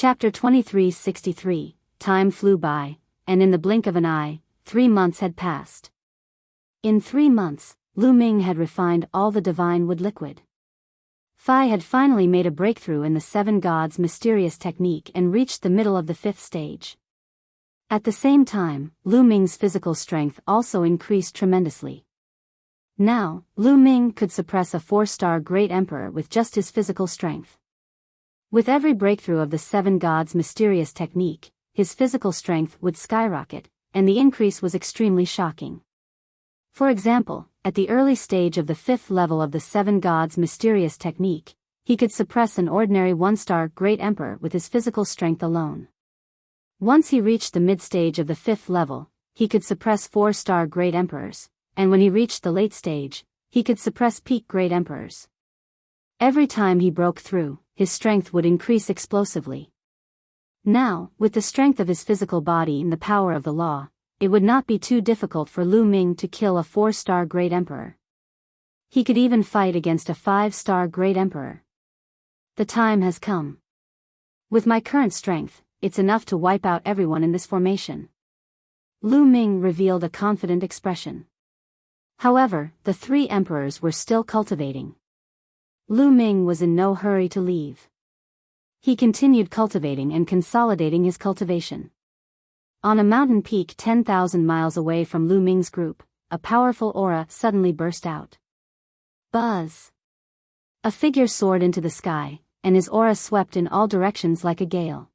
Chapter 2363. Time flew by, and in the blink of an eye, 3 months had passed. In 3 months, Lu Ming had refined all the divine wood liquid. Phi had finally made a breakthrough in the 7 gods' mysterious technique and reached the middle of the 5th stage. At the same time, Lu Ming's physical strength also increased tremendously. Now, Lu Ming could suppress a 4-star great emperor with just his physical strength. With every breakthrough of the 7 gods' mysterious technique, his physical strength would skyrocket, and the increase was extremely shocking. For example, at the early stage of the 5th level of the 7 gods' mysterious technique, he could suppress an ordinary 1-star great emperor with his physical strength alone. Once he reached the mid-stage of the 5th level, he could suppress 4-star great emperors, and when he reached the late stage, he could suppress peak great emperors. Every time he broke through, his strength would increase explosively. Now, with the strength of his physical body and the power of the law, it would not be too difficult for Lu Ming to kill a 4-star great emperor. He could even fight against a 5-star great emperor. The time has come. With my current strength, it's enough to wipe out everyone in this formation. Lu Ming revealed a confident expression. However, the 3 emperors were still cultivating. Lu Ming was in no hurry to leave. He continued cultivating and consolidating his cultivation. On a mountain peak 10,000 miles away from Lu Ming's group, a powerful aura suddenly burst out. Buzz! A figure soared into the sky, and his aura swept in all directions like a gale.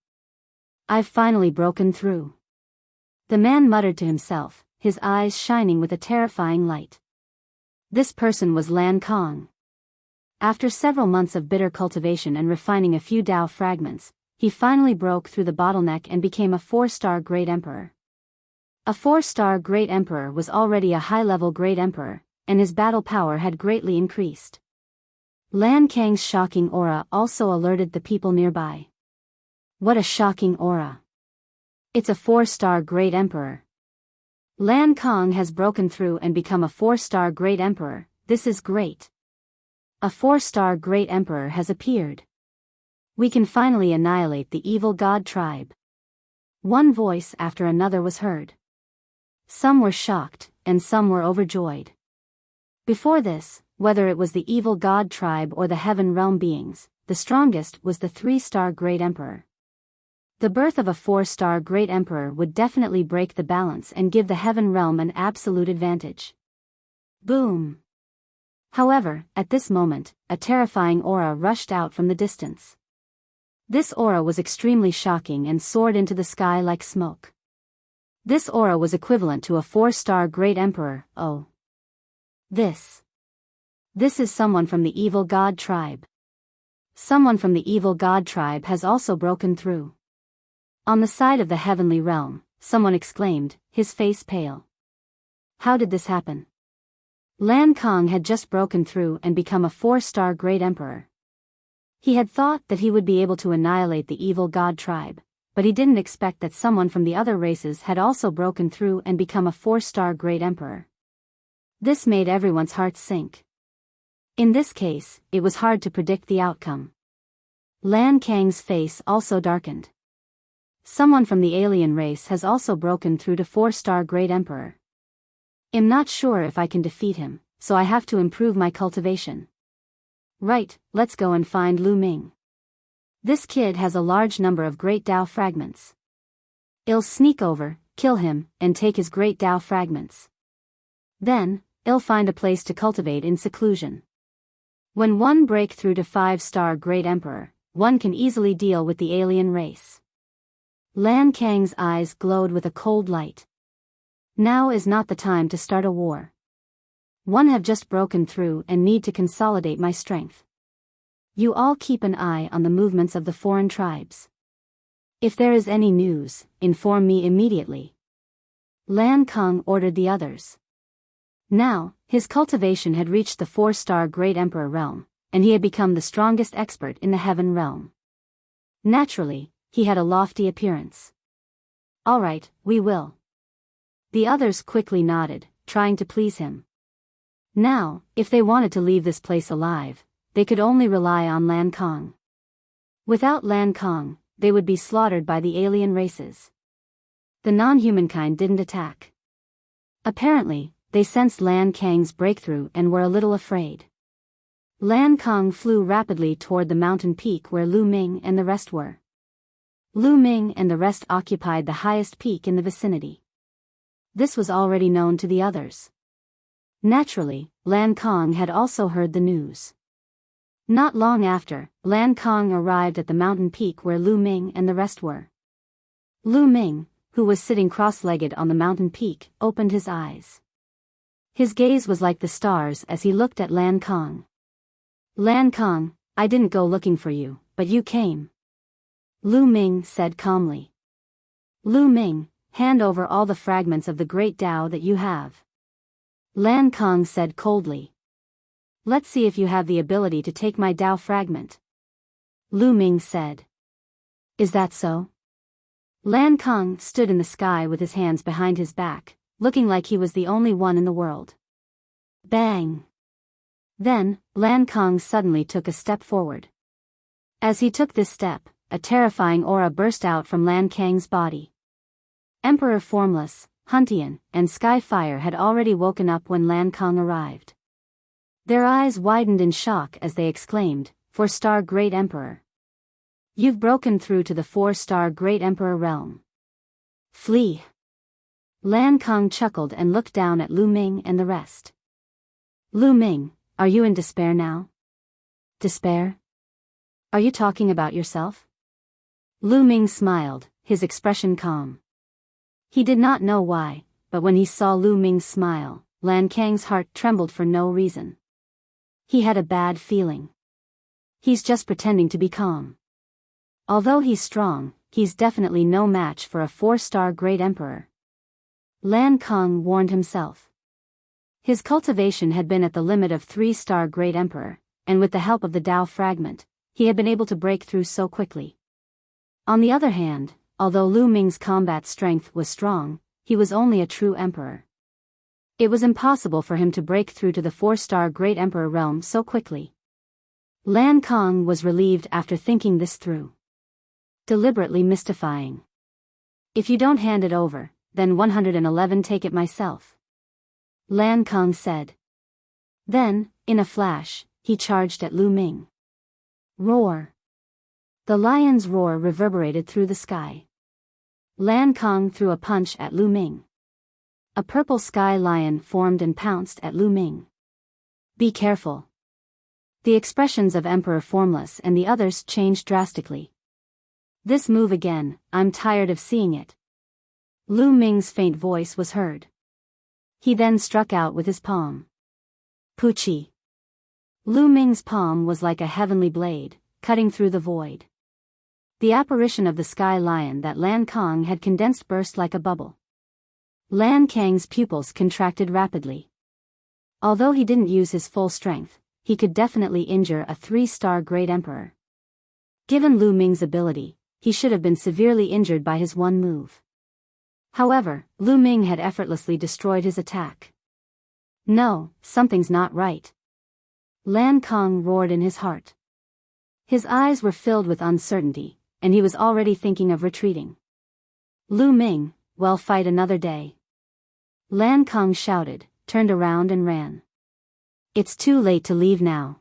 I've finally broken through. The man muttered to himself, his eyes shining with a terrifying light. This person was Lan Kong. After several months of bitter cultivation and refining a few Tao fragments, he finally broke through the bottleneck and became a 4-star great emperor. A 4-star great emperor was already a high-level great emperor, and his battle power had greatly increased. Lan Kang's shocking aura also alerted the people nearby. What a shocking aura! It's a 4-star great emperor. Lan Kang has broken through and become a 4-star great emperor. This is great. A 4-star great emperor has appeared. We can finally annihilate the evil god tribe. One voice after another was heard. Some were shocked, and some were overjoyed. Before this, whether it was the evil god tribe or the heaven realm beings, the strongest was the 3-star great emperor. The birth of a 4-star great emperor would definitely break the balance and give the heaven realm an absolute advantage. Boom! However, at this moment, a terrifying aura rushed out from the distance. This aura was extremely shocking and soared into the sky like smoke. This aura was equivalent to a 4-star great emperor. Oh. This is someone from the evil god tribe. Someone from the evil god tribe has also broken through. On the side of the heavenly realm, someone exclaimed, his face pale. How did this happen? Lan Kang had just broken through and become a 4-star great emperor. He had thought that he would be able to annihilate the evil god tribe, but he didn't expect that someone from the other races had also broken through and become a 4-star great emperor. This made everyone's hearts sink. In this case, it was hard to predict the outcome. Lan Kang's face also darkened. Someone from the alien race has also broken through to 4-star great emperor. I'm not sure if I can defeat him, so I have to improve my cultivation. Right, let's go and find Lu Ming. This kid has a large number of great Tao fragments. I'll sneak over, kill him, and take his great Tao fragments. Then, I'll find a place to cultivate in seclusion. When one break through to 5-star great emperor, one can easily deal with the alien race. Lan Kang's eyes glowed with a cold light. Now is not the time to start a war. One have just broken through and need to consolidate my strength. You all keep an eye on the movements of the foreign tribes. If there is any news, inform me immediately. Lan Kang ordered the others. Now, his cultivation had reached the 4-star great emperor realm, and he had become the strongest expert in the heaven realm. Naturally, he had a lofty appearance. All right, we will. The others quickly nodded, trying to please him. Now, if they wanted to leave this place alive, they could only rely on Lan Kang. Without Lan Kang, they would be slaughtered by the alien races. The non-humankind didn't attack. Apparently, they sensed Lan Kang's breakthrough and were a little afraid. Lan Kang flew rapidly toward the mountain peak where Lu Ming and the rest were. Lu Ming and the rest occupied the highest peak in the vicinity. This was already known to the others. Naturally, Lan Kang had also heard the news. Not long after, Lan Kang arrived at the mountain peak where Lu Ming and the rest were. Lu Ming, who was sitting cross-legged on the mountain peak, opened his eyes. His gaze was like the stars as he looked at Lan Kang. Lan Kang, I didn't go looking for you, but you came. Lu Ming said calmly. Lu Ming, hand over all the fragments of the great Tao that you have. Lan Kang said coldly. Let's see if you have the ability to take my Tao fragment. Lu Ming said. Is that so? Lan Kang stood in the sky with his hands behind his back, looking like he was the only one in the world. Bang! Then, Lan Kang suddenly took a step forward. As he took this step, a terrifying aura burst out from Lan Kang's body. Emperor Formless, Huntian, and Skyfire had already woken up when Lan Kang arrived. Their eyes widened in shock as they exclaimed, 4-star Great Emperor. You've broken through to the 4-star Great Emperor realm. Flee! Lan Kang chuckled and looked down at Lu Ming and the rest. Lu Ming, are you in despair now? Despair? Are you talking about yourself? Lu Ming smiled, his expression calm. He did not know why, but when he saw Lu Ming's smile, Lan Kang's heart trembled for no reason. He had a bad feeling. He's just pretending to be calm. Although he's strong, he's definitely no match for a 4-star Great Emperor. Lan Kang warned himself. His cultivation had been at the limit of 3-star Great Emperor, and with the help of the Tao fragment, he had been able to break through so quickly. On the other hand, although Lu Ming's combat strength was strong, he was only a true emperor. It was impossible for him to break through to the 4-star Great Emperor realm so quickly. Lan Kang was relieved after thinking this through. Deliberately mystifying. If you don't hand it over, then 111 take it myself. Lan Kang said. Then, in a flash, he charged at Lu Ming. Roar! The lion's roar reverberated through the sky. Lan Kang threw a punch at Lu Ming. A purple sky lion formed and pounced at Lu Ming. Be careful. The expressions of Emperor Formless and the others changed drastically. This move again, I'm tired of seeing it. Lu Ming's faint voice was heard. He then struck out with his palm. Puchi. Lu Ming's palm was like a heavenly blade, cutting through the void. The apparition of the sky lion that Lan Kang had condensed burst like a bubble. Lan Kang's pupils contracted rapidly. Although he didn't use his full strength, he could definitely injure a 3-star Great Emperor. Given Lu Ming's ability, he should have been severely injured by his one move. However, Lu Ming had effortlessly destroyed his attack. No, something's not right. Lan Kang roared in his heart. His eyes were filled with uncertainty, and he was already thinking of retreating. Lu Ming, well, fight another day. Lan Kang shouted, turned around and ran. It's too late to leave now.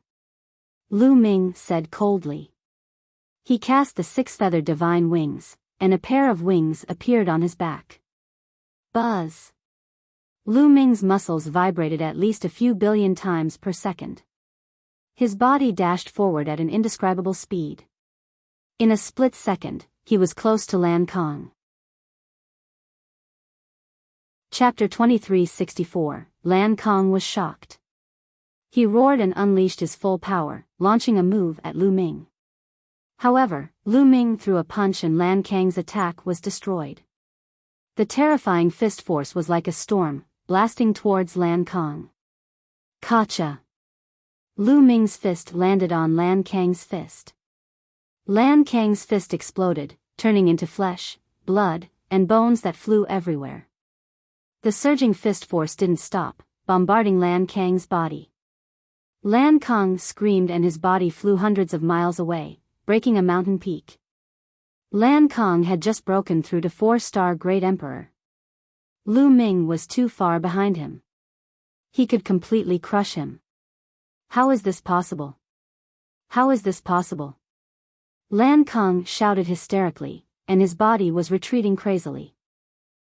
Lu Ming said coldly. He cast the 6-feathered divine wings, and a pair of wings appeared on his back. Buzz! Lu Ming's muscles vibrated at least a few billion times per second. His body dashed forward at an indescribable speed. In a split second, he was close to Lan Kang. Chapter 2364, Lan Kang was shocked. He roared and unleashed his full power, launching a move at Lu Ming. However, Lu Ming threw a punch and Lan Kang's attack was destroyed. The terrifying fist force was like a storm, blasting towards Lan Kang. Kacha! Lu Ming's fist landed on Lan Kang's fist. Lan Kang's fist exploded, turning into flesh, blood, and bones that flew everywhere. The surging fist force didn't stop, bombarding Lan Kang's body. Lan Kang screamed and his body flew hundreds of miles away, breaking a mountain peak. Lan Kong had just broken through to 4-star Great Emperor. Lu Ming was too far behind him. He could completely crush him. How is this possible? How is this possible? Lan Kong shouted hysterically, and his body was retreating crazily.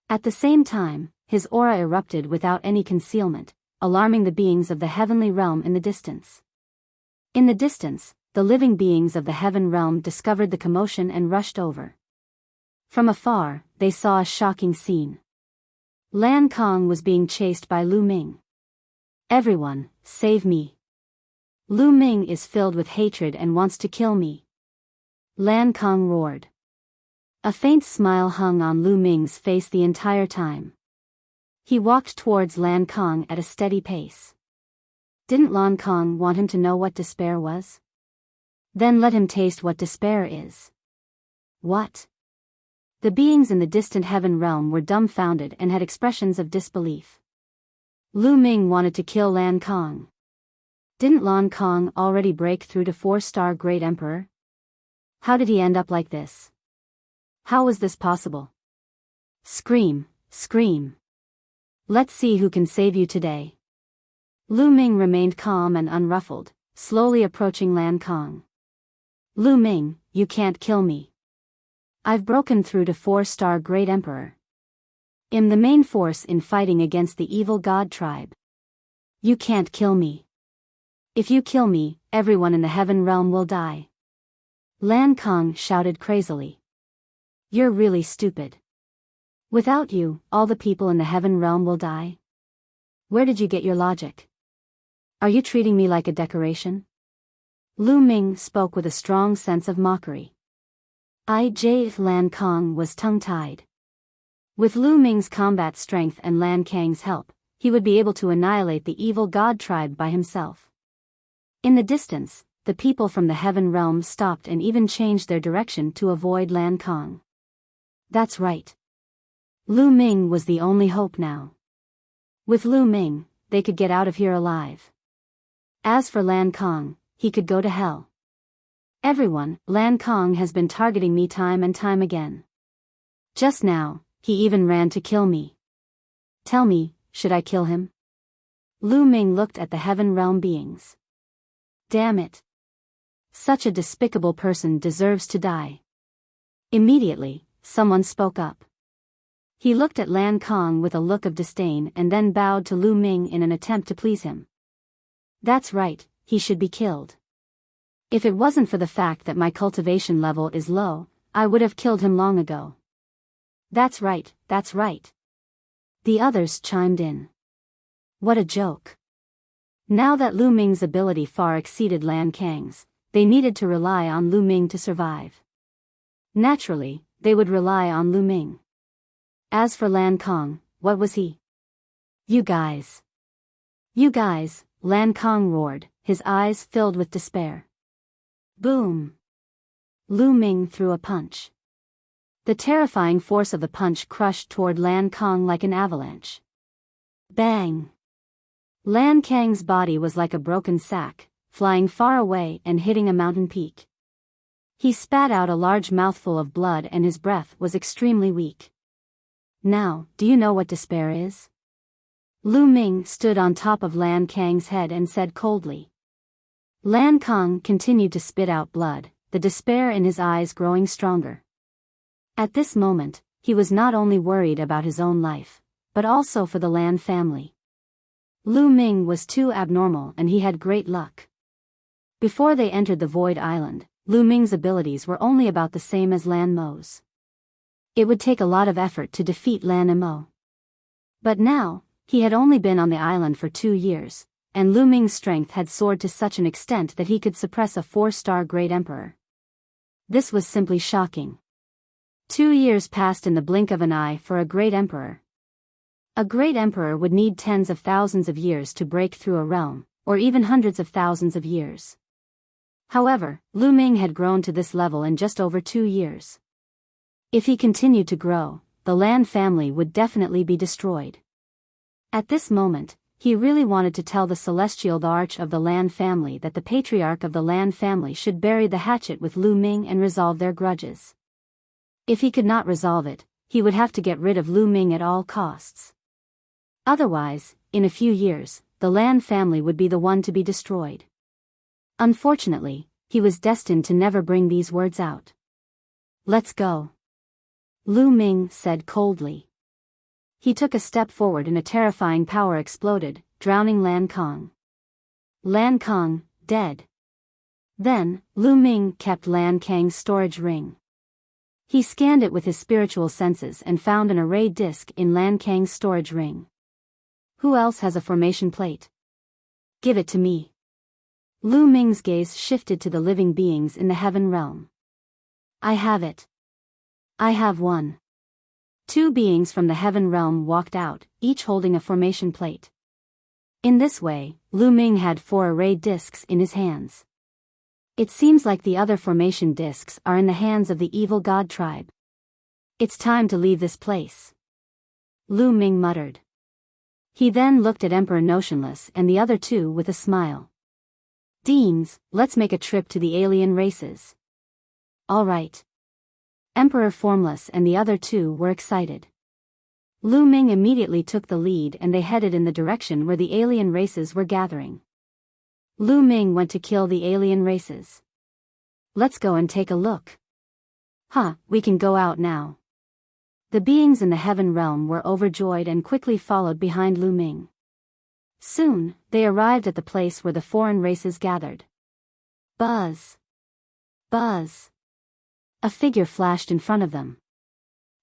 At the same time, his aura erupted without any concealment, alarming the beings of the heavenly realm in the distance. In the distance, the living beings of the heaven realm discovered the commotion and rushed over. From afar, they saw a shocking scene. Lan Kong was being chased by Lu Ming. Everyone, save me. Lu Ming is filled with hatred and wants to kill me. Lan Kong roared. A faint smile hung on Lu Ming's face the entire time. He walked towards Lan Kong at a steady pace. Didn't Lan Kong want him to know what despair was? Then let him taste what despair is. What? The beings in the distant heaven realm were dumbfounded and had expressions of disbelief. Lu Ming wanted to kill Lan Kong. Didn't Lan Kong already break through to 4-star Great Emperor? How did he end up like this? How was this possible? Scream, scream. Let's see who can save you today. Lu Ming remained calm and unruffled, slowly approaching Lan Kong. Lu Ming, you can't kill me. I've broken through to 4-star Great Emperor. I'm the main force in fighting against the evil god tribe. You can't kill me. If you kill me, everyone in the heaven realm will die. Lan Kong shouted crazily. You're really stupid. Without you, all the people in the heaven realm will die. Where did you get your logic? Are you treating me like a decoration? Lu Ming spoke with a strong sense of mockery. Lan Kong was tongue-tied. With Lu Ming's combat strength and Lan Kang's help, he would be able to annihilate the evil god tribe by himself. In the distance, the people from the heaven realm stopped and even changed their direction to avoid Lan Kong. That's right. Lu Ming was the only hope now. With Lu Ming, they could get out of here alive. As for Lan Kong, he could go to hell. Everyone, Lan Kong has been targeting me time and time again. Just now, he even ran to kill me. Tell me, should I kill him? Lu Ming looked at the heaven realm beings. Damn it. Such a despicable person deserves to die. Immediately, someone spoke up. He looked at Lan Kong with a look of disdain and then bowed to Lu Ming in an attempt to please him. That's right, he should be killed. If it wasn't for the fact that my cultivation level is low, I would have killed him long ago. That's right, that's right. The others chimed in. What a joke. Now that Lu Ming's ability far exceeded Lan Kang's, they needed to rely on Lu Ming to survive. Naturally, they would rely on Lu Ming. As for Lan Kong, what was he? You guys, Lan Kong roared, his eyes filled with despair. Boom! Lu Ming threw a punch. The terrifying force of the punch crushed toward Lan Kong like an avalanche. Bang! Lan Kang's body was like a broken sack, flying far away and hitting a mountain peak. He spat out a large mouthful of blood and his breath was extremely weak. Now, do you know what despair is? Lu Ming stood on top of Lan Kang's head and said coldly. Lan Kong continued to spit out blood, the despair in his eyes growing stronger. At this moment, he was not only worried about his own life, but also for the Lan family. Lu Ming was too abnormal and he had great luck. Before they entered the Void Island, Lu Ming's abilities were only about the same as Lan Mo's. It would take a lot of effort to defeat Lan Mo. But now, he had only been on the island for 2 years, and Lu Ming's strength had soared to such an extent that he could suppress a 4-star Great Emperor. This was simply shocking. 2 years passed in the blink of an eye for a Great Emperor. A Great Emperor would need tens of thousands of years to break through a realm, or even hundreds of thousands of years. However, Lu Ming had grown to this level in just over 2 years. If he continued to grow, the Lan family would definitely be destroyed. At this moment, he really wanted to tell the Celestial Arch of the Lan family that the patriarch of the Lan family should bury the hatchet with Lu Ming and resolve their grudges. If he could not resolve it, he would have to get rid of Lu Ming at all costs. Otherwise, in a few years, the Lan family would be the one to be destroyed. Unfortunately, he was destined to never bring these words out. "Let's go," Lu Ming said coldly. He took a step forward and a terrifying power exploded, drowning Lan Kong. Lan Kong, dead. Then, Lu Ming kept Lan Kang's storage ring. He scanned it with his spiritual senses and found an array disc in Lan Kang's storage ring. "Who else has a formation plate? Give it to me." Lu Ming's gaze shifted to the living beings in the heaven realm. "I have it. I have one." Two beings from the heaven realm walked out, each holding a formation plate. In this way, Lu Ming had 4 array discs in his hands. It seems like the other formation discs are in the hands of the evil god tribe. "It's time to leave this place," Lu Ming muttered. He then looked at Emperor Notionless and the other two with a smile. "Deans, let's make a trip to the alien races." "All right." Emperor Formless and the other two were excited. Lu Ming immediately took the lead and they headed in the direction where the alien races were gathering. Lu Ming went to kill the alien races. "Let's go and take a look." We can go out now." The beings in the heaven realm were overjoyed and quickly followed behind Lu Ming. Soon, they arrived at the place where the foreign races gathered. Buzz! Buzz! A figure flashed in front of them.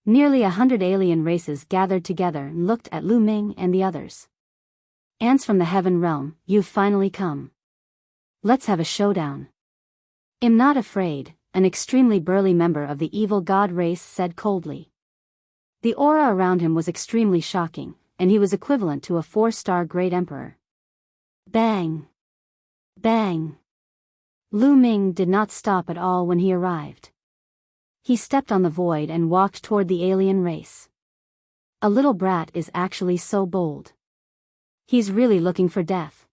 Nearly 100 alien races gathered together and looked at Lu Ming and the others. "Ants from the heaven realm, you've finally come. Let's have a showdown." "I'm not afraid," an extremely burly member of the evil god race said coldly. The aura around him was extremely shocking, and he was equivalent to a 4-star great emperor. Bang! Bang! Lu Ming did not stop at all when he arrived. He stepped on the void and walked toward the alien race. A little brat is actually so bold. He's really looking for death.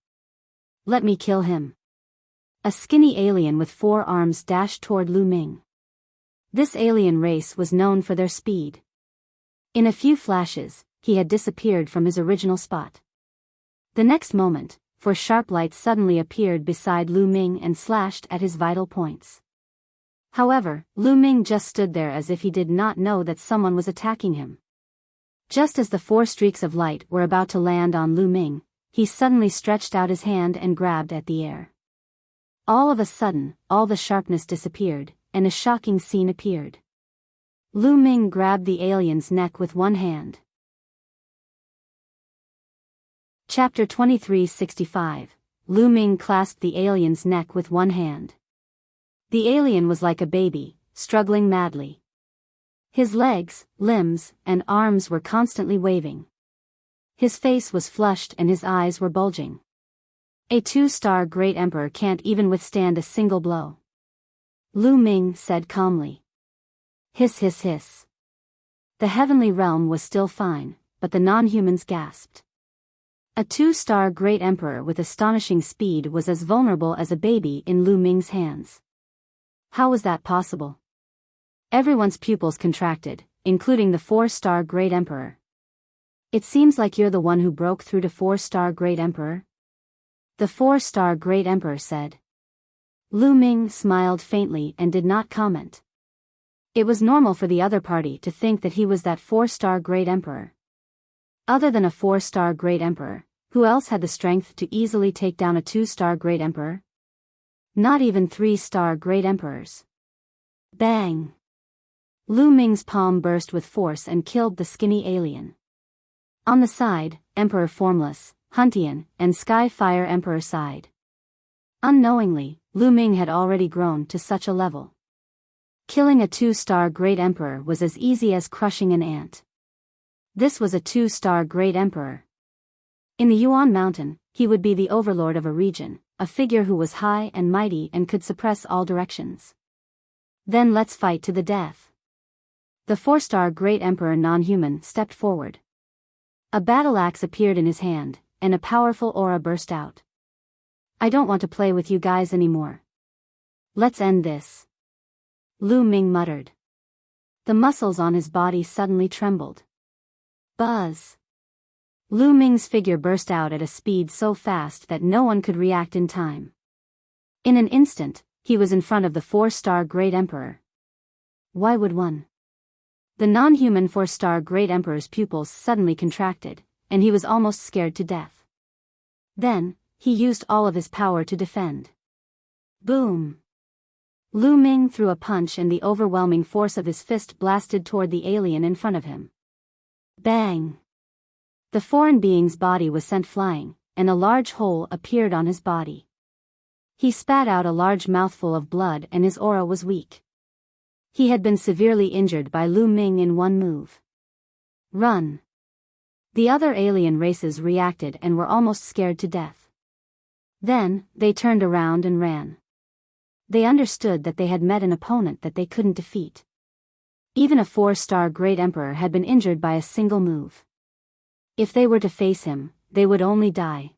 Let me kill him. A skinny alien with 4 arms dashed toward Lu Ming. This alien race was known for their speed. In a few flashes, he had disappeared from his original spot. The next moment, 4 sharp lights suddenly appeared beside Lu Ming and slashed at his vital points. However, Lu Ming just stood there as if he did not know that someone was attacking him. Just as the 4 streaks of light were about to land on Lu Ming, he suddenly stretched out his hand and grabbed at the air. All of a sudden, all the sharpness disappeared, and a shocking scene appeared. Lu Ming grabbed the alien's neck with one hand. Chapter 2365. Lu Ming clasped the alien's neck with one hand. The alien was like a baby, struggling madly. His legs, limbs, and arms were constantly waving. His face was flushed and his eyes were bulging. A 2-star great emperor can't even withstand a single blow. Lu Ming said calmly. Hiss hiss hiss. The heavenly realm was still fine, but the non-humans gasped. A 2-star great emperor with astonishing speed was as vulnerable as a baby in Lu Ming's hands. How was that possible? Everyone's pupils contracted, including the 4-star great emperor. It seems like you're the one who broke through to 4-star great emperor? The 4-star great emperor said. Lu Ming smiled faintly and did not comment. It was normal for the other party to think that he was that 4-star great emperor. Other than a 4-star great emperor, who else had the strength to easily take down a 2-star great emperor? Not even 3-star great emperors. Bang! Lu Ming's palm burst with force and killed the skinny alien. On the side, Emperor Formless, Huntian, and Skyfire Emperor sighed. Unknowingly, Lu Ming had already grown to such a level. Killing a 2-star great emperor was as easy as crushing an ant. This was a 2-star great emperor. In the Yuan Mountain, he would be the overlord of a region, a figure who was high and mighty and could suppress all directions. Then let's fight to the death. The 4-star great emperor non-human stepped forward. A battle axe appeared in his hand, and a powerful aura burst out. I don't want to play with you guys anymore. Let's end this. Lu Ming muttered. The muscles on his body suddenly trembled. Buzz! Lu Ming's figure burst out at a speed so fast that no one could react in time. In an instant, he was in front of the 4-star Great Emperor. Why would one? The non-human 4-star Great Emperor's pupils suddenly contracted, and he was almost scared to death. Then, he used all of his power to defend. Boom! Lu Ming threw a punch and the overwhelming force of his fist blasted toward the alien in front of him. Bang! The foreign being's body was sent flying, and a large hole appeared on his body. He spat out a large mouthful of blood and his aura was weak. He had been severely injured by Lu Ming in one move. Run! The other alien races reacted and were almost scared to death. Then, they turned around and ran. They understood that they had met an opponent that they couldn't defeat. Even a 4-star Great Emperor had been injured by a single move. If they were to face him, they would only die.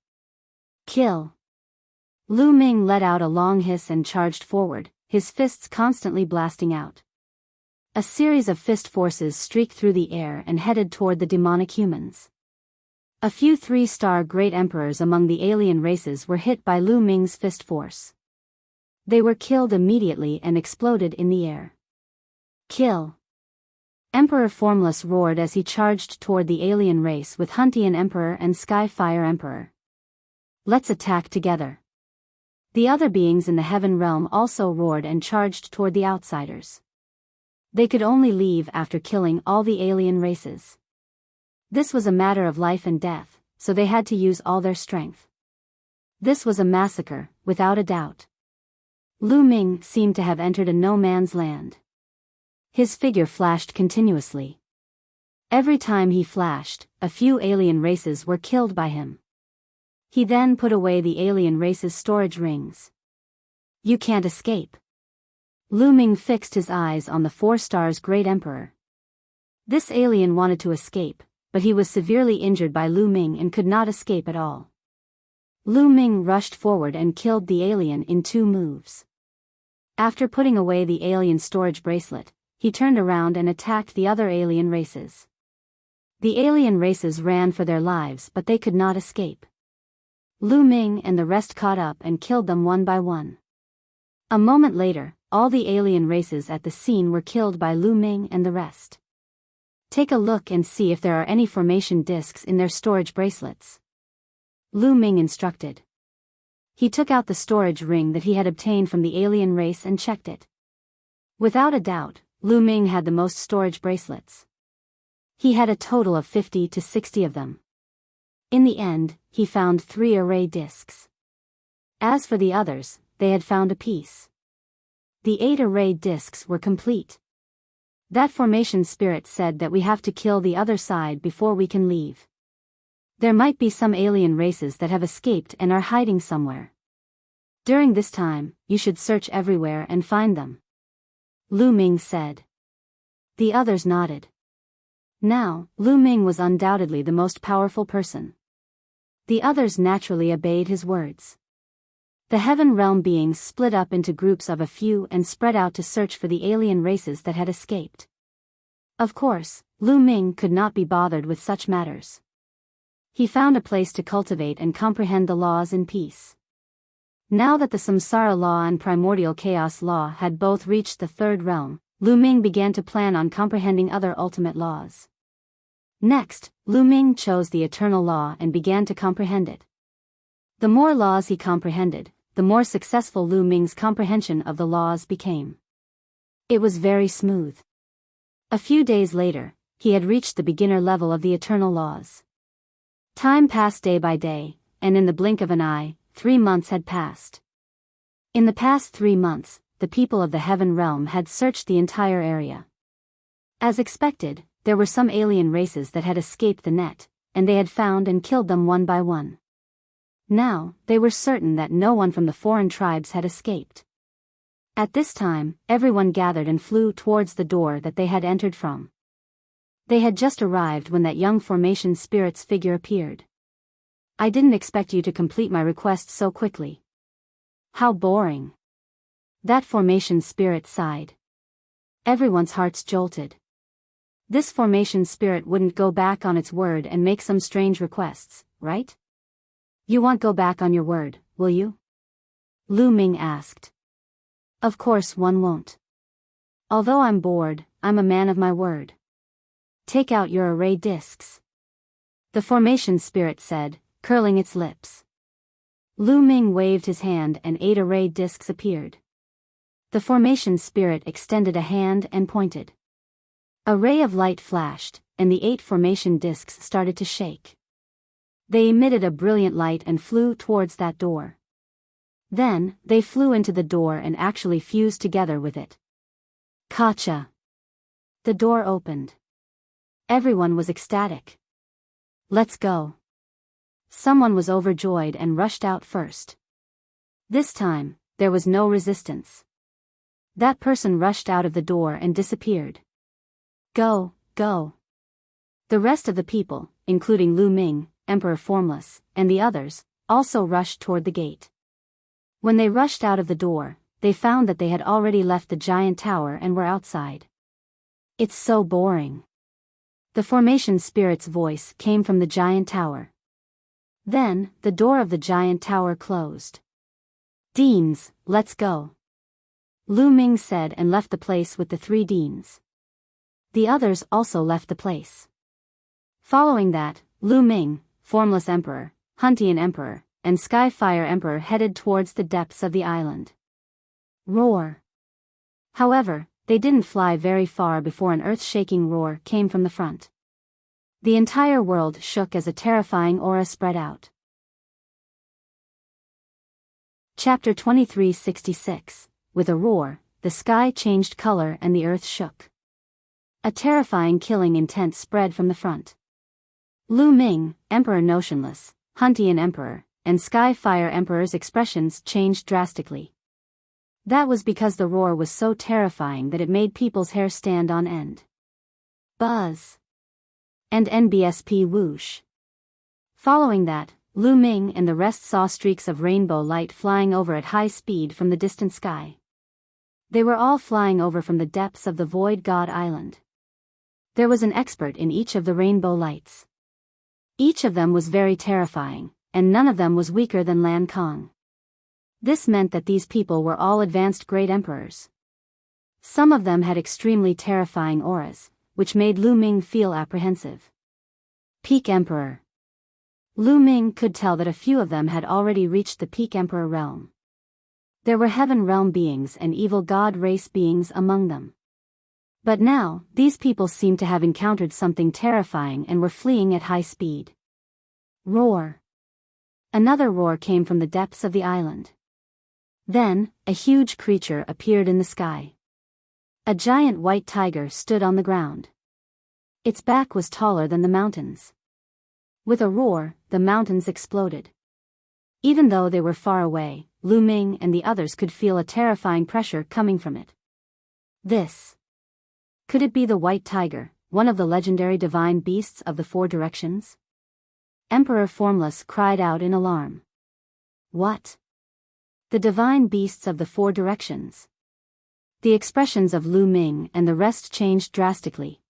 Kill! Lu Ming let out a long hiss and charged forward, his fists constantly blasting out. A series of fist forces streaked through the air and headed toward the demonic humans. A few 3-star Great Emperors among the alien races were hit by Lu Ming's fist force. They were killed immediately and exploded in the air. Kill! Emperor Formless roared as he charged toward the alien race with Huntian Emperor and Skyfire Emperor. Let's attack together. The other beings in the heaven realm also roared and charged toward the outsiders. They could only leave after killing all the alien races. This was a matter of life and death, so they had to use all their strength. This was a massacre, without a doubt. Lu Ming seemed to have entered a no-man's land. His figure flashed continuously. Every time he flashed, a few alien races were killed by him. He then put away the alien race's storage rings. You can't escape. Lu Ming fixed his eyes on the 4-star's Great Emperor. This alien wanted to escape, but he was severely injured by Lu Ming and could not escape at all. Lu Ming rushed forward and killed the alien in 2 moves. After putting away the alien storage bracelet, he turned around and attacked the other alien races. The alien races ran for their lives but they could not escape. Lu Ming and the rest caught up and killed them one by one. A moment later, all the alien races at the scene were killed by Lu Ming and the rest. Take a look and see if there are any formation discs in their storage bracelets. Lu Ming instructed. He took out the storage ring that he had obtained from the alien race and checked it. Without a doubt, Lu Ming had the most storage bracelets. He had a total of 50 to 60 of them. In the end, he found 3 array discs. As for the others, they had found a piece. The 8 array discs were complete. That formation spirit said that we have to kill the other side before we can leave. There might be some alien races that have escaped and are hiding somewhere. During this time, you should search everywhere and find them. Lu Ming said. The others nodded. Now, Lu Ming was undoubtedly the most powerful person. The others naturally obeyed his words. The heaven realm beings split up into groups of a few and spread out to search for the alien races that had escaped. Of course, Lu Ming could not be bothered with such matters. He found a place to cultivate and comprehend the laws in peace. Now that the Samsara law and primordial chaos law had both reached the 3rd realm, Lu Ming began to plan on comprehending other ultimate laws. Next, Lu Ming chose the eternal law and began to comprehend it. The more laws he comprehended, the more successful Lu Ming's comprehension of the laws became. It was very smooth. A few days later, he had reached the beginner level of the eternal laws. Time passed day by day, and in the blink of an eye, 3 months had passed. In the past 3 months, the people of the heaven realm had searched the entire area. As expected, there were some alien races that had escaped the net, and they had found and killed them one by one. Now, they were certain that no one from the foreign tribes had escaped. At this time, everyone gathered and flew towards the door that they had entered from. They had just arrived when that young formation spirit's figure appeared. I didn't expect you to complete my request so quickly. How boring. That formation spirit sighed. Everyone's hearts jolted. This formation spirit wouldn't go back on its word and make some strange requests, right? You won't go back on your word, will you? Lu Ming asked. Of course one won't. Although I'm bored, I'm a man of my word. Take out your array discs. The formation spirit said, curling its lips. Lu Ming waved his hand and 8 array discs appeared. The formation spirit extended a hand and pointed. A ray of light flashed, and the 8 formation discs started to shake. They emitted a brilliant light and flew towards that door. Then, they flew into the door and actually fused together with it. Gotcha! The door opened. Everyone was ecstatic. Let's go. Someone was overjoyed and rushed out first. This time, there was no resistance. That person rushed out of the door and disappeared. Go, go. The rest of the people, including Lu Ming, Emperor Formless, and the others, also rushed toward the gate. When they rushed out of the door, they found that they had already left the giant tower and were outside. It's so boring. The formation spirit's voice came from the giant tower. Then, the door of the giant tower closed. Deans, let's go. Lu Ming said and left the place with the 3 deans. The others also left the place. Following that, Lu Ming, Formless Emperor, Huntian Emperor, and Skyfire Emperor headed towards the depths of the island. Roar. However, they didn't fly very far before an earth-shaking roar came from the front. The entire world shook as a terrifying aura spread out. Chapter 2366. With a roar, the sky changed color and the earth shook. A terrifying killing intent spread from the front. Lu Ming, Emperor Notionless, Huntian Emperor, and Skyfire Emperor's expressions changed drastically. That was because the roar was so terrifying that it made people's hair stand on end. Buzz. And NBSP whoosh. Following that, Lu Ming and the rest saw streaks of rainbow light flying over at high speed from the distant sky. They were all flying over from the depths of the Void God Island. There was an expert in each of the rainbow lights. Each of them was very terrifying, and none of them was weaker than Lan Kong. This meant that these people were all advanced great emperors. Some of them had extremely terrifying auras, which made Lu Ming feel apprehensive. Peak Emperor. Lu Ming could tell that a few of them had already reached the Peak Emperor realm. There were Heaven Realm beings and Evil God race beings among them. But now, these people seemed to have encountered something terrifying and were fleeing at high speed. Roar. Another roar came from the depths of the island. Then, a huge creature appeared in the sky. A giant white tiger stood on the ground. Its back was taller than the mountains. With a roar, the mountains exploded. Even though they were far away, Lu Ming and the others could feel a terrifying pressure coming from it. This. Could it be the white tiger, one of the legendary divine beasts of the 4 directions? Emperor Formless cried out in alarm. What? The divine beasts of the 4 directions. The expressions of Lu Ming and the rest changed drastically.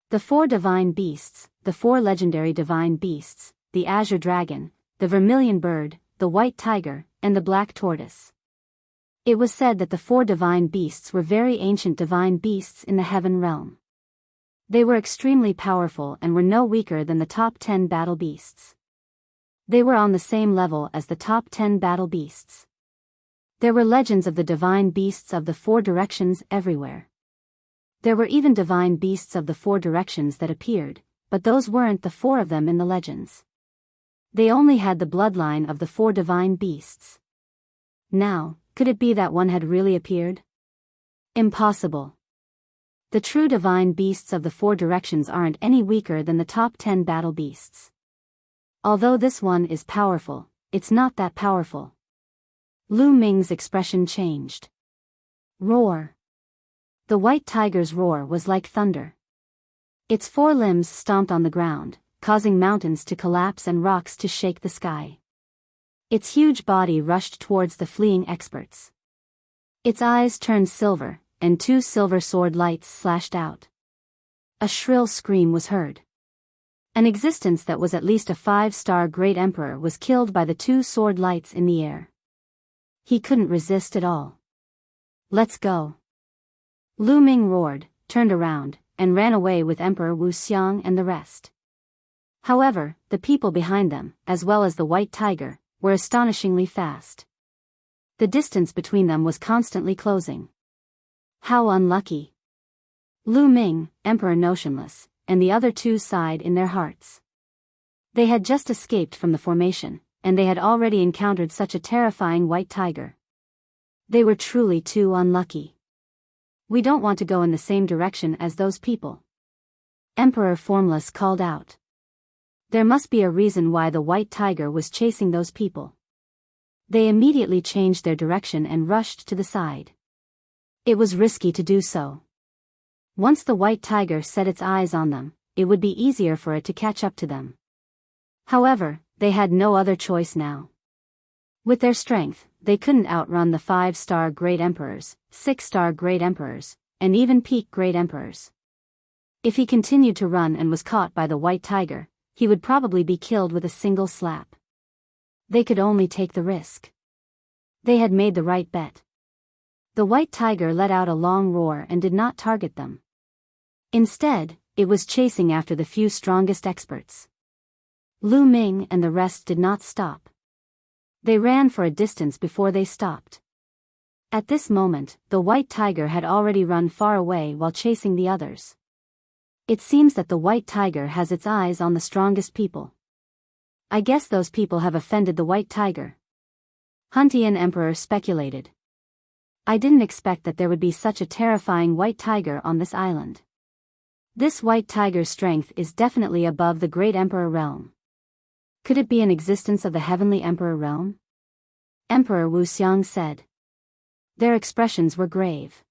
The 4 divine beasts, the 4 legendary divine beasts, the azure dragon, the vermilion bird, the white tiger, and the black tortoise. It was said that the 4 divine beasts were very ancient divine beasts in the heaven realm. They were extremely powerful and were no weaker than the top 10 battle beasts. They were on the same level as the top 10 battle beasts. There were legends of the divine beasts of the 4 directions everywhere. There were even divine beasts of the 4 directions that appeared, but those weren't the 4 of them in the legends. They only had the bloodline of the 4 divine beasts. Now, could it be that one had really appeared? Impossible. The true divine beasts of the 4 directions aren't any weaker than the top 10 battle beasts. Although this one is powerful, it's not that powerful. Lu Ming's expression changed. Roar. The white tiger's roar was like thunder. Its 4 limbs stomped on the ground, causing mountains to collapse and rocks to shake the sky. Its huge body rushed towards the fleeing experts. Its eyes turned silver, and 2 silver sword lights slashed out. A shrill scream was heard. An existence that was at least a 5-star great emperor was killed by the 2 sword lights in the air. He couldn't resist at all. "Let's go." Lu Ming roared, turned around, and ran away with Emperor Wuxiang and the rest. However, the people behind them, as well as the white tiger, were astonishingly fast. The distance between them was constantly closing. How unlucky! Lu Ming, Emperor Notionless, and the other 2 sighed in their hearts. They had just escaped from the formation, and they had already encountered such a terrifying white tiger. They were truly too unlucky. "We don't want to go in the same direction as those people," Emperor Formless called out. There must be a reason why the white tiger was chasing those people. They immediately changed their direction and rushed to the side. It was risky to do so. Once the white tiger set its eyes on them, it would be easier for it to catch up to them. However, they had no other choice now. With their strength, they couldn't outrun the 5-star great emperors, 6-star great emperors, and even peak great emperors. If he continued to run and was caught by the white tiger, he would probably be killed with a single slap. They could only take the risk. They had made the right bet. The white tiger let out a long roar and did not target them. Instead, it was chasing after the few strongest experts. Lu Ming and the rest did not stop. They ran for a distance before they stopped. At this moment, the white tiger had already run far away while chasing the others. It seems that the white tiger has its eyes on the strongest people. I guess those people have offended the white tiger, Huntian Emperor speculated. I didn't expect that there would be such a terrifying white tiger on this island. This white tiger's strength is definitely above the Great Emperor realm. Could it be an existence of the Heavenly Emperor realm? Emperor Wuxiang said. Their expressions were grave.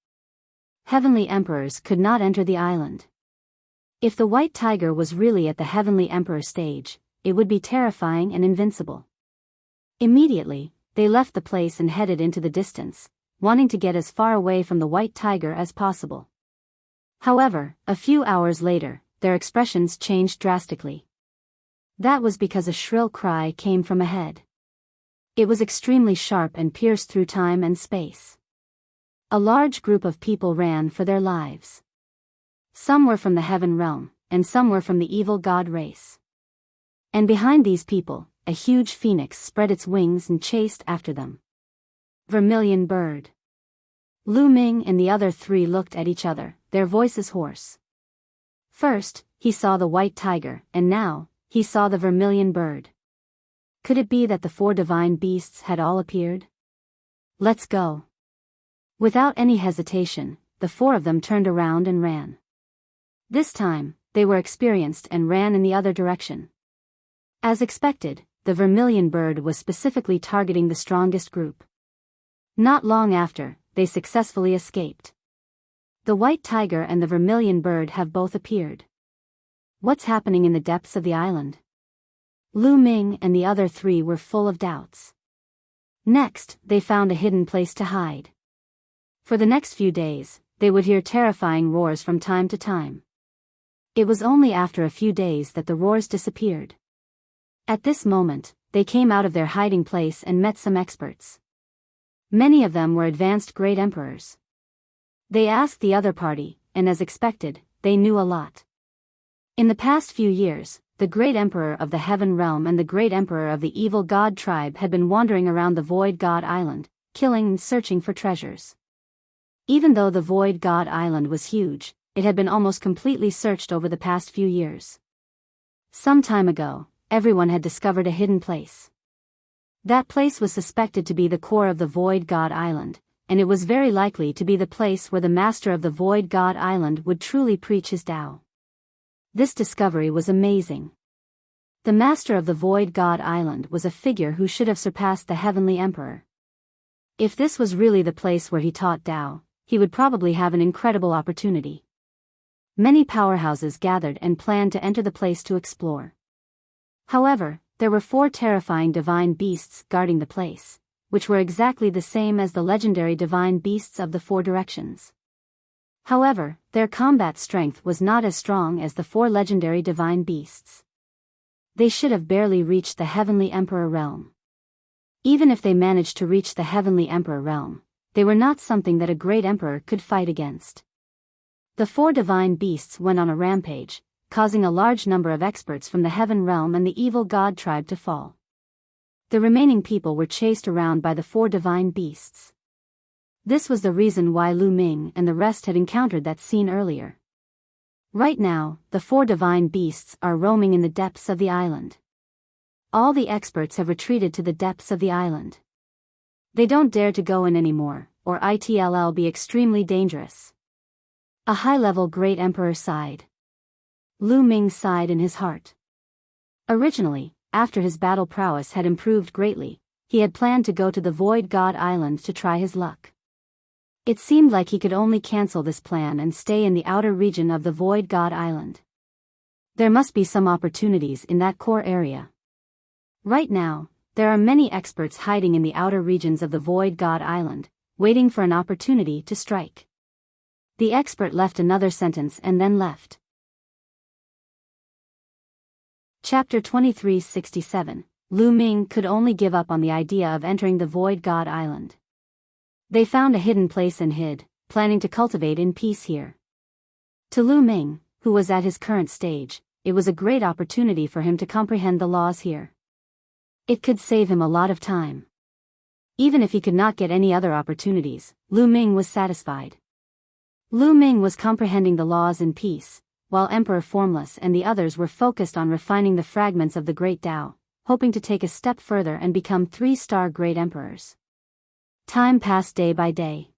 Heavenly emperors could not enter the island. If the white tiger was really at the Heavenly Emperor stage, it would be terrifying and invincible. Immediately, they left the place and headed into the distance, wanting to get as far away from the white tiger as possible. However, a few hours later, their expressions changed drastically. That was because a shrill cry came from ahead. It was extremely sharp and pierced through time and space. A large group of people ran for their lives. Some were from the heaven realm, and some were from the evil god race. And behind these people, a huge phoenix spread its wings and chased after them. Vermilion bird. Lu Ming and the other 3 looked at each other, their voices hoarse. First, he saw the white tiger, and now, he saw the vermilion bird. Could it be that the 4 divine beasts had all appeared? Let's go. Without any hesitation, the 4 of them turned around and ran. This time, they were experienced and ran in the other direction. As expected, the vermilion bird was specifically targeting the strongest group. Not long after, they successfully escaped. The white tiger and the vermilion bird have both appeared. What's happening in the depths of the island? Lu Ming and the other 3 were full of doubts. Next, they found a hidden place to hide. For the next few days, they would hear terrifying roars from time to time. It was only after a few days that the roars disappeared. At this moment, they came out of their hiding place and met some experts. Many of them were advanced great emperors. They asked the other party, and as expected, they knew a lot. In the past few years, the great emperor of the heaven realm and the great emperor of the evil god tribe had been wandering around the void god island, killing and searching for treasures. Even though the void god island was huge, it had been almost completely searched over the past few years. Some time ago, everyone had discovered a hidden place. That place was suspected to be the core of the void god island, and it was very likely to be the place where the master of the void god island would truly preach his Tao. This discovery was amazing. The master of the void god island was a figure who should have surpassed the heavenly emperor. If this was really the place where he taught Tao, he would probably have an incredible opportunity. Many powerhouses gathered and planned to enter the place to explore. However, there were 4 terrifying divine beasts guarding the place, which were exactly the same as the legendary divine beasts of the 4 directions. However, their combat strength was not as strong as the 4 legendary divine beasts. They should have barely reached the Heavenly Emperor realm. Even if they managed to reach the Heavenly Emperor realm, they were not something that a great emperor could fight against. The 4 divine beasts went on a rampage, causing a large number of experts from the Heaven realm and the evil god tribe to fall. The remaining people were chased around by the 4 divine beasts. This was the reason why Lu Ming and the rest had encountered that scene earlier. Right now, the 4 divine beasts are roaming in the depths of the island. All the experts have retreated to the depths of the island. They don't dare to go in anymore, or it'll be extremely dangerous. A high-level great emperor sighed. Lu Ming sighed in his heart. Originally, after his battle prowess had improved greatly, he had planned to go to the Void God Island to try his luck. It seemed like he could only cancel this plan and stay in the outer region of the Void God Island. There must be some opportunities in that core area. Right now, there are many experts hiding in the outer regions of the Void God Island, waiting for an opportunity to strike. The expert left another sentence and then left. Chapter 2367. Lu Ming could only give up on the idea of entering the Void God Island. They found a hidden place and hid, planning to cultivate in peace here. To Lu Ming, who was at his current stage, it was a great opportunity for him to comprehend the laws here. It could save him a lot of time. Even if he could not get any other opportunities, Lu Ming was satisfied. Lu Ming was comprehending the laws in peace, while Emperor Formless and the others were focused on refining the fragments of the Great Tao, hoping to take a step further and become 3-star Great Emperors. Time passed day by day.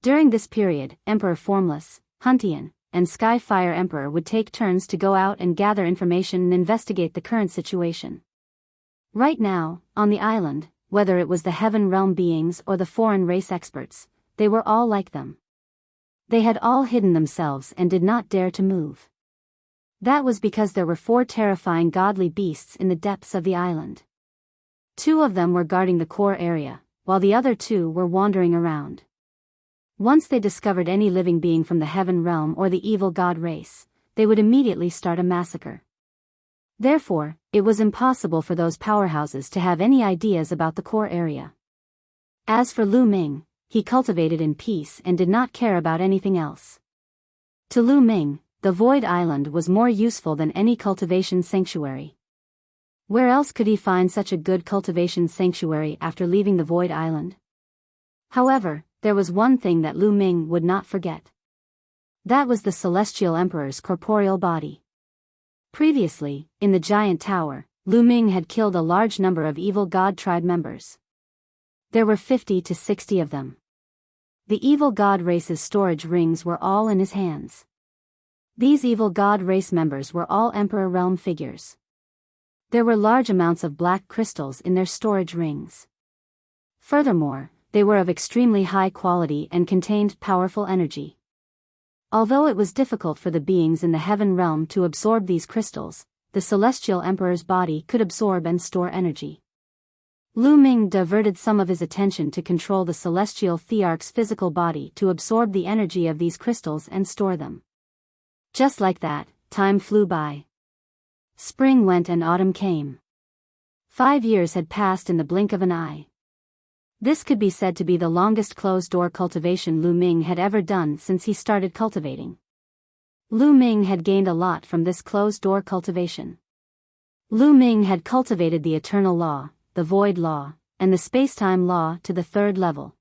During this period, Emperor Formless, Huntian, and Skyfire Emperor would take turns to go out and gather information and investigate the current situation. Right now, on the island, whether it was the Heaven Realm beings or the foreign race experts, they were all like them. They had all hidden themselves and did not dare to move. That was because there were 4 terrifying godly beasts in the depths of the island. 2 of them were guarding the core area, while the other 2 were wandering around. Once they discovered any living being from the Heaven Realm or the evil god race, they would immediately start a massacre. Therefore, it was impossible for those powerhouses to have any ideas about the core area. As for Lu Ming, he cultivated in peace and did not care about anything else. To Lu Ming, the Void Island was more useful than any cultivation sanctuary. Where else could he find such a good cultivation sanctuary after leaving the Void Island? However, there was one thing that Lu Ming would not forget. That was the Celestial Emperor's corporeal body. Previously, in the Giant Tower, Lu Ming had killed a large number of evil god tribe members. There were 50 to 60 of them. The evil god race's storage rings were all in his hands. These evil god race members were all Emperor Realm figures. There were large amounts of black crystals in their storage rings. Furthermore, they were of extremely high quality and contained powerful energy. Although it was difficult for the beings in the Heaven Realm to absorb these crystals, the Celestial Emperor's body could absorb and store energy. Lu Ming diverted some of his attention to control the Celestial Thearch's physical body to absorb the energy of these crystals and store them. Just like that, time flew by. Spring went and autumn came. 5 years had passed in the blink of an eye. This could be said to be the longest closed-door cultivation Lu Ming had ever done since he started cultivating. Lu Ming had gained a lot from this closed-door cultivation. Lu Ming had cultivated the Eternal Law, the Void Law, and the Spacetime Law to the 3rd level.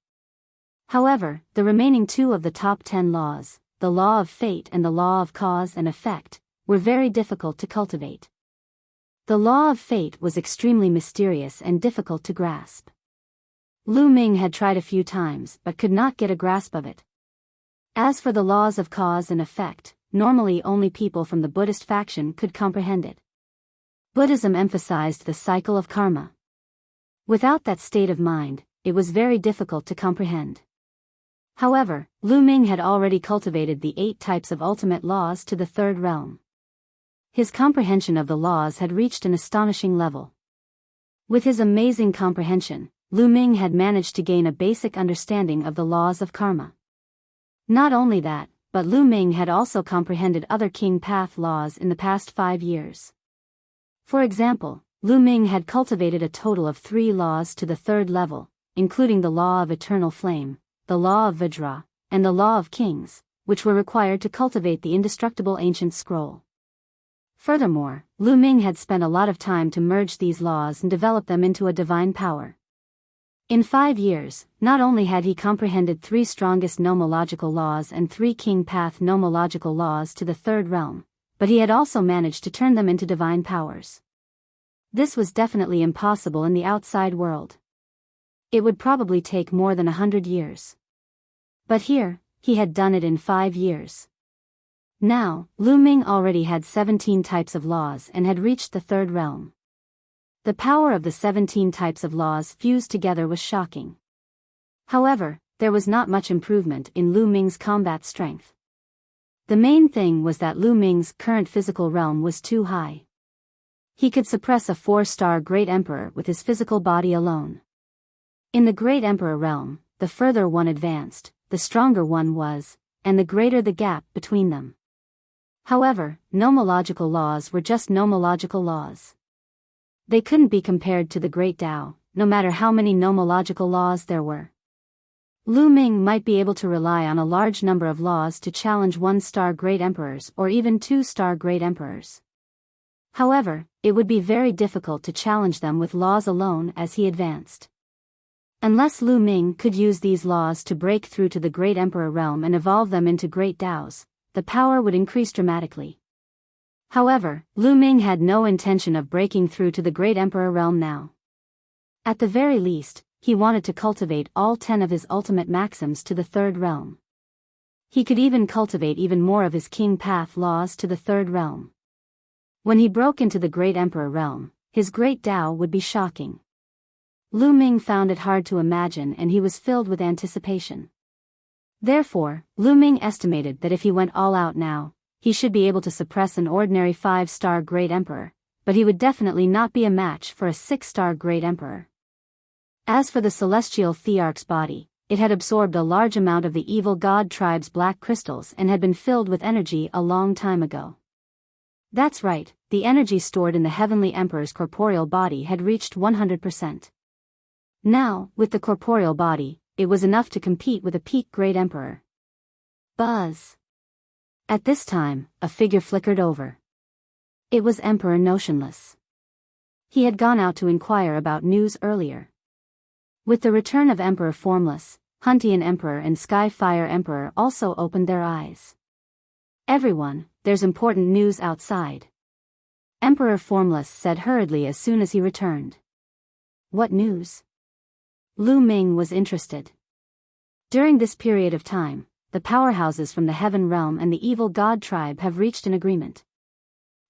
However, the remaining 2 of the top 10 laws, the Law of Fate and the Law of Cause and Effect, were very difficult to cultivate. The Law of Fate was extremely mysterious and difficult to grasp. Lu Ming had tried a few times but could not get a grasp of it. As for the laws of cause and effect, normally only people from the Buddhist faction could comprehend it. Buddhism emphasized the cycle of karma. Without that state of mind, it was very difficult to comprehend. However, Lu Ming had already cultivated the 8 types of ultimate laws to the 3rd realm. His comprehension of the laws had reached an astonishing level. With his amazing comprehension, Lu Ming had managed to gain a basic understanding of the laws of karma. Not only that, but Lu Ming had also comprehended other king path laws in the past 5 years. For example, Lu Ming had cultivated a total of 3 laws to the 3rd level, including the law of eternal flame, the law of Vajra, and the law of kings, which were required to cultivate the indestructible ancient scroll. Furthermore, Lu Ming had spent a lot of time to merge these laws and develop them into a divine power. In 5 years, not only had he comprehended 3 strongest nomological laws and 3 king path nomological laws to the 3rd realm, but he had also managed to turn them into divine powers. This was definitely impossible in the outside world. It would probably take more than 100 years. But here, he had done it in 5 years. Now, Lu Ming already had 17 types of laws and had reached the 3rd realm. The power of the 17 types of laws fused together was shocking. However, there was not much improvement in Lu Ming's combat strength. The main thing was that Lu Ming's current physical realm was too high. He could suppress a 4-star Great Emperor with his physical body alone. In the Great Emperor realm, the further one advanced, the stronger one was, and the greater the gap between them. However, nomological laws were just nomological laws. They couldn't be compared to the Great Tao, no matter how many nomological laws there were. Lu Ming might be able to rely on a large number of laws to challenge 1-star Great Emperors or even 2-star Great Emperors. However, it would be very difficult to challenge them with laws alone as he advanced. Unless Lu Ming could use these laws to break through to the Great Emperor realm and evolve them into Great Taos, the power would increase dramatically. However, Lu Ming had no intention of breaking through to the Great Emperor realm now. At the very least, he wanted to cultivate all 10 of his ultimate maxims to the 3rd realm. He could even cultivate even more of his king path laws to the 3rd realm. When he broke into the Great Emperor realm, his Great Tao would be shocking. Lu Ming found it hard to imagine and he was filled with anticipation. Therefore, Lu Ming estimated that if he went all out now, he should be able to suppress an ordinary 5-star Great Emperor, but he would definitely not be a match for a 6-star Great Emperor. As for the celestial thearch's body, it had absorbed a large amount of the evil god tribe's black crystals and had been filled with energy a long time ago. That's right, the energy stored in the heavenly emperor's corporeal body had reached 100%. Now, with the corporeal body, it was enough to compete with a peak Great Emperor. Buzz. At this time, a figure flickered over. It was Emperor Notionless. He had gone out to inquire about news earlier. With the return of Emperor Formless, Huntian Emperor and Skyfire Emperor also opened their eyes. Everyone, there's important news outside. Emperor Formless said hurriedly as soon as he returned. What news? Lu Ming was interested. During this period of time, the powerhouses from the Heaven Realm and the Evil God Tribe have reached an agreement.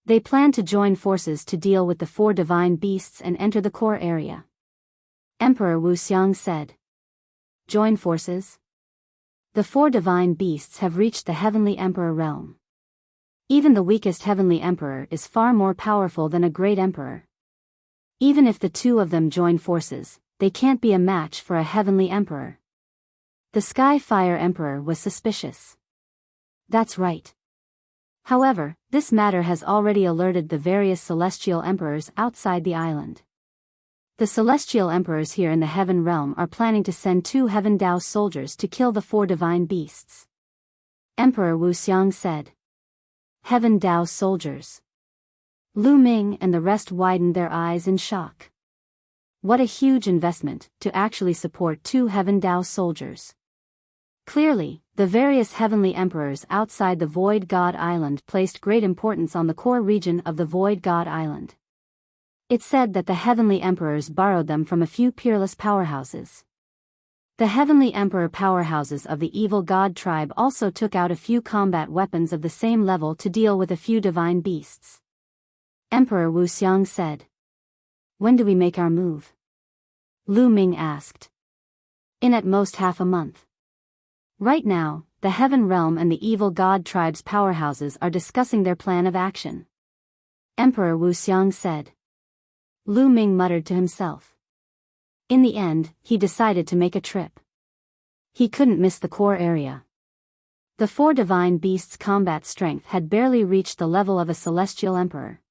They plan to join forces to deal with the 4 divine beasts and enter the core area. Emperor Wuxiang said. Join forces? The 4 divine beasts have reached the Heavenly Emperor realm. Even the weakest Heavenly Emperor is far more powerful than a Great Emperor. Even if the 2 of them join forces, they can't be a match for a Heavenly Emperor. The Skyfire Emperor was suspicious. That's right. However, this matter has already alerted the various celestial emperors outside the island. The celestial emperors here in the Heaven Realm are planning to send 2 Heaven Dao soldiers to kill the 4 divine beasts. Emperor Wuxiang said. Heaven Dao soldiers. Lu Ming and the rest widened their eyes in shock. What a huge investment to actually support 2 Heaven Dao soldiers. Clearly, the various heavenly emperors outside the Void God Island placed great importance on the core region of the Void God Island. It said that the heavenly emperors borrowed them from a few peerless powerhouses. The heavenly emperor powerhouses of the evil god tribe also took out a few combat weapons of the same level to deal with a few divine beasts. Emperor Wuxiang said. When do we make our move? Lu Ming asked. In at most half a month. Right now, the Heaven Realm and the Evil God Tribe's powerhouses are discussing their plan of action. Emperor Wuxiang said. Lu Ming muttered to himself. In the end, he decided to make a trip. He couldn't miss the core area. The four divine beasts' combat strength had barely reached the level of a celestial emperor.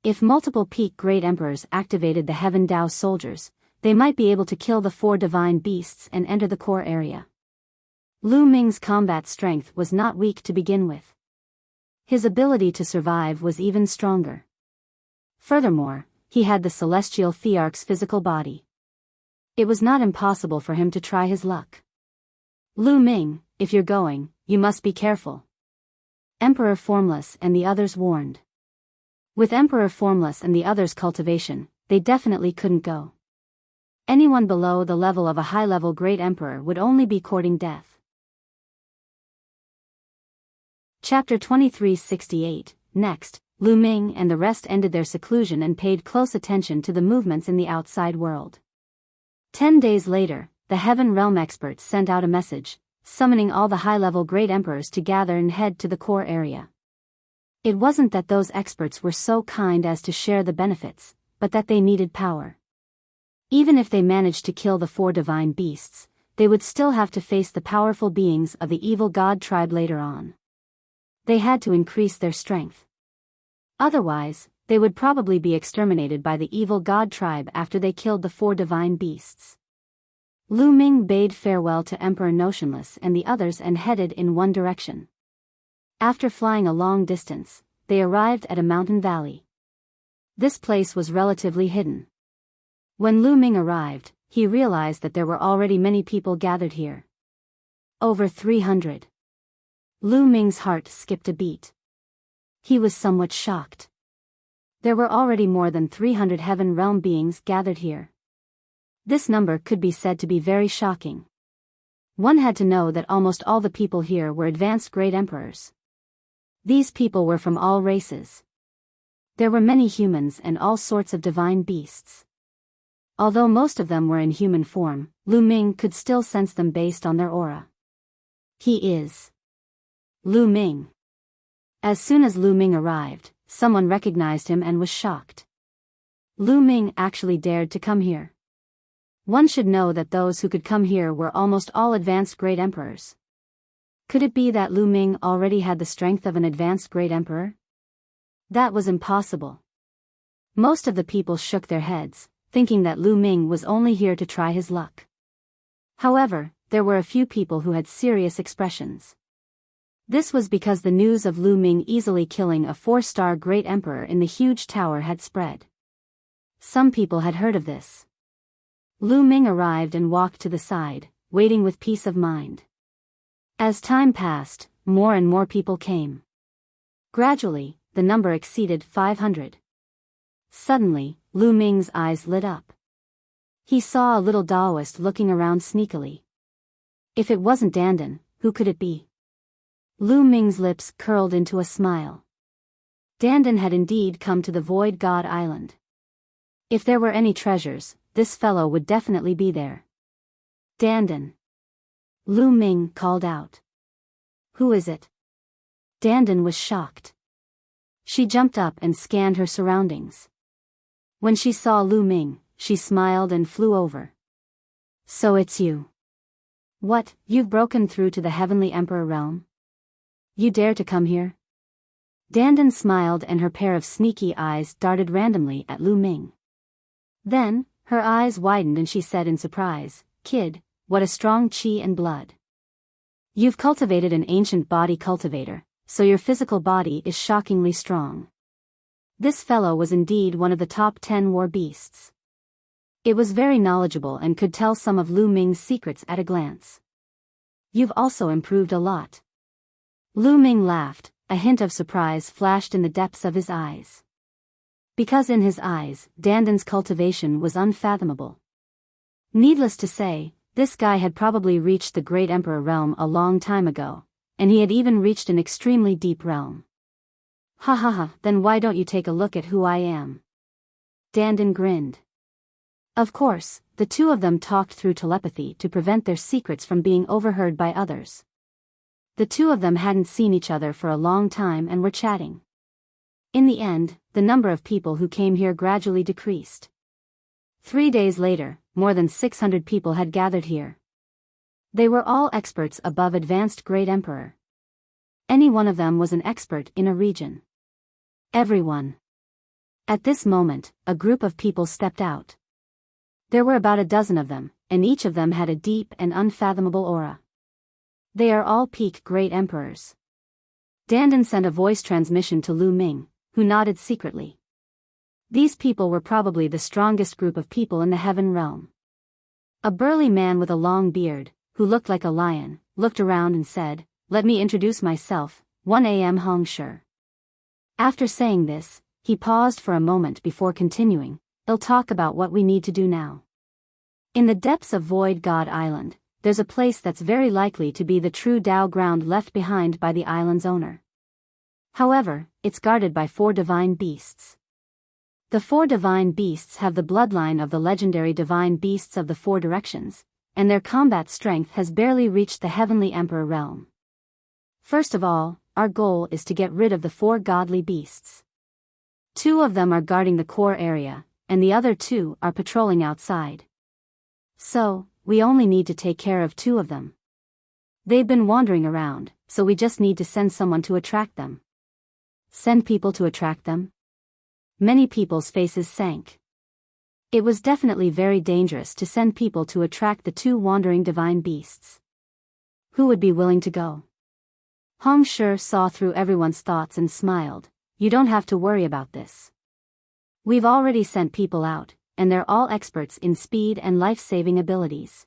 If multiple peak great emperors activated the Heaven Dao soldiers, they might be able to kill the four divine beasts and enter the core area. Lu Ming's combat strength was not weak to begin with. His ability to survive was even stronger. Furthermore, he had the celestial thearch's physical body. It was not impossible for him to try his luck. Lu Ming, if you're going, you must be careful. Emperor Formless and the others warned. With Emperor Formless and the others' cultivation, they definitely couldn't go. Anyone below the level of a high-level great emperor would only be courting death. Chapter 2368. Next, Lu Ming and the rest ended their seclusion and paid close attention to the movements in the outside world. 10 days later, the Heaven Realm experts sent out a message, summoning all the high-level great emperors to gather and head to the core area. It wasn't that those experts were so kind as to share the benefits, but that they needed power. Even if they managed to kill the four divine beasts, they would still have to face the powerful beings of the evil god tribe later on. They had to increase their strength. Otherwise, they would probably be exterminated by the evil god tribe after they killed the four divine beasts. Lu Ming bade farewell to Emperor Notionless and the others and headed in one direction. After flying a long distance, they arrived at a mountain valley. This place was relatively hidden. When Lu Ming arrived, he realized that there were already many people gathered here. Over 300. Lu Ming's heart skipped a beat. He was somewhat shocked. There were already more than 300 Heaven Realm beings gathered here. This number could be said to be very shocking. One had to know that almost all the people here were advanced great emperors. These people were from all races. There were many humans and all sorts of divine beasts. Although most of them were in human form, Lu Ming could still sense them based on their aura. He is Lu Ming. As soon as Lu Ming arrived, someone recognized him and was shocked. Lu Ming actually dared to come here. One should know that those who could come here were almost all advanced great emperors. Could it be that Lu Ming already had the strength of an advanced great emperor? That was impossible. Most of the people shook their heads, thinking that Lu Ming was only here to try his luck. However, there were a few people who had serious expressions. This was because the news of Lu Ming easily killing a 4-star great emperor in the huge tower had spread. Some people had heard of this. Lu Ming arrived and walked to the side, waiting with peace of mind. As time passed, more and more people came. Gradually, the number exceeded 500. Suddenly, Lu Ming's eyes lit up. He saw a little Daoist looking around sneakily. If it wasn't Dandan, who could it be? Lu Ming's lips curled into a smile. Dandan had indeed come to the Void God Island. If there were any treasures, this fellow would definitely be there. Dandan. Lu Ming called out. Who is it? Dandan was shocked. She jumped up and scanned her surroundings. When she saw Lu Ming, she smiled and flew over. So it's you. What, you've broken through to the Heavenly Emperor realm? You dare to come here? Dandan smiled and her pair of sneaky eyes darted randomly at Lu Ming. Then, her eyes widened and she said in surprise, Kid, what a strong chi and blood. You've cultivated an ancient body cultivator, so your physical body is shockingly strong. This fellow was indeed one of the top 10 war beasts. It was very knowledgeable and could tell some of Lu Ming's secrets at a glance. You've also improved a lot. Lu Ming laughed, a hint of surprise flashed in the depths of his eyes. Because in his eyes, Dandan's cultivation was unfathomable. Needless to say, this guy had probably reached the Great Emperor realm a long time ago, and he had even reached an extremely deep realm. Ha ha ha, then why don't you take a look at who I am? Dandan grinned. Of course, the two of them talked through telepathy to prevent their secrets from being overheard by others. The two of them hadn't seen each other for a long time and were chatting. In the end, the number of people who came here gradually decreased. 3 days later, more than 600 people had gathered here. They were all experts above advanced Great Emperor. Any one of them was an expert in a region. Everyone. At this moment, a group of people stepped out. There were about a dozen of them, and each of them had a deep and unfathomable aura. They are all peak Great Emperors. Dandan sent a voice transmission to Lu Ming, who nodded secretly. These people were probably the strongest group of people in the heaven realm. A burly man with a long beard, who looked like a lion, looked around and said, "Let me introduce myself, 1 Hong Shi." After saying this, he paused for a moment before continuing, "I'll talk about what we need to do now. In the depths of Void God Island, there's a place that's very likely to be the true Tao ground left behind by the island's owner. However, it's guarded by 4 divine beasts. The 4 divine beasts have the bloodline of the legendary divine beasts of the 4 directions, and their combat strength has barely reached the heavenly emperor realm. First of all, our goal is to get rid of the 4 godly beasts. 2 of them are guarding the core area, and the other 2 are patrolling outside. So, we only need to take care of 2 of them. They've been wandering around, so we just need to send someone to attract them." Send people to attract them? Many people's faces sank. It was definitely very dangerous to send people to attract the 2 wandering divine beasts. Who would be willing to go? Hong Shi saw through everyone's thoughts and smiled. "You don't have to worry about this. We've already sent people out, and they're all experts in speed and life-saving abilities.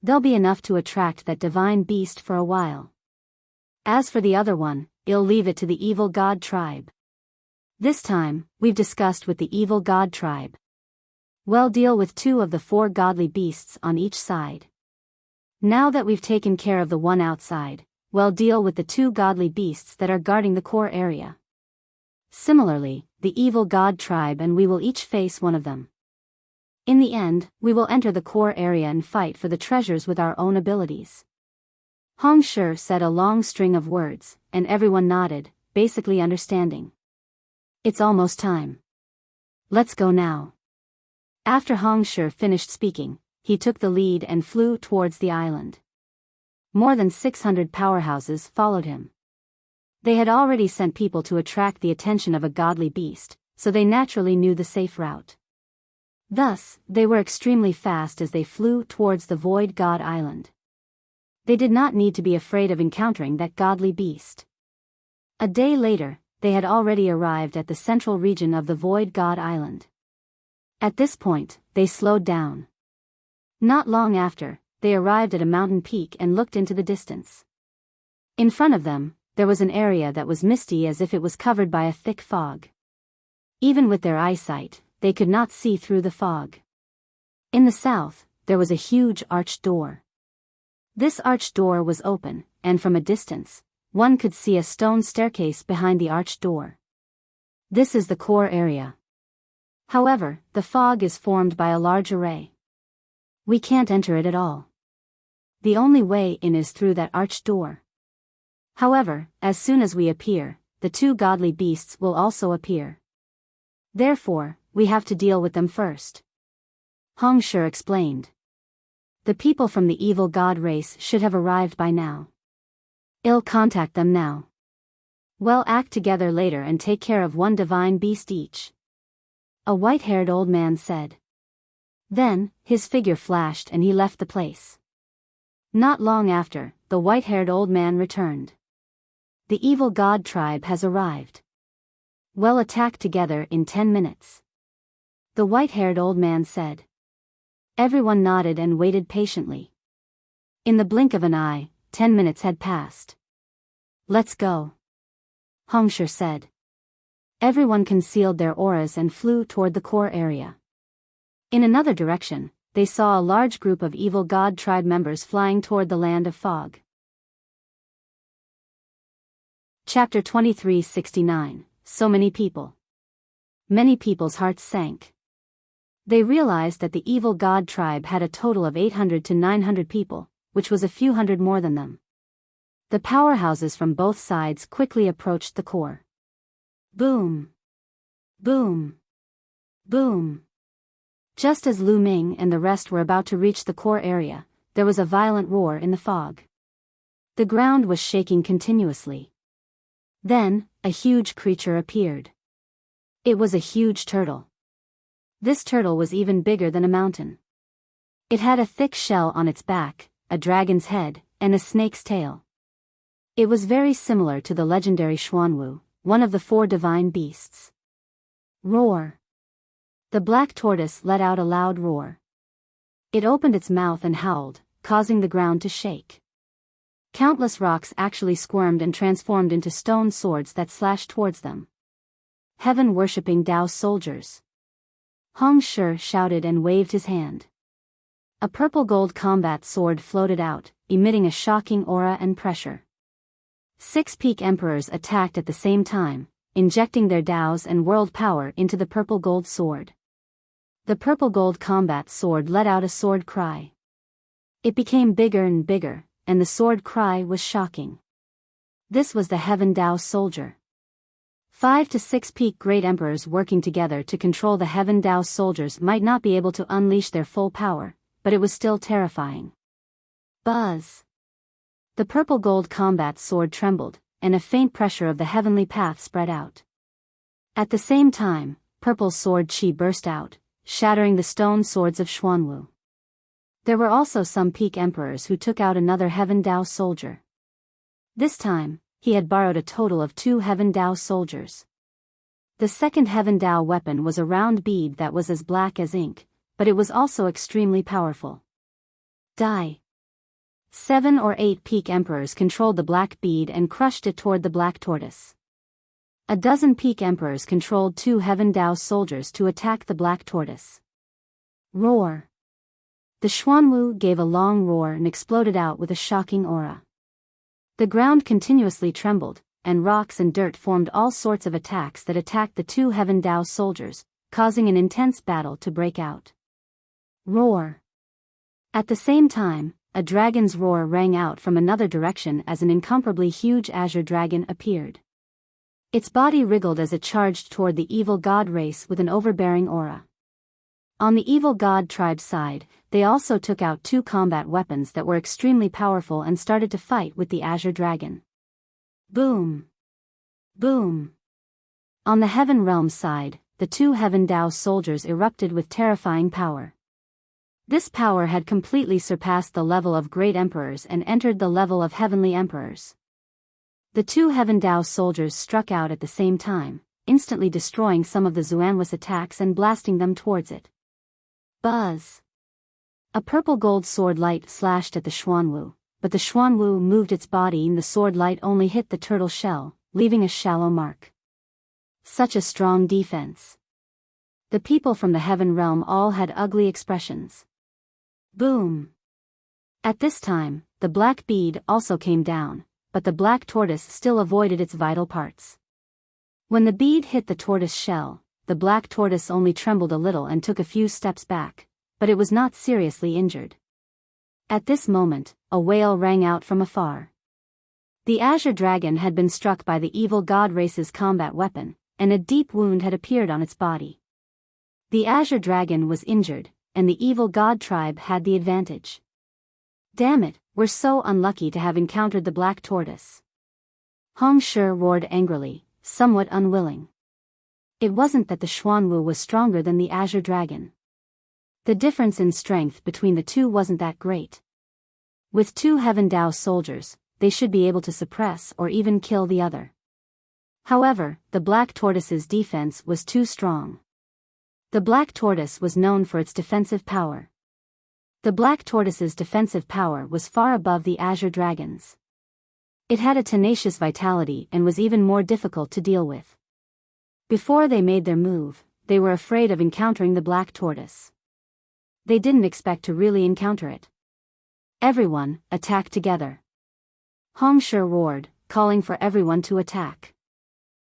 They'll be enough to attract that divine beast for a while. As for the other one, I'll leave it to the evil god tribe. This time, we've discussed with the evil god tribe. We'll deal with 2 of the 4 godly beasts on each side. Now that we've taken care of the one outside, we'll deal with the 2 godly beasts that are guarding the core area. Similarly, the evil god tribe and we will each face one of them. In the end, we will enter the core area and fight for the treasures with our own abilities." Hong Shi said a long string of words, and everyone nodded, basically understanding. "It's almost time. Let's go now." After Hong Shi finished speaking, he took the lead and flew towards the island. More than 600 powerhouses followed him. They had already sent people to attract the attention of a godly beast, so they naturally knew the safe route. Thus, they were extremely fast as they flew towards the Void God Island. They did not need to be afraid of encountering that godly beast. A day later, they had already arrived at the central region of the Void God Island. At this point, they slowed down. Not long after, they arrived at a mountain peak and looked into the distance. In front of them, there was an area that was misty as if it was covered by a thick fog. Even with their eyesight, they could not see through the fog. In the south, there was a huge arched door. This arched door was open, and from a distance, one could see a stone staircase behind the arched door. This is the core area. However, the fog is formed by a large array. We can't enter it at all. The only way in is through that arched door. However, as soon as we appear, the 2 godly beasts will also appear. Therefore, we have to deal with them first. Hong Shi explained. The people from the evil god race should have arrived by now. I'll contact them now. We'll act together later and take care of 1 divine beast each. A white-haired old man said. Then, his figure flashed and he left the place. Not long after, the white-haired old man returned. The evil god tribe has arrived. We'll attack together in 10 minutes. The white-haired old man said. Everyone nodded and waited patiently. In the blink of an eye, 10 minutes had passed. Let's go. Hong Shi said. Everyone concealed their auras and flew toward the core area. In another direction, they saw a large group of evil god tribe members flying toward the land of fog. Chapter 2369, So many people. Many people's hearts sank. They realized that the evil god tribe had a total of 800 to 900 people, which was a few hundred more than them. The powerhouses from both sides quickly approached the core. Boom! Boom! Boom! Just as Lu Ming and the rest were about to reach the core area, there was a violent roar in the fog. The ground was shaking continuously. Then, a huge creature appeared. It was a huge turtle. This turtle was even bigger than a mountain. It had a thick shell on its back, a dragon's head, and a snake's tail. It was very similar to the legendary Xuanwu, one of the 4 divine beasts. Roar. The black tortoise let out a loud roar. It opened its mouth and howled, causing the ground to shake. Countless rocks actually squirmed and transformed into stone swords that slashed towards them. Heaven-worshipping Tao soldiers. Hong Shi shouted and waved his hand. A purple-gold combat sword floated out, emitting a shocking aura and pressure. 6 peak emperors attacked at the same time, injecting their Daos and world power into the purple-gold sword. The purple-gold combat sword let out a sword cry. It became bigger and bigger, and the sword cry was shocking. This was the Heaven Dao soldier. 5 to 6 peak great emperors working together to control the Heaven Dao soldiers might not be able to unleash their full power, but it was still terrifying. Buzz! The purple-gold combat sword trembled, and a faint pressure of the heavenly path spread out. At the same time, purple sword chi burst out, shattering the stone swords of Xuanwu. There were also some peak emperors who took out another Heaven Dao soldier. This time, he had borrowed a total of 2 Heaven Dao soldiers. The second Heaven Dao weapon was a round bead that was as black as ink, but it was also extremely powerful. Die. 7 or 8 peak emperors controlled the black bead and crushed it toward the black tortoise. A dozen peak emperors controlled 2 Heaven Dao soldiers to attack the black tortoise. Roar. The Xuanwu gave a long roar and exploded out with a shocking aura. The ground continuously trembled, and rocks and dirt formed all sorts of attacks that attacked the 2 Heaven Dao soldiers, causing an intense battle to break out. Roar. At the same time, a dragon's roar rang out from another direction as an incomparably huge azure dragon appeared. Its body wriggled as it charged toward the evil god race with an overbearing aura. On the evil god tribe's side, they also took out 2 combat weapons that were extremely powerful and started to fight with the azure dragon. Boom! Boom! On the heaven realm side, the 2 Heaven Dao soldiers erupted with terrifying power. This power had completely surpassed the level of great emperors and entered the level of heavenly emperors. The 2 Heaven Dao soldiers struck out at the same time, instantly destroying some of the Xuanwu's attacks and blasting them towards it. Buzz! A purple gold sword light slashed at the Xuanwu, but the Xuanwu moved its body and the sword light only hit the turtle shell, leaving a shallow mark. Such a strong defense. The people from the heaven realm all had ugly expressions. Boom! At this time, the black bead also came down, but the black tortoise still avoided its vital parts. When the bead hit the tortoise shell, the black tortoise only trembled a little and took a few steps back, but it was not seriously injured. At this moment, a wail rang out from afar. The azure dragon had been struck by the evil god race's combat weapon, and a deep wound had appeared on its body. The azure dragon was injured, and the evil god tribe had the advantage. Damn it, we're so unlucky to have encountered the black tortoise. Hong Shi roared angrily, somewhat unwilling. It wasn't that the Xuanwu was stronger than the azure dragon. The difference in strength between the two wasn't that great. With 2 Heaven Dao soldiers, they should be able to suppress or even kill the other. However, the black tortoise's defense was too strong. The black tortoise was known for its defensive power. The black tortoise's defensive power was far above the azure dragon's. It had a tenacious vitality and was even more difficult to deal with. Before they made their move, they were afraid of encountering the black tortoise. They didn't expect to really encounter it. Everyone, attack together. Hong Shi roared, calling for everyone to attack.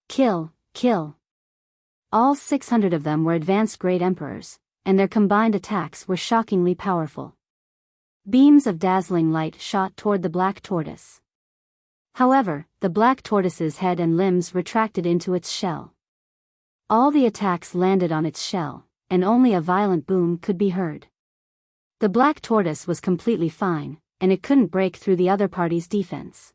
Kill, kill. All 600 of them were advanced great emperors, and their combined attacks were shockingly powerful. Beams of dazzling light shot toward the black tortoise. However, the black tortoise's head and limbs retracted into its shell. All the attacks landed on its shell, and only a violent boom could be heard. The black tortoise was completely fine, and it couldn't break through the other party's defense.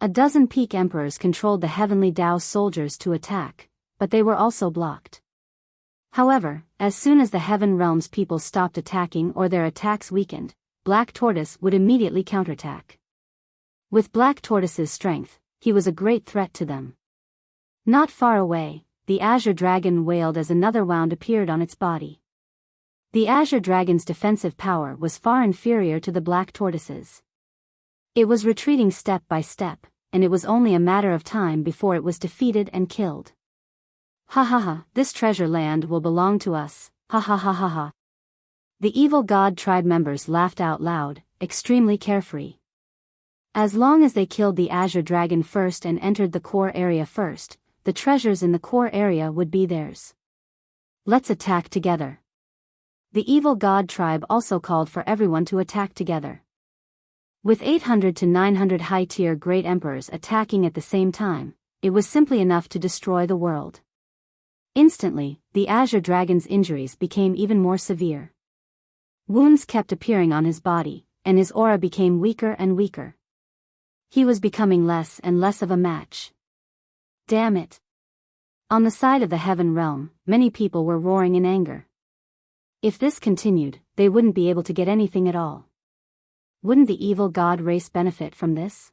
A dozen peak emperors controlled the heavenly Tao soldiers to attack, but they were also blocked. However, as soon as the Heaven Realm's people stopped attacking or their attacks weakened, Black Tortoise would immediately counterattack. With Black Tortoise's strength, he was a great threat to them. Not far away, the Azure Dragon wailed as another wound appeared on its body. The Azure Dragon's defensive power was far inferior to the Black Tortoise's. It was retreating step by step, and it was only a matter of time before it was defeated and killed. Ha ha ha, this treasure land will belong to us, ha ha ha ha ha. The evil god tribe members laughed out loud, extremely carefree. As long as they killed the Azure Dragon first and entered the core area first, the treasures in the core area would be theirs. Let's attack together. The evil god tribe also called for everyone to attack together. With 800 to 900 high-tier great emperors attacking at the same time, it was simply enough to destroy the world. Instantly, the Azure Dragon's injuries became even more severe. Wounds kept appearing on his body, and his aura became weaker and weaker. He was becoming less and less of a match. Damn it! On the side of the Heaven Realm, many people were roaring in anger. If this continued, they wouldn't be able to get anything at all. Wouldn't the evil god race benefit from this?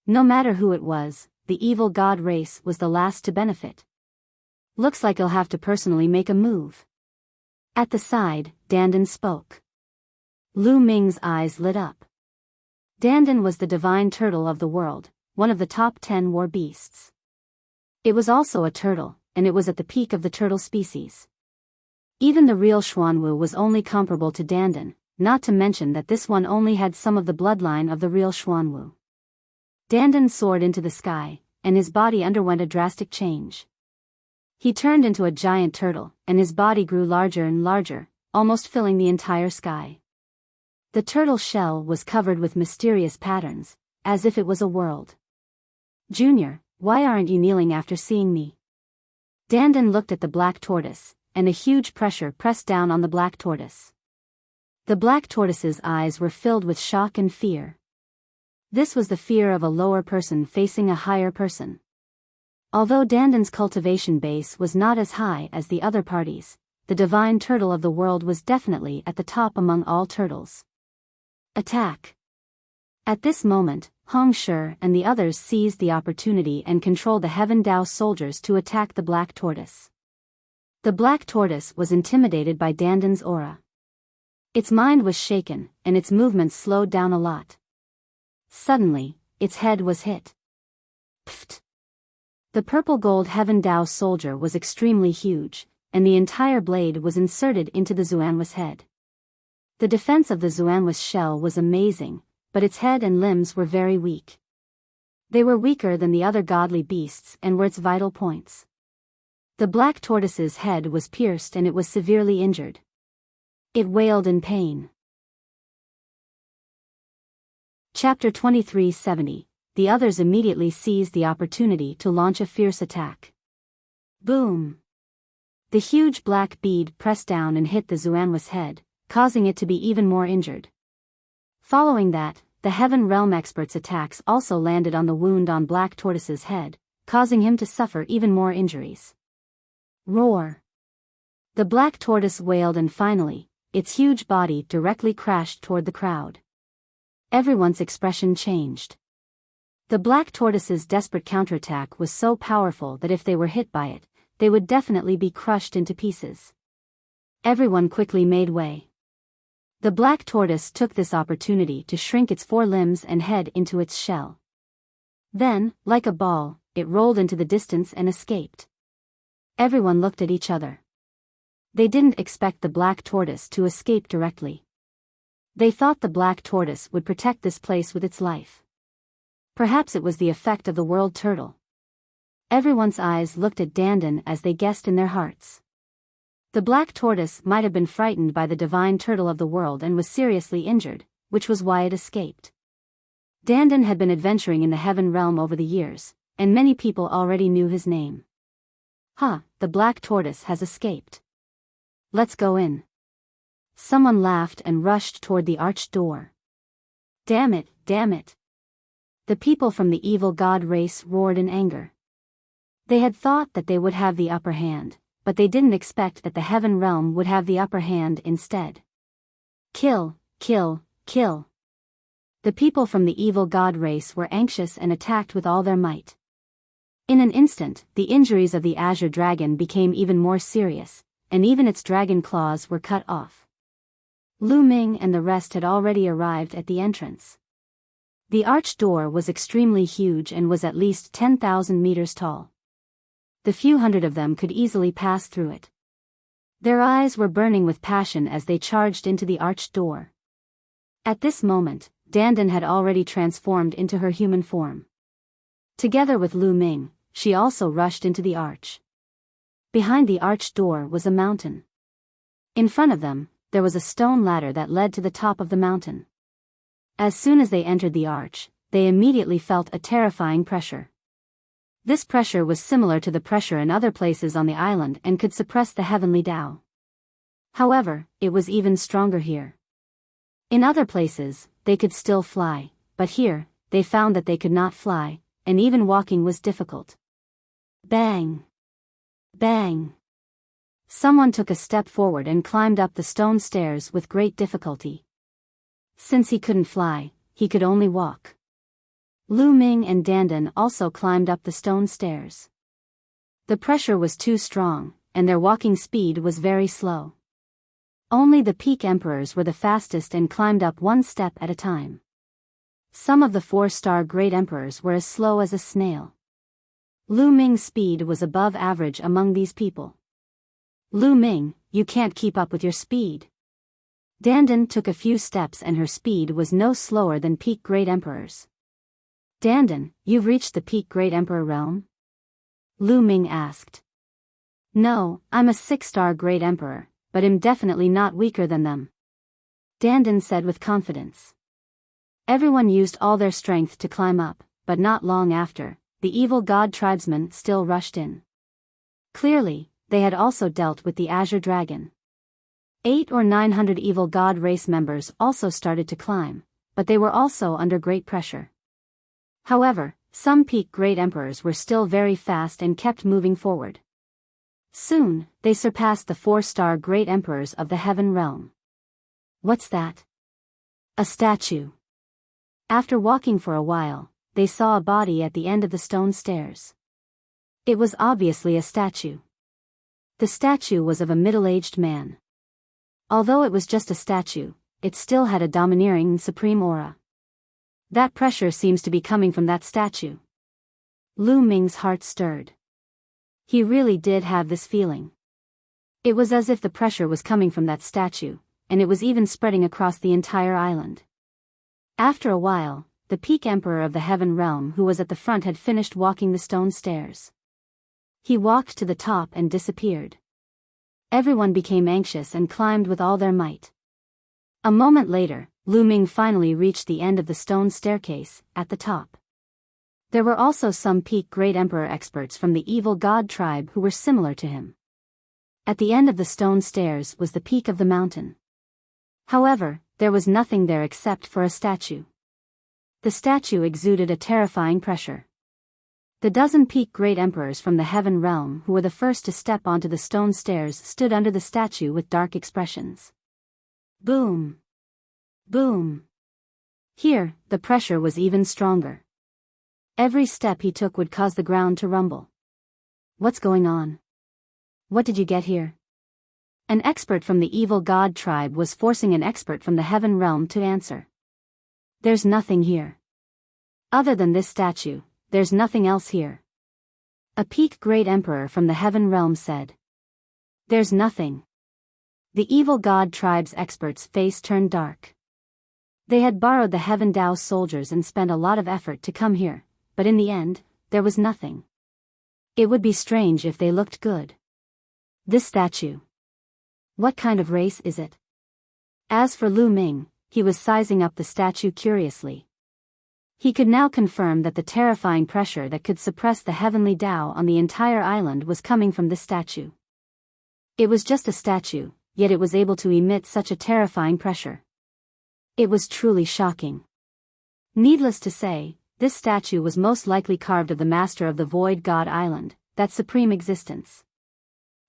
No matter who it was, the evil god race was the last to benefit. Looks like he'll have to personally make a move. At the side, Dandan spoke. Lu Ming's eyes lit up. Dandan was the divine turtle of the world, one of the top 10 war beasts. It was also a turtle, and it was at the peak of the turtle species. Even the real Xuanwu was only comparable to Dandan, not to mention that this one only had some of the bloodline of the real Xuanwu. Dandan soared into the sky, and his body underwent a drastic change. He turned into a giant turtle, and his body grew larger and larger, almost filling the entire sky. The turtle shell was covered with mysterious patterns, as if it was a world. Junior, why aren't you kneeling after seeing me? Dandan looked at the black tortoise, and a huge pressure pressed down on the black tortoise. The black tortoise's eyes were filled with shock and fear. This was the fear of a lower person facing a higher person. Although Dandan's cultivation base was not as high as the other parties, the divine turtle of the world was definitely at the top among all turtles. Attack! At this moment, Hong Shi and the others seized the opportunity and controlled the Heaven Dao soldiers to attack the black tortoise. The black tortoise was intimidated by Dandan's aura. Its mind was shaken, and its movements slowed down a lot. Suddenly, its head was hit. Pfft! The purple-gold Heaven Dao soldier was extremely huge, and the entire blade was inserted into the Xuanwa's head. The defense of the Xuanwa's shell was amazing, but its head and limbs were very weak. They were weaker than the other godly beasts and were its vital points. The black tortoise's head was pierced and it was severely injured. It wailed in pain. Chapter 2370. The others immediately seized the opportunity to launch a fierce attack. Boom! The huge black bead pressed down and hit the Xuanwa's head, causing it to be even more injured. Following that, the Heaven Realm expert's attacks also landed on the wound on Black Tortoise's head, causing him to suffer even more injuries. Roar! The Black Tortoise wailed and finally, its huge body directly crashed toward the crowd. Everyone's expression changed. The Black Tortoise's desperate counterattack was so powerful that if they were hit by it, they would definitely be crushed into pieces. Everyone quickly made way. The Black Tortoise took this opportunity to shrink its four limbs and head into its shell. Then, like a ball, it rolled into the distance and escaped. Everyone looked at each other. They didn't expect the Black Tortoise to escape directly. They thought the Black Tortoise would protect this place with its life. Perhaps it was the effect of the world turtle. Everyone's eyes looked at Dandan as they guessed in their hearts. The Black Tortoise might have been frightened by the divine turtle of the world and was seriously injured, which was why it escaped. Dandan had been adventuring in the Heaven Realm over the years, and many people already knew his name. The Black Tortoise has escaped. Let's go in. Someone laughed and rushed toward the arched door. Damn it, damn it! The people from the evil god race roared in anger. They had thought that they would have the upper hand, but they didn't expect that the heaven realm would have the upper hand instead. Kill, kill, kill! The people from the evil god race were anxious and attacked with all their might. In an instant, the injuries of the azure dragon became even more serious, and even its dragon claws were cut off. Lu Ming and the rest had already arrived at the entrance. The arched door was extremely huge and was at least 10,000 meters tall. The few hundred of them could easily pass through it. Their eyes were burning with passion as they charged into the arched door. At this moment, Dandan had already transformed into her human form. Together with Lu Ming, she also rushed into the arch. Behind the arched door was a mountain. In front of them, there was a stone ladder that led to the top of the mountain. As soon as they entered the arch, they immediately felt a terrifying pressure. This pressure was similar to the pressure in other places on the island and could suppress the heavenly Tao. However, it was even stronger here. In other places, they could still fly, but here, they found that they could not fly, and even walking was difficult. Bang! Bang! Someone took a step forward and climbed up the stone stairs with great difficulty. Since he couldn't fly, he could only walk. Lu Ming and Dandan also climbed up the stone stairs. The pressure was too strong, and their walking speed was very slow. Only the peak emperors were the fastest and climbed up one step at a time. Some of the 4-star great emperors were as slow as a snail. Lu Ming's speed was above average among these people. Lu Ming, you can't keep up with your speed. Dandan took a few steps and her speed was no slower than peak great emperors. Dandan, you've reached the peak great emperor realm? Lu Ming asked. No, I'm a 6-star great emperor, but am definitely not weaker than them. Dandan said with confidence. Everyone used all their strength to climb up, but not long after, the evil god tribesmen still rushed in. Clearly, they had also dealt with the azure dragon. 800 or 900 evil god race members also started to climb, but they were also under great pressure. However, some peak great emperors were still very fast and kept moving forward. Soon, they surpassed the 4-star great emperors of the heaven realm. What's that? A statue. After walking for a while, they saw a body at the end of the stone stairs. It was obviously a statue. The statue was of a middle-aged man. Although it was just a statue, it still had a domineering and supreme aura. That pressure seems to be coming from that statue. Lu Ming's heart stirred. He really did have this feeling. It was as if the pressure was coming from that statue, and it was even spreading across the entire island. After a while, the peak emperor of the heaven realm who was at the front had finished walking the stone stairs. He walked to the top and disappeared. Everyone became anxious and climbed with all their might. A moment later, Lu Ming finally reached the end of the stone staircase, at the top. There were also some peak great emperor experts from the evil god tribe who were similar to him. At the end of the stone stairs was the peak of the mountain. However, there was nothing there except for a statue. The statue exuded a terrifying pressure. The dozen peak great emperors from the heaven realm who were the first to step onto the stone stairs stood under the statue with dark expressions. Boom! Boom! Here, the pressure was even stronger. Every step he took would cause the ground to rumble. What's going on? What did you get here? An expert from the evil god tribe was forcing an expert from the heaven realm to answer. There's nothing here. Other than this statue, there's nothing else here. A peak great emperor from the heaven realm said. There's nothing. The evil god tribe's expert's face turned dark. They had borrowed the heaven Tao soldiers and spent a lot of effort to come here, but in the end, there was nothing. It would be strange if they looked good. This statue. What kind of race is it? As for Lu Ming, he was sizing up the statue curiously. He could now confirm that the terrifying pressure that could suppress the heavenly Tao on the entire island was coming from this statue. It was just a statue, yet it was able to emit such a terrifying pressure. It was truly shocking. Needless to say, this statue was most likely carved of the master of the Void God Island, that supreme existence.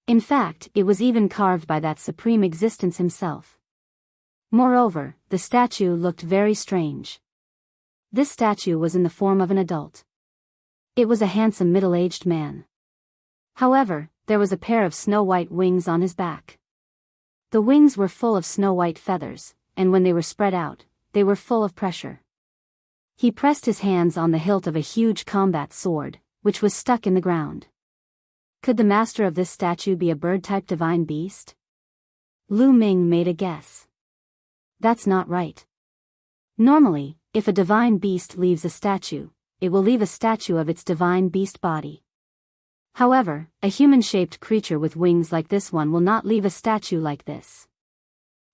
In fact, it was even carved by that supreme existence himself. Moreover, the statue looked very strange. This statue was in the form of an adult. It was a handsome middle-aged man. However, there was a pair of snow-white wings on his back. The wings were full of snow-white feathers, and when they were spread out, they were full of pressure. He pressed his hands on the hilt of a huge combat sword, which was stuck in the ground. Could the master of this statue be a bird-type divine beast? Lu Ming made a guess. That's not right. Normally, if a divine beast leaves a statue, it will leave a statue of its divine beast body. However, a human-shaped creature with wings like this one will not leave a statue like this.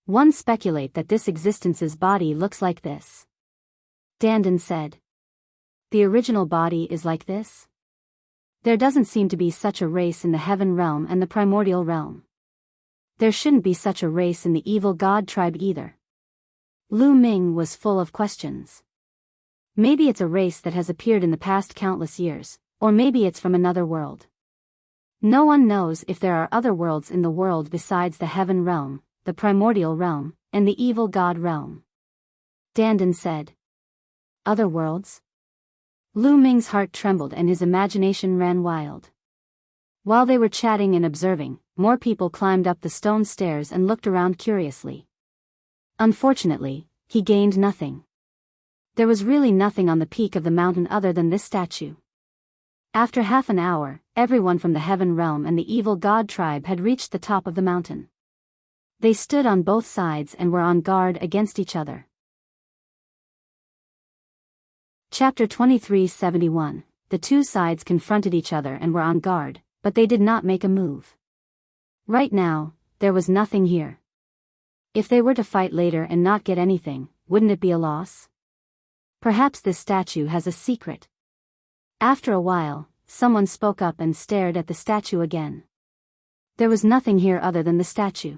One speculate that this existence's body looks like this. Dandan said. The original body is like this? There doesn't seem to be such a race in the heaven realm and the primordial realm. There shouldn't be such a race in the evil god tribe either. Lu Ming was full of questions. Maybe it's a race that has appeared in the past countless years, or maybe it's from another world. No one knows if there are other worlds in the world besides the heaven realm, the primordial realm, and the evil god realm. Dandan said. Other worlds? Lu Ming's heart trembled and his imagination ran wild. While they were chatting and observing, more people climbed up the stone stairs and looked around curiously. Unfortunately, he gained nothing. There was really nothing on the peak of the mountain other than this statue. After half an hour, everyone from the heaven realm and the evil god tribe had reached the top of the mountain. They stood on both sides and were on guard against each other. Chapter 2371. The two sides confronted each other and were on guard, but they did not make a move. Right now, there was nothing here. If they were to fight later and not get anything, wouldn't it be a loss? Perhaps this statue has a secret. After a while, someone spoke up and stared at the statue again. There was nothing here other than the statue.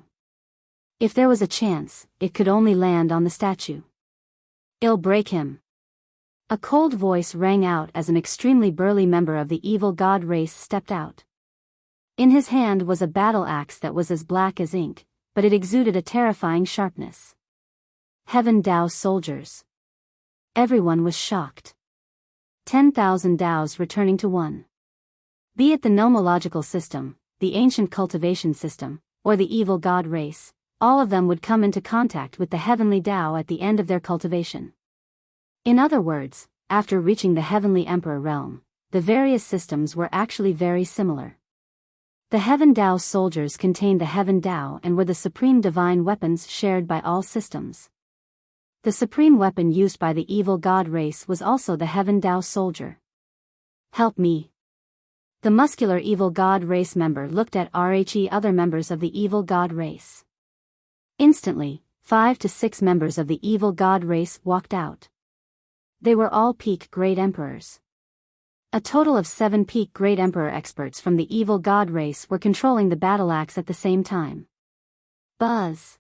If there was a chance, it could only land on the statue. It'll break him. A cold voice rang out as an extremely burly member of the evil god race stepped out. In his hand was a battle axe that was as black as ink, but it exuded a terrifying sharpness. Heaven Dao soldiers. Everyone was shocked. 10,000 Daos returning to one. Be it the nomological system, the ancient cultivation system, or the evil god race, all of them would come into contact with the heavenly Dao at the end of their cultivation. In other words, after reaching the heavenly emperor realm, the various systems were actually very similar. The Heaven Dao soldiers contained the Heaven Dao and were the supreme divine weapons shared by all systems. The supreme weapon used by the evil god race was also the Heaven Dao soldier. Help me. The muscular evil god race member looked at other members of the evil god race. Instantly, 5 to 6 members of the evil god race walked out. They were all peak great emperors. A total of 7 peak great emperor experts from the evil god race were controlling the battle axe at the same time. Buzz!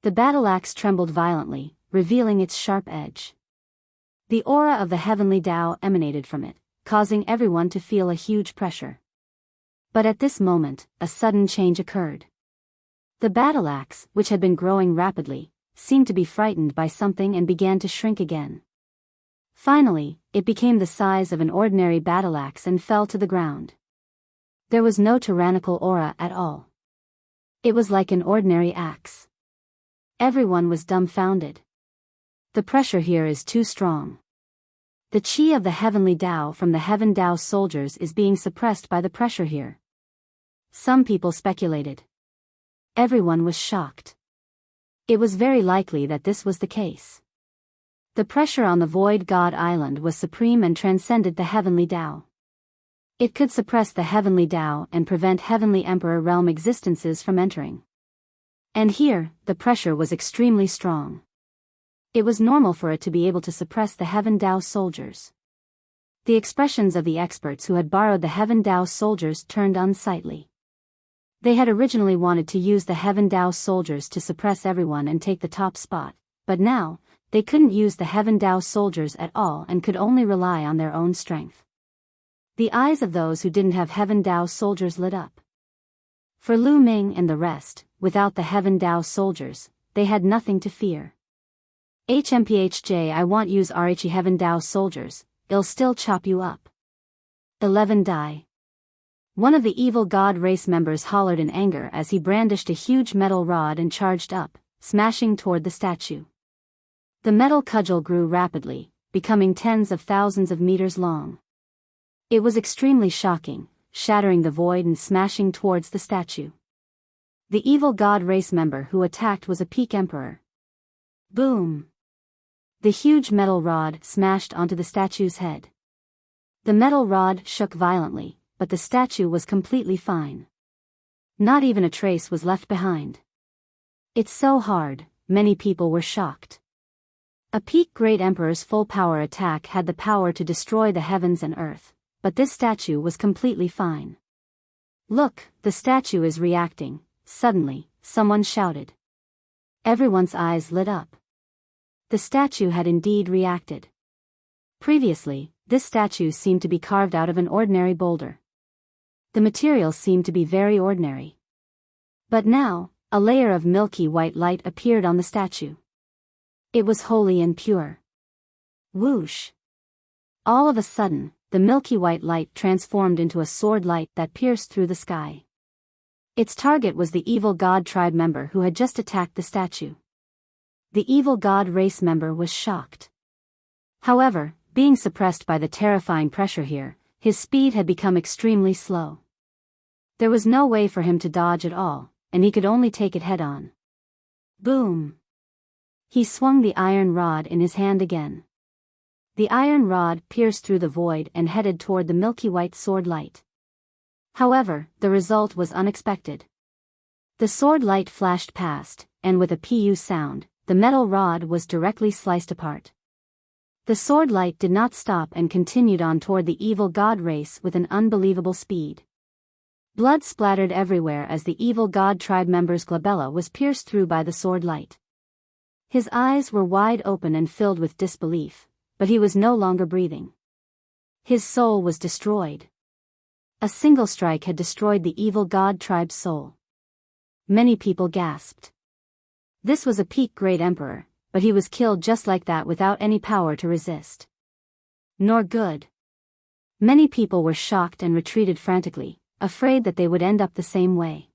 The battle axe trembled violently, revealing its sharp edge. The aura of the heavenly Dao emanated from it, causing everyone to feel a huge pressure. But at this moment, a sudden change occurred. The battle axe, which had been growing rapidly, seemed to be frightened by something and began to shrink again. Finally, it became the size of an ordinary battle axe and fell to the ground. There was no tyrannical aura at all. It was like an ordinary axe. Everyone was dumbfounded. The pressure here is too strong. The chi of the heavenly Dao from the Heaven Dao soldiers is being suppressed by the pressure here. Some people speculated. Everyone was shocked. It was very likely that this was the case. The pressure on the Void God Island was supreme and transcended the Heavenly Dao. It could suppress the Heavenly Dao and prevent Heavenly Emperor realm existences from entering. And here, the pressure was extremely strong. It was normal for it to be able to suppress the Heaven Dao soldiers. The expressions of the experts who had borrowed the Heaven Dao soldiers turned unsightly. They had originally wanted to use the Heaven Dao soldiers to suppress everyone and take the top spot, but now, they couldn't use the Heaven Dao soldiers at all and could only rely on their own strength. The eyes of those who didn't have Heaven Dao soldiers lit up. For Lu Ming and the rest, without the Heaven Dao soldiers, they had nothing to fear. HMPHJ, I want use RH Heaven Dao soldiers, I'll still chop you up. 11 die. One of the evil god race members hollered in anger as he brandished a huge metal rod and charged up, smashing toward the statue. The metal cudgel grew rapidly, becoming tens of thousands of meters long. It was extremely shocking, shattering the void and smashing towards the statue. The evil god race member who attacked was a peak emperor. Boom! The huge metal rod smashed onto the statue's head. The metal rod shook violently, but the statue was completely fine. Not even a trace was left behind. It's so hard, many people were shocked. A peak great emperor's full power attack had the power to destroy the heavens and earth, but this statue was completely fine. Look, the statue is reacting, suddenly, someone shouted. Everyone's eyes lit up. The statue had indeed reacted. Previously, this statue seemed to be carved out of an ordinary boulder. The material seemed to be very ordinary. But now, a layer of milky white light appeared on the statue. It was holy and pure. Whoosh! All of a sudden, the milky white light transformed into a sword light that pierced through the sky. Its target was the evil god tribe member who had just attacked the statue. The evil god race member was shocked. However, being suppressed by the terrifying pressure here, his speed had become extremely slow. There was no way for him to dodge at all, and he could only take it head-on. Boom! He swung the iron rod in his hand again. The iron rod pierced through the void and headed toward the milky white sword light. However, the result was unexpected. The sword light flashed past, and with a pu sound, the metal rod was directly sliced apart. The sword light did not stop and continued on toward the evil god race with an unbelievable speed. Blood splattered everywhere as the evil god tribe member's glabella was pierced through by the sword light. His eyes were wide open and filled with disbelief, but he was no longer breathing. His soul was destroyed. A single strike had destroyed the evil god tribe's soul. Many people gasped. This was a peak great emperor, but he was killed just like that without any power to resist. Nor good. Many people were shocked and retreated frantically, afraid that they would end up the same way.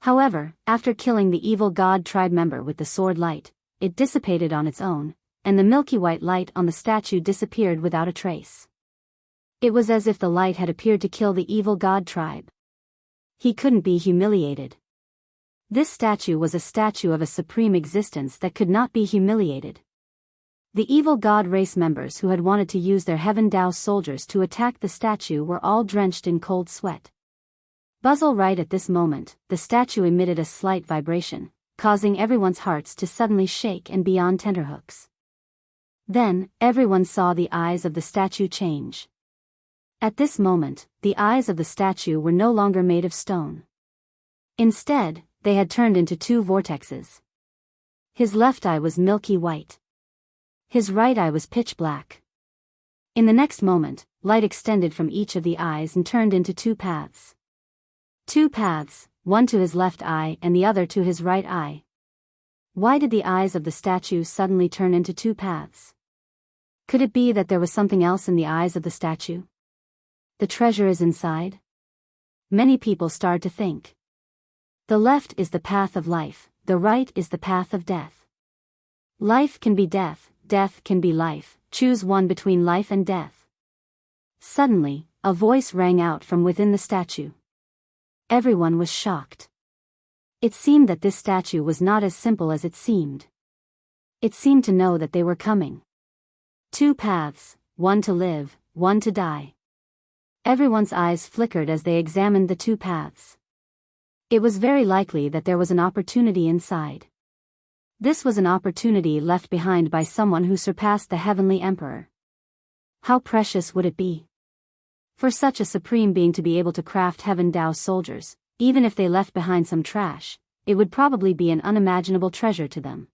However, after killing the evil god tribe member with the sword light, it dissipated on its own, and the milky white light on the statue disappeared without a trace. It was as if the light had appeared to kill the evil god tribe. He couldn't be humiliated. This statue was a statue of a supreme existence that could not be humiliated. The evil god race members who had wanted to use their Heaven Dao soldiers to attack the statue were all drenched in cold sweat. Buzzle right at this moment, the statue emitted a slight vibration, causing everyone's hearts to suddenly shake and be on tenterhooks. Then, everyone saw the eyes of the statue change. At this moment, the eyes of the statue were no longer made of stone. Instead, they had turned into two vortexes. His left eye was milky white. His right eye was pitch black. In the next moment, light extended from each of the eyes and turned into two paths. Two paths, one to his left eye and the other to his right eye. Why did the eyes of the statue suddenly turn into two paths? Could it be that there was something else in the eyes of the statue? The treasure is inside? Many people started to think. The left is the path of life, the right is the path of death. Life can be death, death can be life, choose one between life and death. Suddenly, a voice rang out from within the statue. Everyone was shocked. It seemed that this statue was not as simple as it seemed. It seemed to know that they were coming. Two paths, one to live, one to die. Everyone's eyes flickered as they examined the two paths. It was very likely that there was an opportunity inside. This was an opportunity left behind by someone who surpassed the Heavenly Emperor. How precious would it be? For such a supreme being to be able to craft Heaven Dao soldiers, Even if they left behind some trash, it would probably be an unimaginable treasure to them.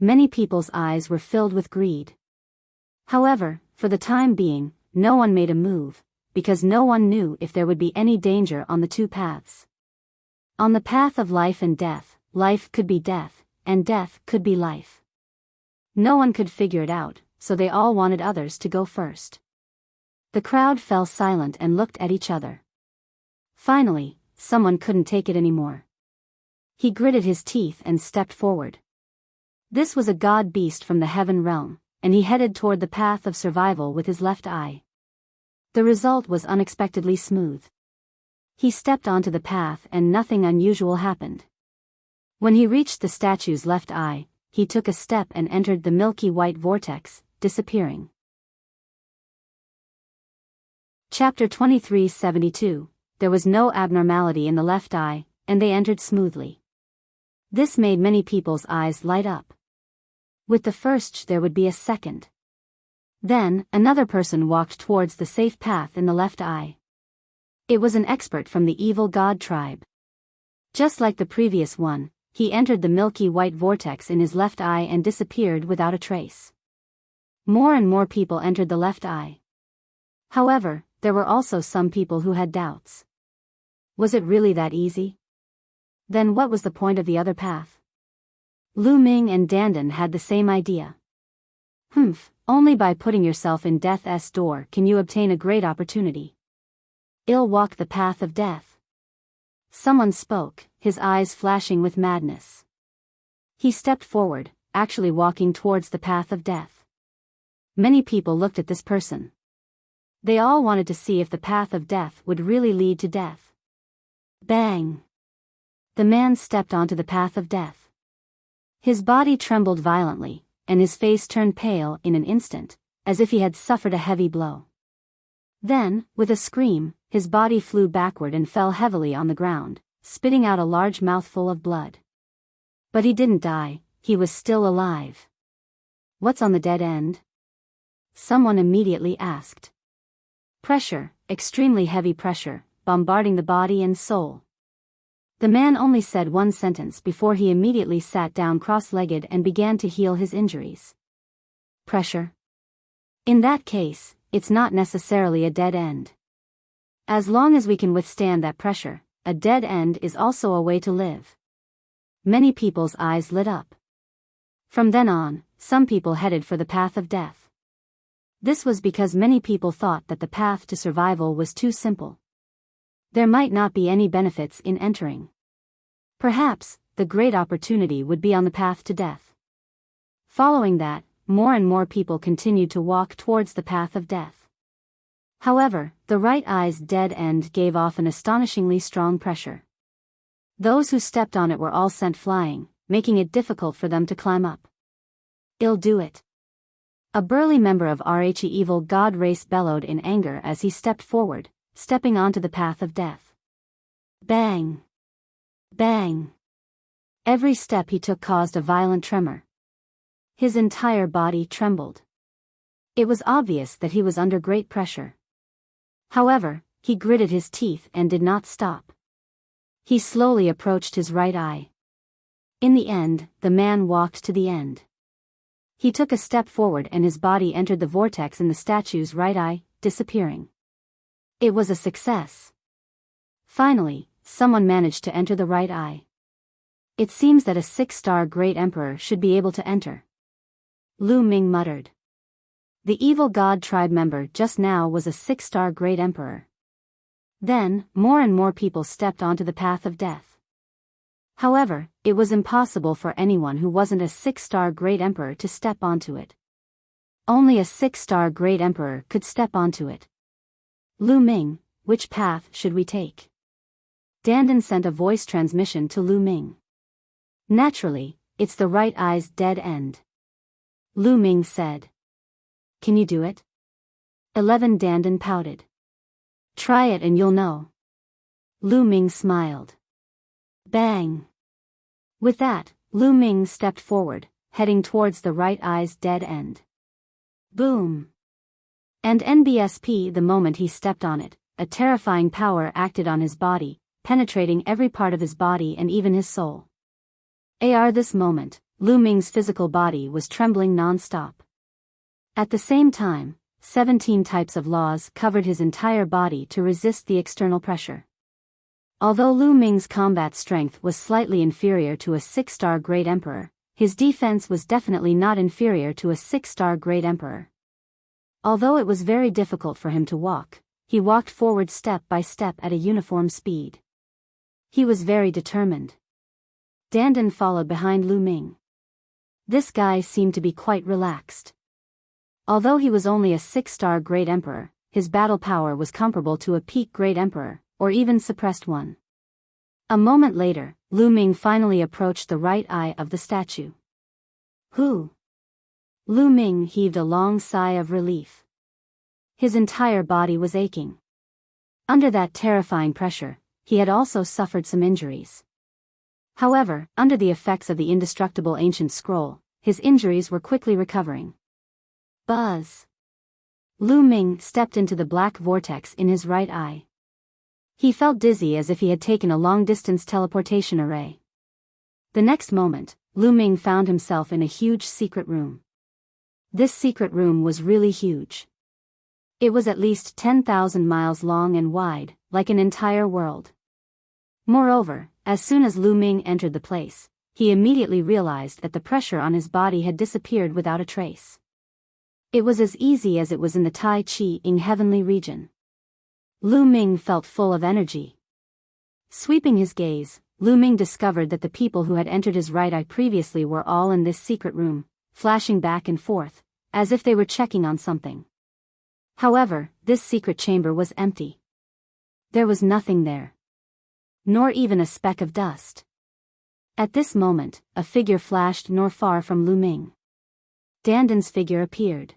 Many people's eyes were filled with greed. However, for the time being, no one made a move, because no one knew if there would be any danger on the two paths. On the path of life and death, life could be death, and death could be life. No one could figure it out, so they all wanted others to go first. The crowd fell silent and looked at each other. Finally, someone couldn't take it anymore. He gritted his teeth and stepped forward. This was a god beast from the heaven realm, and he headed toward the path of survival with his left eye. The result was unexpectedly smooth. He stepped onto the path and nothing unusual happened. When he reached the statue's left eye, he took a step and entered the milky white vortex, disappearing. Chapter 2372. There was no abnormality in the left eye, and they entered smoothly. This made many people's eyes light up. With the first there would be a second. Then, another person walked towards the safe path in the left eye. It was an expert from the evil god tribe. Just like the previous one, he entered the milky white vortex in his left eye and disappeared without a trace. More and more people entered the left eye. However, there were also some people who had doubts. Was it really that easy? Then what was the point of the other path? Lu Ming and Dandan had the same idea. Only by putting yourself in death's door can you obtain a great opportunity. I'll walk the path of death. Someone spoke, his eyes flashing with madness. He stepped forward, actually walking towards the path of death. Many people looked at this person. They all wanted to see if the path of death would really lead to death. Bang! The man stepped onto the path of death. His body trembled violently, and his face turned pale in an instant, as if he had suffered a heavy blow. Then, with a scream, his body flew backward and fell heavily on the ground, spitting out a large mouthful of blood. But he didn't die, he was still alive. What's on the dead end? Someone immediately asked. Pressure, extremely heavy pressure, bombarding the body and soul. The man only said one sentence before he immediately sat down cross-legged and began to heal his injuries. Pressure? In that case, it's not necessarily a dead end. As long as we can withstand that pressure, a dead end is also a way to live. Many people's eyes lit up. From then on, some people headed for the path of death. This was because many people thought that the path to survival was too simple. There might not be any benefits in entering. Perhaps, the great opportunity would be on the path to death. Following that, more and more people continued to walk towards the path of death. However, the right eye's dead end gave off an astonishingly strong pressure. Those who stepped on it were all sent flying, making it difficult for them to climb up. I'll do it. A burly member of RHE evil god race bellowed in anger as he stepped forward, stepping onto the path of death. Bang! Bang! Every step he took caused a violent tremor. His entire body trembled. It was obvious that he was under great pressure. However, he gritted his teeth and did not stop. He slowly approached his right eye. In the end, the man walked to the end. He took a step forward and his body entered the vortex in the statue's right eye, disappearing. It was a success. Finally, someone managed to enter the right eye. It seems that a 6-star great emperor should be able to enter. Lu Ming muttered. The evil god tribe member just now was a 6-star great emperor. Then, more and more people stepped onto the path of death. However, it was impossible for anyone who wasn't a 6-star great emperor to step onto it. Only a 6-star great emperor could step onto it. Lu Ming, which path should we take? Dandan sent a voice transmission to Lu Ming. Naturally, it's the right eye's dead end. Lu Ming said. Can you do it? 11 Dandan pouted. Try it and you'll know. Lu Ming smiled. Bang! With that, Lu Ming stepped forward, heading towards the right eye's dead end. Boom! And NBSP the moment he stepped on it, a terrifying power acted on his body, penetrating every part of his body and even his soul. This moment, Lu Ming's physical body was trembling non-stop. At the same time, 17 types of laws covered his entire body to resist the external pressure. Although Lu Ming's combat strength was slightly inferior to a 6-star Great Emperor, his defense was definitely not inferior to a 6-star Great Emperor. Although it was very difficult for him to walk, he walked forward step by step at a uniform speed. He was very determined. Dandan followed behind Lu Ming. This guy seemed to be quite relaxed. Although he was only a 6-star Great Emperor, his battle power was comparable to a peak Great Emperor, or even suppressed one. A moment later, Lu Ming finally approached the right eye of the statue. Who? Lu Ming heaved a long sigh of relief. His entire body was aching. Under that terrifying pressure, he had also suffered some injuries. However, under the effects of the indestructible ancient scroll, his injuries were quickly recovering. Buzz! Lu Ming stepped into the black vortex in his right eye. He felt dizzy as if he had taken a long-distance teleportation array. The next moment, Lu Ming found himself in a huge secret room. This secret room was really huge. It was at least 10,000 miles long and wide, like an entire world. Moreover, as soon as Lu Ming entered the place, he immediately realized that the pressure on his body had disappeared without a trace. It was as easy as it was in the Tai Chi in heavenly region. Lu Ming felt full of energy. Sweeping his gaze, Lu Ming discovered that the people who had entered his right eye previously were all in this secret room, flashing back and forth, as if they were checking on something. However, this secret chamber was empty. There was nothing there. Nor even a speck of dust. At this moment, a figure flashed not far from Lu Ming. Dandan's figure appeared.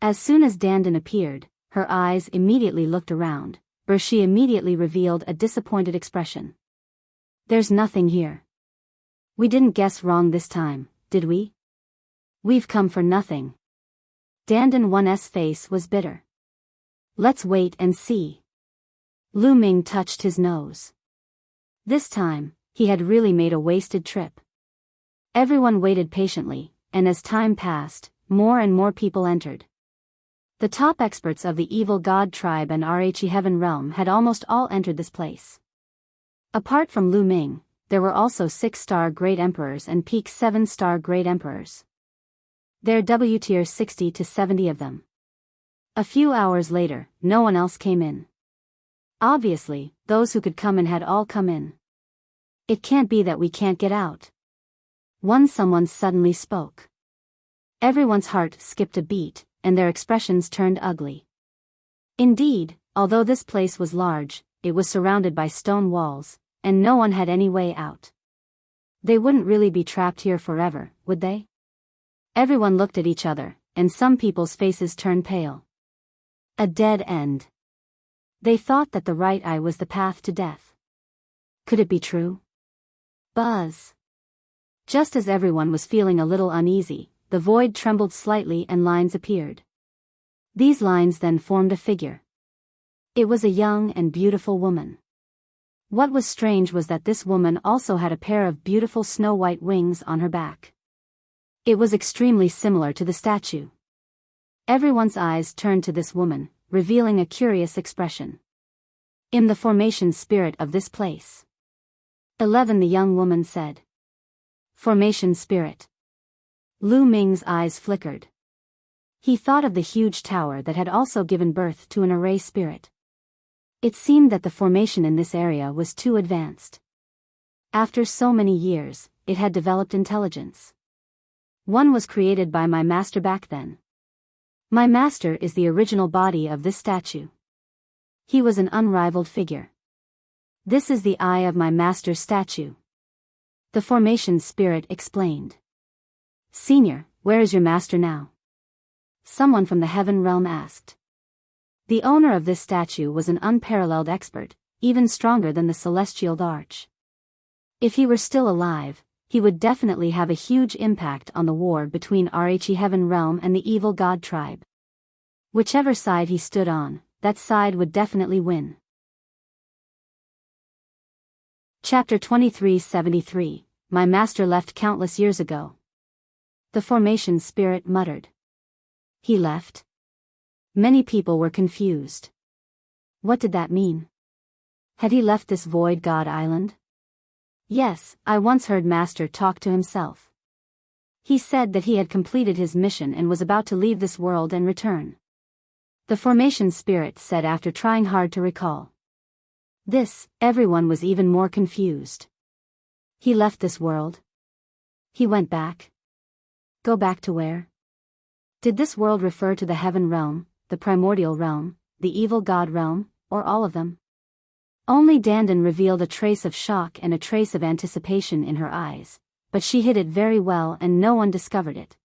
As soon as Dandan appeared, her eyes immediately looked around, where she immediately revealed a disappointed expression. There's nothing here. We didn't guess wrong this time, did we? We've come for nothing. Dandan 1's face was bitter. Let's wait and see. Lu Ming touched his nose. This time, he had really made a wasted trip. Everyone waited patiently, and as time passed, more and more people entered. The top experts of the evil god tribe and Rhe Heaven Realm had almost all entered this place. Apart from Lu Ming, there were also 6-star Great Emperors and peak 7-star Great Emperors. There were tier 60 to 70 of them. A few hours later, no one else came in. Obviously, those who could come in had all come in. It can't be that we can't get out. Someone suddenly spoke. Everyone's heart skipped a beat, and their expressions turned ugly. Indeed, although this place was large, it was surrounded by stone walls, and no one had any way out. They wouldn't really be trapped here forever, would they? Everyone looked at each other, and some people's faces turned pale. A dead end. They thought that the right eye was the path to death. Could it be true? Buzz. Just as everyone was feeling a little uneasy, the void trembled slightly and lines appeared. These lines then formed a figure. It was a young and beautiful woman. What was strange was that this woman also had a pair of beautiful snow-white wings on her back. It was extremely similar to the statue. Everyone's eyes turned to this woman, revealing a curious expression. "I'm the formation spirit of this place." 11 The young woman said. Formation spirit. Lu Ming's eyes flickered. He thought of the huge tower that had also given birth to an array spirit. It seemed that the formation in this area was too advanced. After so many years, it had developed intelligence. One was created by my master back then. My master is the original body of this statue. He was an unrivaled figure. This is the eye of my master's statue. The formation spirit explained. Senior, where is your master now? Someone from the heaven realm asked. The owner of this statue was an unparalleled expert, even stronger than the celestial arch. If he were still alive, he would definitely have a huge impact on the war between Rhe Heaven Realm and the evil god tribe. Whichever side he stood on, that side would definitely win. Chapter 2373, My master left countless years ago. The formation spirit muttered. He left? Many people were confused. What did that mean? Had he left this void god island? Yes, I once heard Master talk to himself. He said that he had completed his mission and was about to leave this world and return. The formation spirit said after trying hard to recall. Everyone was even more confused. He left this world? He went back? Go back to where? Did this world refer to the heaven realm, the primordial realm, the evil god realm, or all of them? Only Dandan revealed a trace of shock and a trace of anticipation in her eyes, but she hid it very well and no one discovered it.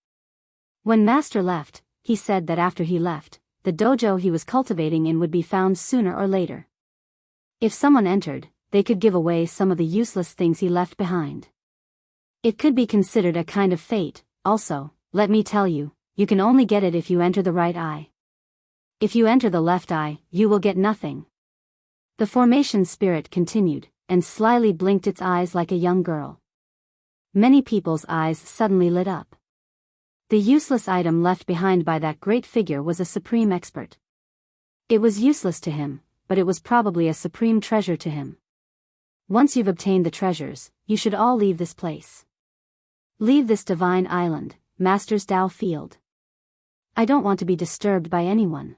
When Master left, he said that after he left, the dojo he was cultivating in would be found sooner or later. If someone entered, they could give away some of the useless things he left behind. It could be considered a kind of fate. Also, let me tell you, you can only get it if you enter the right eye. If you enter the left eye, you will get nothing. The formation spirit continued, and slyly blinked its eyes like a young girl. Many people's eyes suddenly lit up. The useless item left behind by that great figure was a supreme expert. It was useless to him, but it was probably a supreme treasure to him. Once you've obtained the treasures, you should all leave this place. Leave this divine island, Master's Tao field. I don't want to be disturbed by anyone.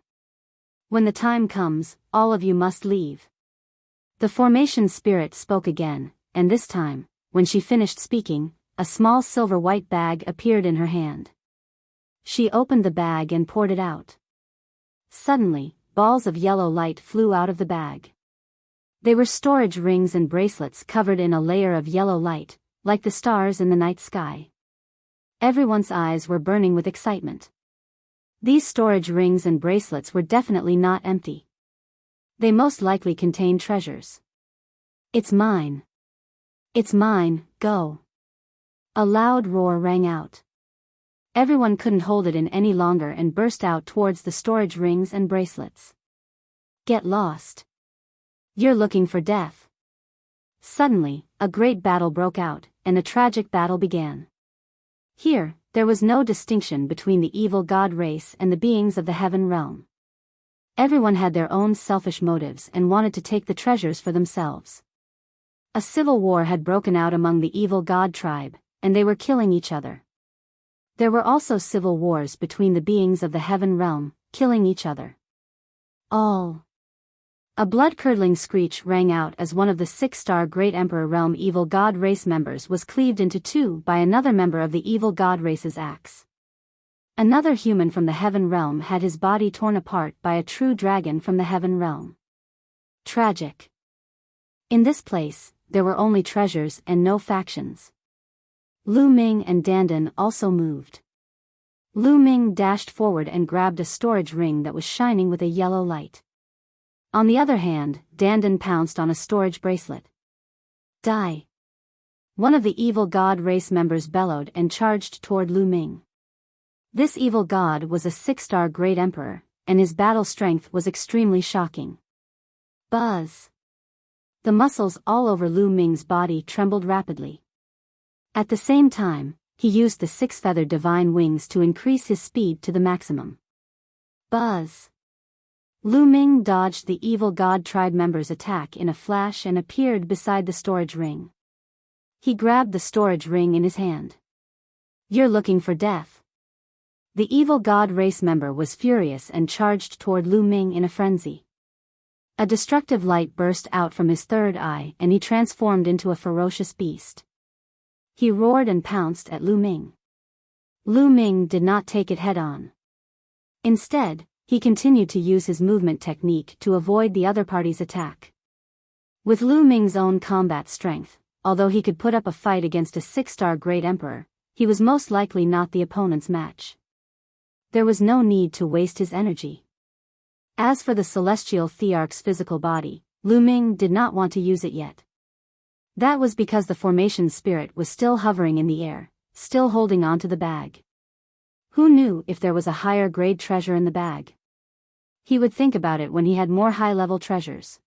When the time comes, all of you must leave. The formation spirit spoke again, and this time, when she finished speaking, a small silver-white bag appeared in her hand. She opened the bag and poured it out. Suddenly, balls of yellow light flew out of the bag. They were storage rings and bracelets covered in a layer of yellow light, like the stars in the night sky. Everyone's eyes were burning with excitement. These storage rings and bracelets were definitely not empty. They most likely contained treasures. It's mine. It's mine, go. A loud roar rang out. Everyone couldn't hold it in any longer and burst out towards the storage rings and bracelets. Get lost. You're looking for death. Suddenly, a great battle broke out, and a tragic battle began. Here, there was no distinction between the evil god race and the beings of the heaven realm. Everyone had their own selfish motives and wanted to take the treasures for themselves. A civil war had broken out among the evil god tribe, and they were killing each other. There were also civil wars between the beings of the heaven realm, killing each other. All. A blood-curdling screech rang out as one of the 6-star Great Emperor Realm evil god race members was cleaved into two by another member of the evil god race's axe. Another human from the heaven realm had his body torn apart by a true dragon from the heaven realm. Tragic. In this place, there were only treasures and no factions. Lu Ming and Dandan also moved. Lu Ming dashed forward and grabbed a storage ring that was shining with a yellow light. On the other hand, Dandan pounced on a storage bracelet. Die! One of the evil god race members bellowed and charged toward Lu Ming. This evil god was a 6-star Great Emperor, and his battle strength was extremely shocking. Buzz! The muscles all over Lu Ming's body trembled rapidly. At the same time, he used the 6-feathered divine wings to increase his speed to the maximum. Buzz! Lu Ming dodged the evil god tribe member's attack in a flash and appeared beside the storage ring. He grabbed the storage ring in his hand. You're looking for death. The evil god race member was furious and charged toward Lu Ming in a frenzy. A destructive light burst out from his third eye and he transformed into a ferocious beast. He roared and pounced at Lu Ming. Lu Ming did not take it head-on. Instead, he continued to use his movement technique to avoid the other party's attack. With Lu Ming's own combat strength, although he could put up a fight against a 6-star Great Emperor, he was most likely not the opponent's match. There was no need to waste his energy. As for the celestial thearch's physical body, Lu Ming did not want to use it yet. That was because the formation spirit was still hovering in the air, still holding on to the bag. Who knew if there was a higher grade treasure in the bag? He would think about it when he had more high-level treasures.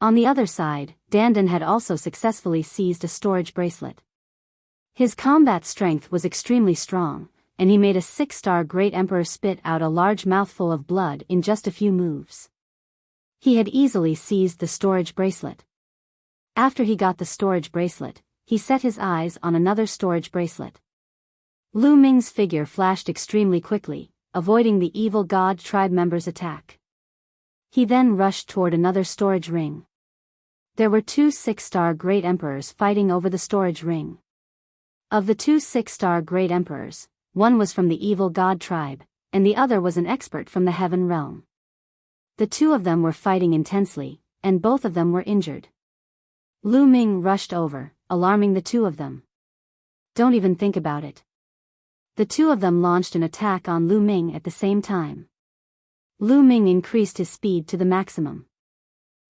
On the other side, Dandan had also successfully seized a storage bracelet. His combat strength was extremely strong, and he made a 6-star Great Emperor spit out a large mouthful of blood in just a few moves. He had easily seized the storage bracelet. After he got the storage bracelet, he set his eyes on another storage bracelet. Lu Ming's figure flashed extremely quickly, avoiding the evil god tribe member's attack. He then rushed toward another storage ring. There were 2 6-star Great Emperors fighting over the storage ring. Of the 2 6-star Great Emperors, one was from the evil god tribe, and the other was an expert from the heaven realm. The two of them were fighting intensely, and both of them were injured. Lu Ming rushed over, alarming the two of them. Don't even think about it. The two of them launched an attack on Lu Ming at the same time. Lu Ming increased his speed to the maximum.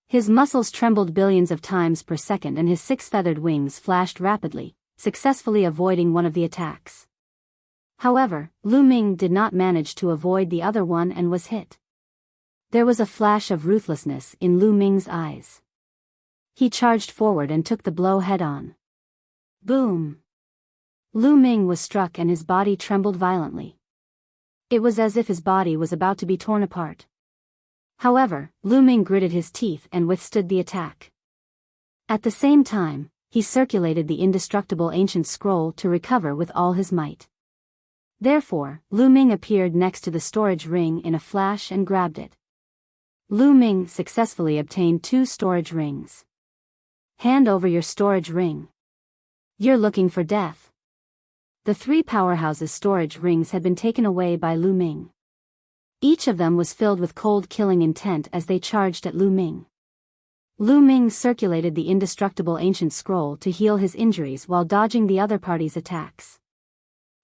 His muscles trembled billions of times per second and his 6-feathered wings flashed rapidly, successfully avoiding one of the attacks. However, Lu Ming did not manage to avoid the other one and was hit. There was a flash of ruthlessness in Lu Ming's eyes. He charged forward and took the blow head-on. Boom! Lu Ming was struck and his body trembled violently. It was as if his body was about to be torn apart. However, Lu Ming gritted his teeth and withstood the attack. At the same time, he circulated the indestructible ancient scroll to recover with all his might. Therefore, Lu Ming appeared next to the storage ring in a flash and grabbed it. Lu Ming successfully obtained 2 storage rings. Hand over your storage ring. You're looking for death. The 3 powerhouses' storage rings had been taken away by Lu Ming. Each of them was filled with cold killing intent as they charged at Lu Ming. Lu Ming circulated the indestructible ancient scroll to heal his injuries while dodging the other party's attacks.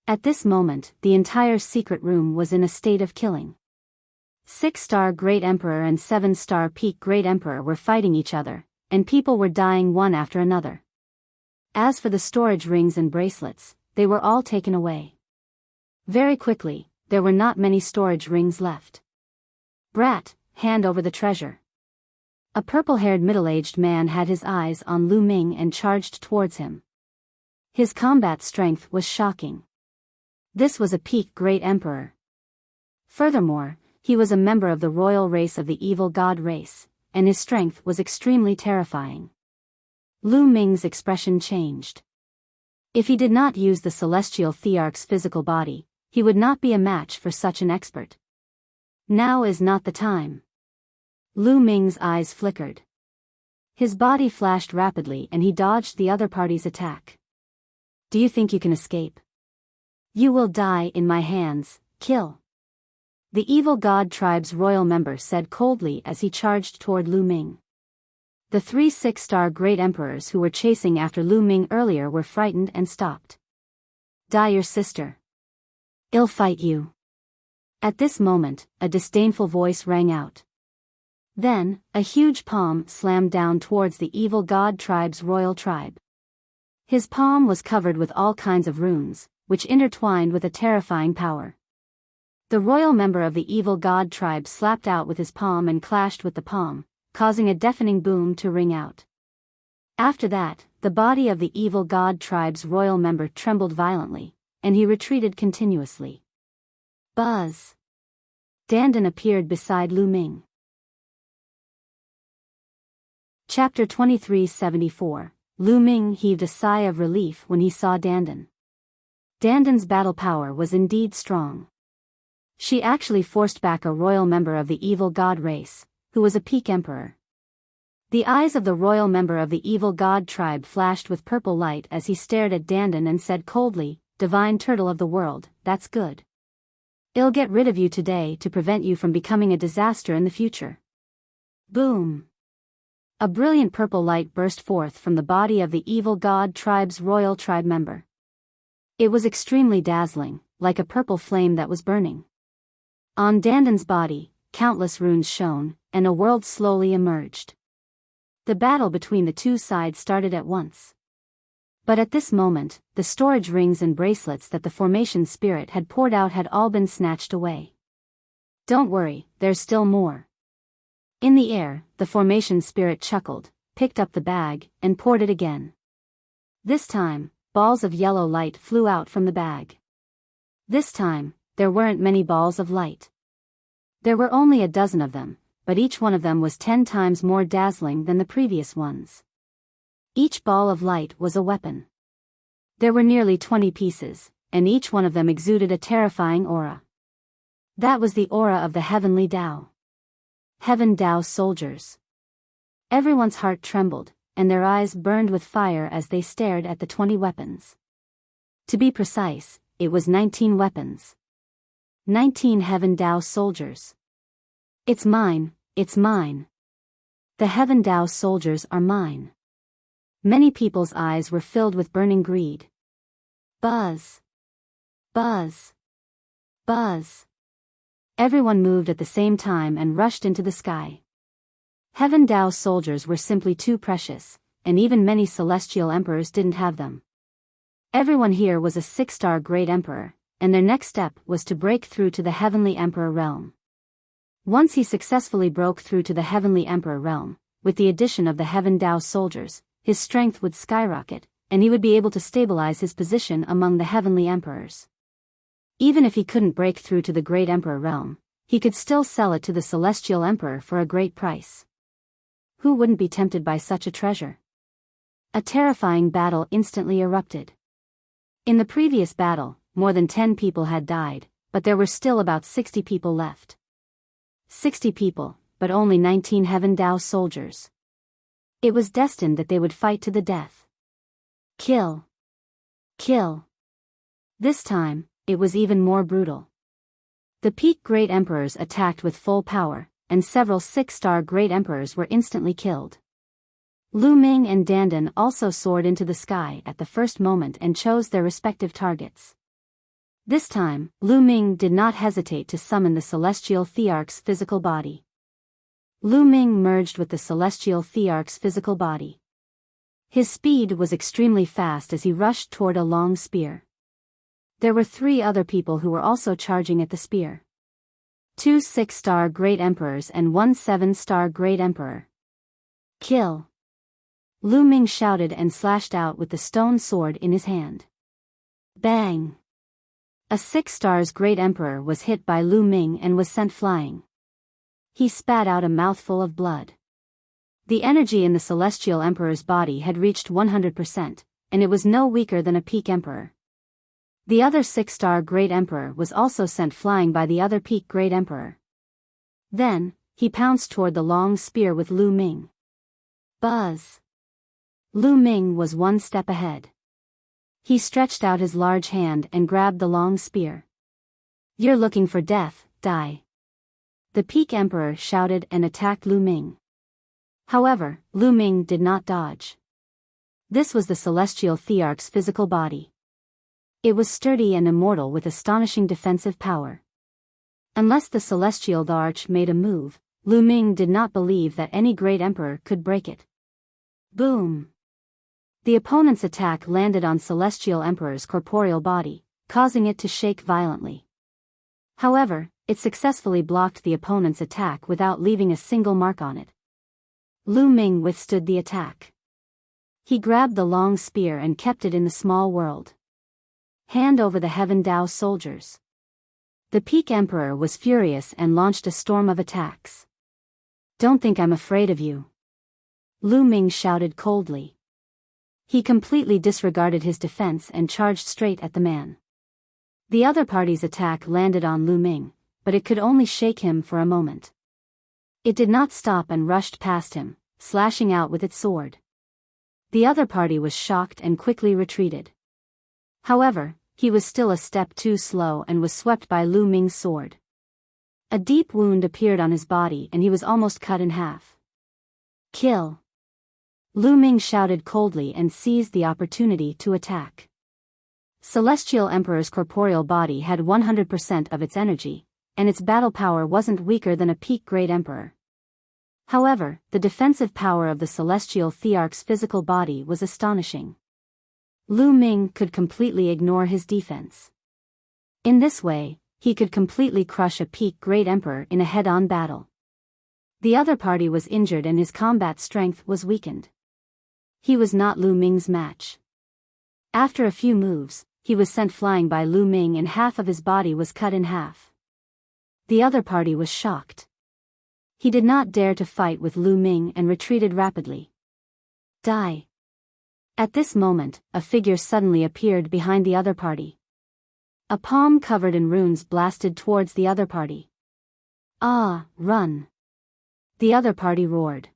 At this moment, the entire secret room was in a state of killing. 6-star Great Emperor and 7-star Peak Great Emperor were fighting each other, and people were dying one after another. As for the storage rings and bracelets, they were all taken away. Very quickly, there were not many storage rings left. Brat, hand over the treasure. A purple-haired middle-aged man had his eyes on Lu Ming and charged towards him. His combat strength was shocking. This was a Peak Great Emperor. Furthermore, he was a member of the royal race of the evil god race, and his strength was extremely terrifying. Lu Ming's expression changed. If he did not use the celestial thearch's physical body, he would not be a match for such an expert. Now is not the time. Lu Ming's eyes flickered. His body flashed rapidly and he dodged the other party's attack. Do you think you can escape? You will die in my hands, kill. The evil god tribe's royal member said coldly as he charged toward Lu Ming. The 3 6-star Great Emperors who were chasing after Lu Ming earlier were frightened and stopped. Die your sister. I'll fight you. At this moment, a disdainful voice rang out. Then, a huge palm slammed down towards the evil god tribe's royal tribe. His palm was covered with all kinds of runes, which intertwined with a terrifying power. The royal member of the evil god tribe slapped out with his palm and clashed with the palm, causing a deafening boom to ring out. After that, the body of the evil god tribe's royal member trembled violently, and he retreated continuously. Buzz! Dandan appeared beside Lu Ming. Chapter 2374. Lu Ming heaved a sigh of relief when he saw Dandan. Dandan's battle power was indeed strong. She actually forced back a royal member of the evil god race, who was a Peak Emperor. The eyes of the royal member of the evil god tribe flashed with purple light as he stared at Dandan and said coldly, "Divine turtle of the world, that's good. I'll get rid of you today to prevent you from becoming a disaster in the future." Boom! A brilliant purple light burst forth from the body of the evil god tribe's royal tribe member. It was extremely dazzling, like a purple flame that was burning. On Dandan's body, countless runes shone, and a world slowly emerged. The battle between the two sides started at once. But at this moment, the storage rings and bracelets that the formation spirit had poured out had all been snatched away. Don't worry, there's still more. In the air, the formation spirit chuckled, picked up the bag, and poured it again. This time, balls of yellow light flew out from the bag. This time, there weren't many balls of light. There were only a dozen of them, but each one of them was 10 times more dazzling than the previous ones. Each ball of light was a weapon. There were nearly 20 pieces, and each one of them exuded a terrifying aura. That was the aura of the Heavenly Tao. Heaven Tao soldiers. Everyone's heart trembled, and their eyes burned with fire as they stared at the 20 weapons. To be precise, it was 19 weapons. 19 Heaven Tao soldiers. It's mine, it's mine. The Heaven Tao soldiers are mine. Many people's eyes were filled with burning greed. Buzz. Buzz. Buzz. Everyone moved at the same time and rushed into the sky. Heaven Tao soldiers were simply too precious, and even many celestial emperors didn't have them. Everyone here was a 6-star great emperor, and their next step was to break through to the Heavenly Emperor realm. Once he successfully broke through to the Heavenly Emperor realm, with the addition of the Heaven Tao soldiers, his strength would skyrocket, and he would be able to stabilize his position among the Heavenly Emperors. Even if he couldn't break through to the Great Emperor realm, he could still sell it to the Celestial Emperor for a great price. Who wouldn't be tempted by such a treasure? A terrifying battle instantly erupted. In the previous battle, more than 10 people had died, but there were still about 60 people left. 60 people, but only 19 Heaven Tao soldiers. It was destined that they would fight to the death. Kill. Kill. This time, it was even more brutal. The peak Great Emperors attacked with full power, and several 6-star Great Emperors were instantly killed. Lu Ming and Dandan also soared into the sky at the first moment and chose their respective targets. This time, Lu Ming did not hesitate to summon the Celestial Thearch's physical body. Lu Ming merged with the Celestial Thearch's physical body. His speed was extremely fast as he rushed toward a long spear. There were 3 other people who were also charging at the spear. 2 6-star Great Emperors and 1 7-star Great Emperor. Kill. Lu Ming shouted and slashed out with the stone sword in his hand. Bang! A 6-star Great Emperor was hit by Lu Ming and was sent flying. He spat out a mouthful of blood. The energy in the Celestial Emperor's body had reached 100%, and it was no weaker than a peak emperor. The other 6-star Great Emperor was also sent flying by the other peak Great Emperor. Then, he pounced toward the long spear with Lu Ming. Buzz! Lu Ming was 1 step ahead. He stretched out his large hand and grabbed the long spear. You're looking for death, die. The peak emperor shouted and attacked Lu Ming. However, Lu Ming did not dodge. This was the Celestial Thearch's physical body. It was sturdy and immortal with astonishing defensive power. Unless the Celestial Thearch made a move, Lu Ming did not believe that any great emperor could break it. Boom! The opponent's attack landed on Celestial Emperor's corporeal body, causing it to shake violently. However, it successfully blocked the opponent's attack without leaving a single mark on it. Lu Ming withstood the attack. He grabbed the long spear and kept it in the small world. Hand over the Heaven Tao soldiers. The peak emperor was furious and launched a storm of attacks. Don't think I'm afraid of you. Lu Ming shouted coldly. He completely disregarded his defense and charged straight at the man. The other party's attack landed on Lu Ming, but it could only shake him for a moment. It did not stop and rushed past him, slashing out with its sword. The other party was shocked and quickly retreated. However, he was still a step too slow and was swept by Lu Ming's sword. A deep wound appeared on his body and he was almost cut in half. Kill! Lu Ming shouted coldly and seized the opportunity to attack. Celestial Emperor's corporeal body had 100% of its energy, and its battle power wasn't weaker than a peak Great Emperor. However, the defensive power of the Celestial Thearch's physical body was astonishing. Lu Ming could completely ignore his defense. In this way, he could completely crush a peak Great Emperor in a head-on battle. The other party was injured and his combat strength was weakened. He was not Lu Ming's match. After a few moves, he was sent flying by Lu Ming and half of his body was cut in half. The other party was shocked. He did not dare to fight with Lu Ming and retreated rapidly. Die. At this moment, a figure suddenly appeared behind the other party. A palm covered in runes blasted towards the other party. Ah, run! The other party roared.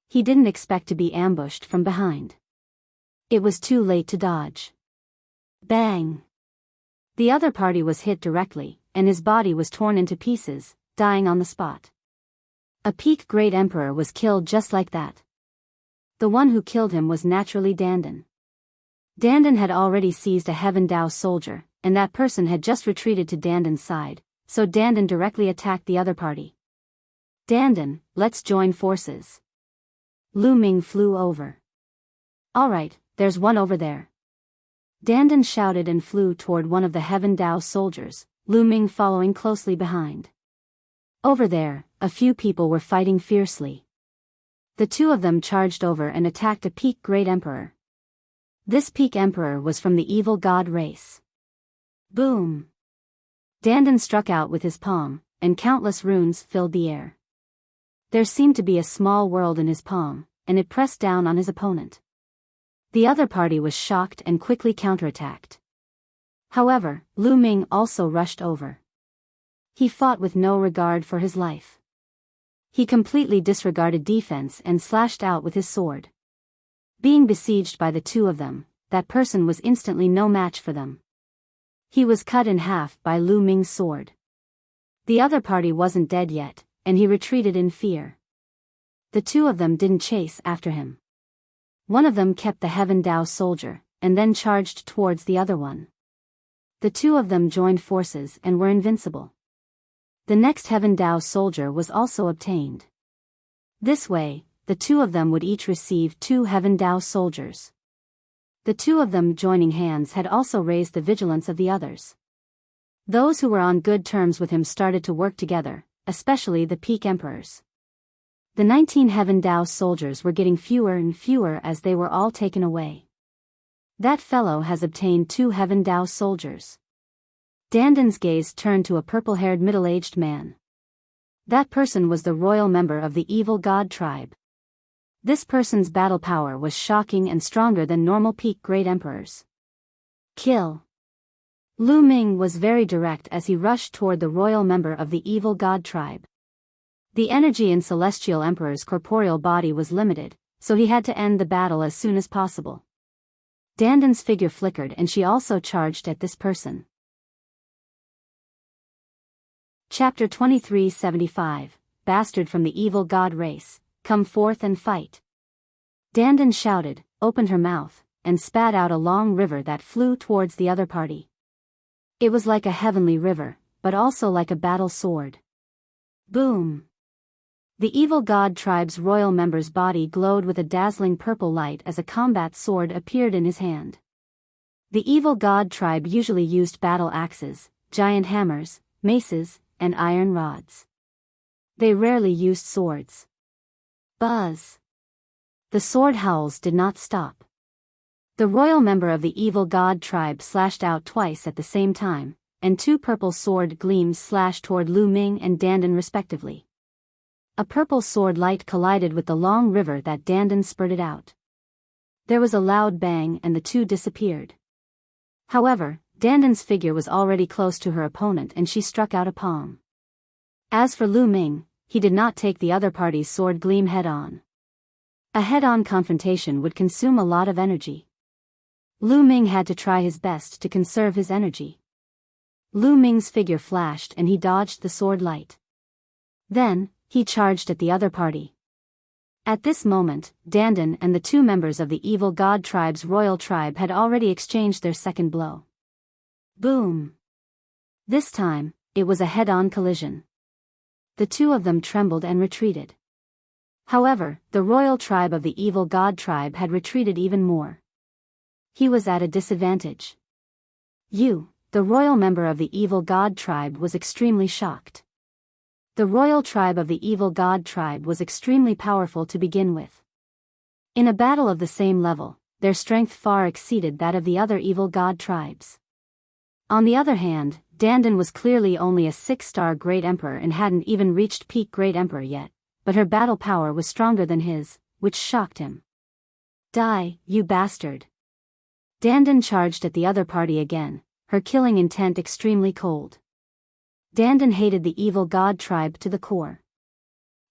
He didn't expect to be ambushed from behind. It was too late to dodge. Bang! The other party was hit directly, and his body was torn into pieces, dying on the spot. A peak great emperor was killed just like that. The one who killed him was naturally Dandan. Dandan had already seized a Heaven Dao soldier, and that person had just retreated to Dandan's side, so Dandan directly attacked the other party. Dandan, let's join forces. Lu Ming flew over. Alright, there's one over there. Dandan shouted and flew toward one of the Heaven Dao soldiers, Lu Ming following closely behind. Over there, a few people were fighting fiercely. The two of them charged over and attacked a peak great emperor. This peak emperor was from the evil god race. Boom! Dandan struck out with his palm, and countless runes filled the air. There seemed to be a small world in his palm, and it pressed down on his opponent. The other party was shocked and quickly counterattacked. However, Lu Ming also rushed over. He fought with no regard for his life. He completely disregarded defense and slashed out with his sword. Being besieged by the two of them, that person was instantly no match for them. He was cut in half by Lu Ming's sword. The other party wasn't dead yet, and he retreated in fear. The two of them didn't chase after him. One of them kept the Heaven Dao soldier, and then charged towards the other one. The two of them joined forces and were invincible. The next Heaven Dao soldier was also obtained. This way, the two of them would each receive 2 Heaven Dao soldiers. The two of them joining hands had also raised the vigilance of the others. Those who were on good terms with him started to work together, especially the peak emperors. The 19 Heaven Dao soldiers were getting fewer and fewer as they were all taken away. That fellow has obtained 2 Heaven Dao soldiers. Dandan's gaze turned to a purple-haired middle-aged man. That person was the royal member of the evil god tribe. This person's battle power was shocking and stronger than normal peak great emperors. Kill. Lu Ming was very direct as he rushed toward the royal member of the evil god tribe. The energy in Celestial Emperor's corporeal body was limited, so he had to end the battle as soon as possible. Dandan's figure flickered and she also charged at this person. Chapter 2375, Bastard from the Evil God Race, come forth and fight. Dandan shouted, opened her mouth, and spat out a long river that flew towards the other party. It was like a heavenly river, but also like a battle sword. Boom! The evil god tribe's royal member's body glowed with a dazzling purple light as a combat sword appeared in his hand. The evil god tribe usually used battle axes, giant hammers, maces, and iron rods. They rarely used swords. Buzz! The sword howls did not stop. The royal member of the evil god tribe slashed out twice at the same time, and 2 purple sword gleams slashed toward Lu Ming and Dandan respectively. A purple sword light collided with the long river that Dandan spurted out. There was a loud bang and the two disappeared. However, Dandan's figure was already close to her opponent and she struck out a palm. As for Lu Ming, he did not take the other party's sword gleam head-on. A head-on confrontation would consume a lot of energy. Lu Ming had to try his best to conserve his energy. Lu Ming's figure flashed and he dodged the sword light. Then, he charged at the other party. At this moment, Dandan and the 2 members of the evil god tribe's royal tribe had already exchanged their second blow. Boom! This time, it was a head-on collision. The 2 of them trembled and retreated. However, the royal tribe of the evil god tribe had retreated even more. He was at a disadvantage. The royal member of the evil god tribe was extremely shocked. The royal tribe of the evil god tribe was extremely powerful to begin with. In a battle of the same level, their strength far exceeded that of the other evil god tribes. On the other hand, Dandan was clearly only a 6-star Great Emperor and hadn't even reached peak Great Emperor yet, but her battle power was stronger than his, which shocked him. Die, you bastard! Dandan charged at the other party again, her killing intent extremely cold. Dandan hated the evil god tribe to the core.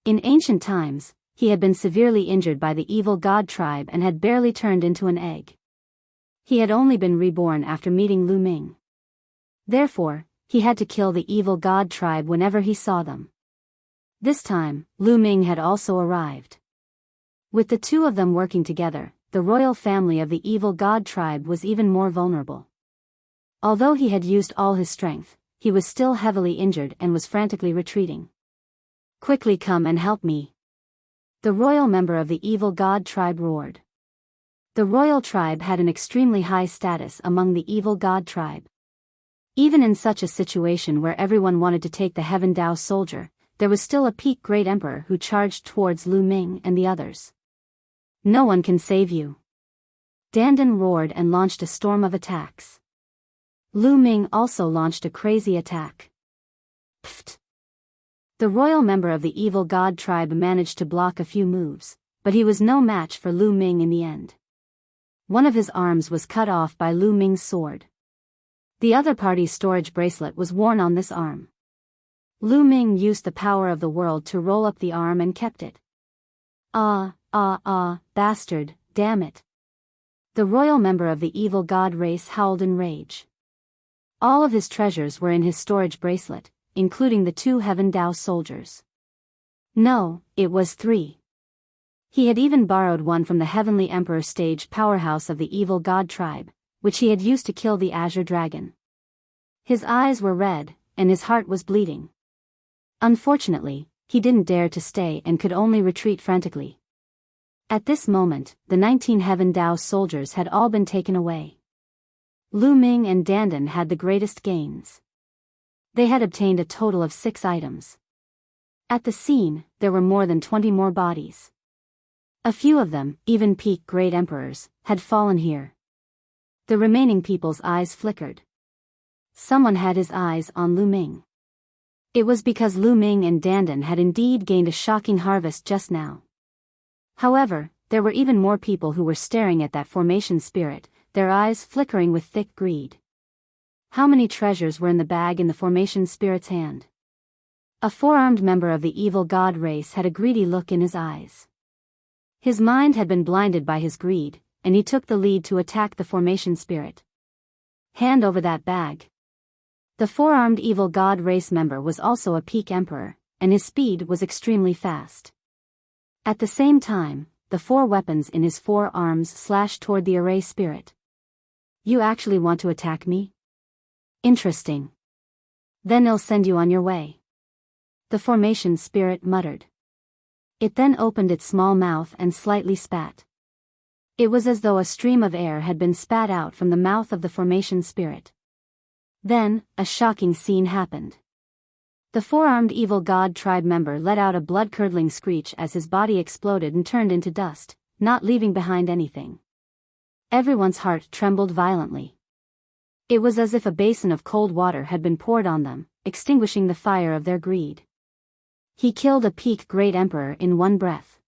In ancient times, he had been severely injured by the evil god tribe and had barely turned into an egg. He had only been reborn after meeting Lu Ming. Therefore, he had to kill the evil god tribe whenever he saw them. This time, Lu Ming had also arrived. With the two of them working together, the royal family of the evil god tribe was even more vulnerable. Although he had used all his strength, he was still heavily injured and was frantically retreating. Quickly come and help me! The royal member of the evil god tribe roared. The royal tribe had an extremely high status among the evil god tribe. Even in such a situation where everyone wanted to take the Heaven Dao soldier, there was still a peak great emperor who charged towards Lu Ming and the others. No one can save you! Dandan roared and launched a storm of attacks. Lu Ming also launched a crazy attack. Pfft! The royal member of the evil god tribe managed to block a few moves, but he was no match for Lu Ming in the end. One of his arms was cut off by Lu Ming's sword. The other party's storage bracelet was worn on this arm. Lu Ming used the power of the world to roll up the arm and kept it. Bastard, damn it! The royal member of the evil god race howled in rage. All of his treasures were in his storage bracelet, including the 2 Heaven Dao soldiers. No, it was 3. He had even borrowed one from the Heavenly Emperor stage powerhouse of the evil god tribe, which he had used to kill the Azure Dragon. His eyes were red, and his heart was bleeding. Unfortunately, he didn't dare to stay and could only retreat frantically. At this moment, the 19 Heaven Dao soldiers had all been taken away. Lu Ming and Dandan had the greatest gains. They had obtained a total of 6 items. At the scene, there were more than 20 more bodies. A few of them, even peak great emperors, had fallen here. The remaining people's eyes flickered. Someone had his eyes on Lu Ming. It was because Lu Ming and Dandan had indeed gained a shocking harvest just now. However, there were even more people who were staring at that formation spirit, their eyes flickering with thick greed. How many treasures were in the bag in the formation spirit's hand? A 4-armed member of the evil god race had a greedy look in his eyes. His mind had been blinded by his greed, and he took the lead to attack the formation spirit. Hand over that bag. The 4-armed evil god race member was also a peak emperor, and his speed was extremely fast. At the same time, the 4 weapons in his 4 arms slashed toward the array spirit. You actually want to attack me? Interesting. Then I'll send you on your way. The formation spirit muttered. It then opened its small mouth and slightly spat. It was as though a stream of air had been spat out from the mouth of the formation spirit. Then, a shocking scene happened. The 4-armed evil god tribe member let out a blood-curdling screech as his body exploded and turned into dust, not leaving behind anything. Everyone's heart trembled violently. It was as if a basin of cold water had been poured on them, extinguishing the fire of their greed. He killed a peak great emperor in one breath.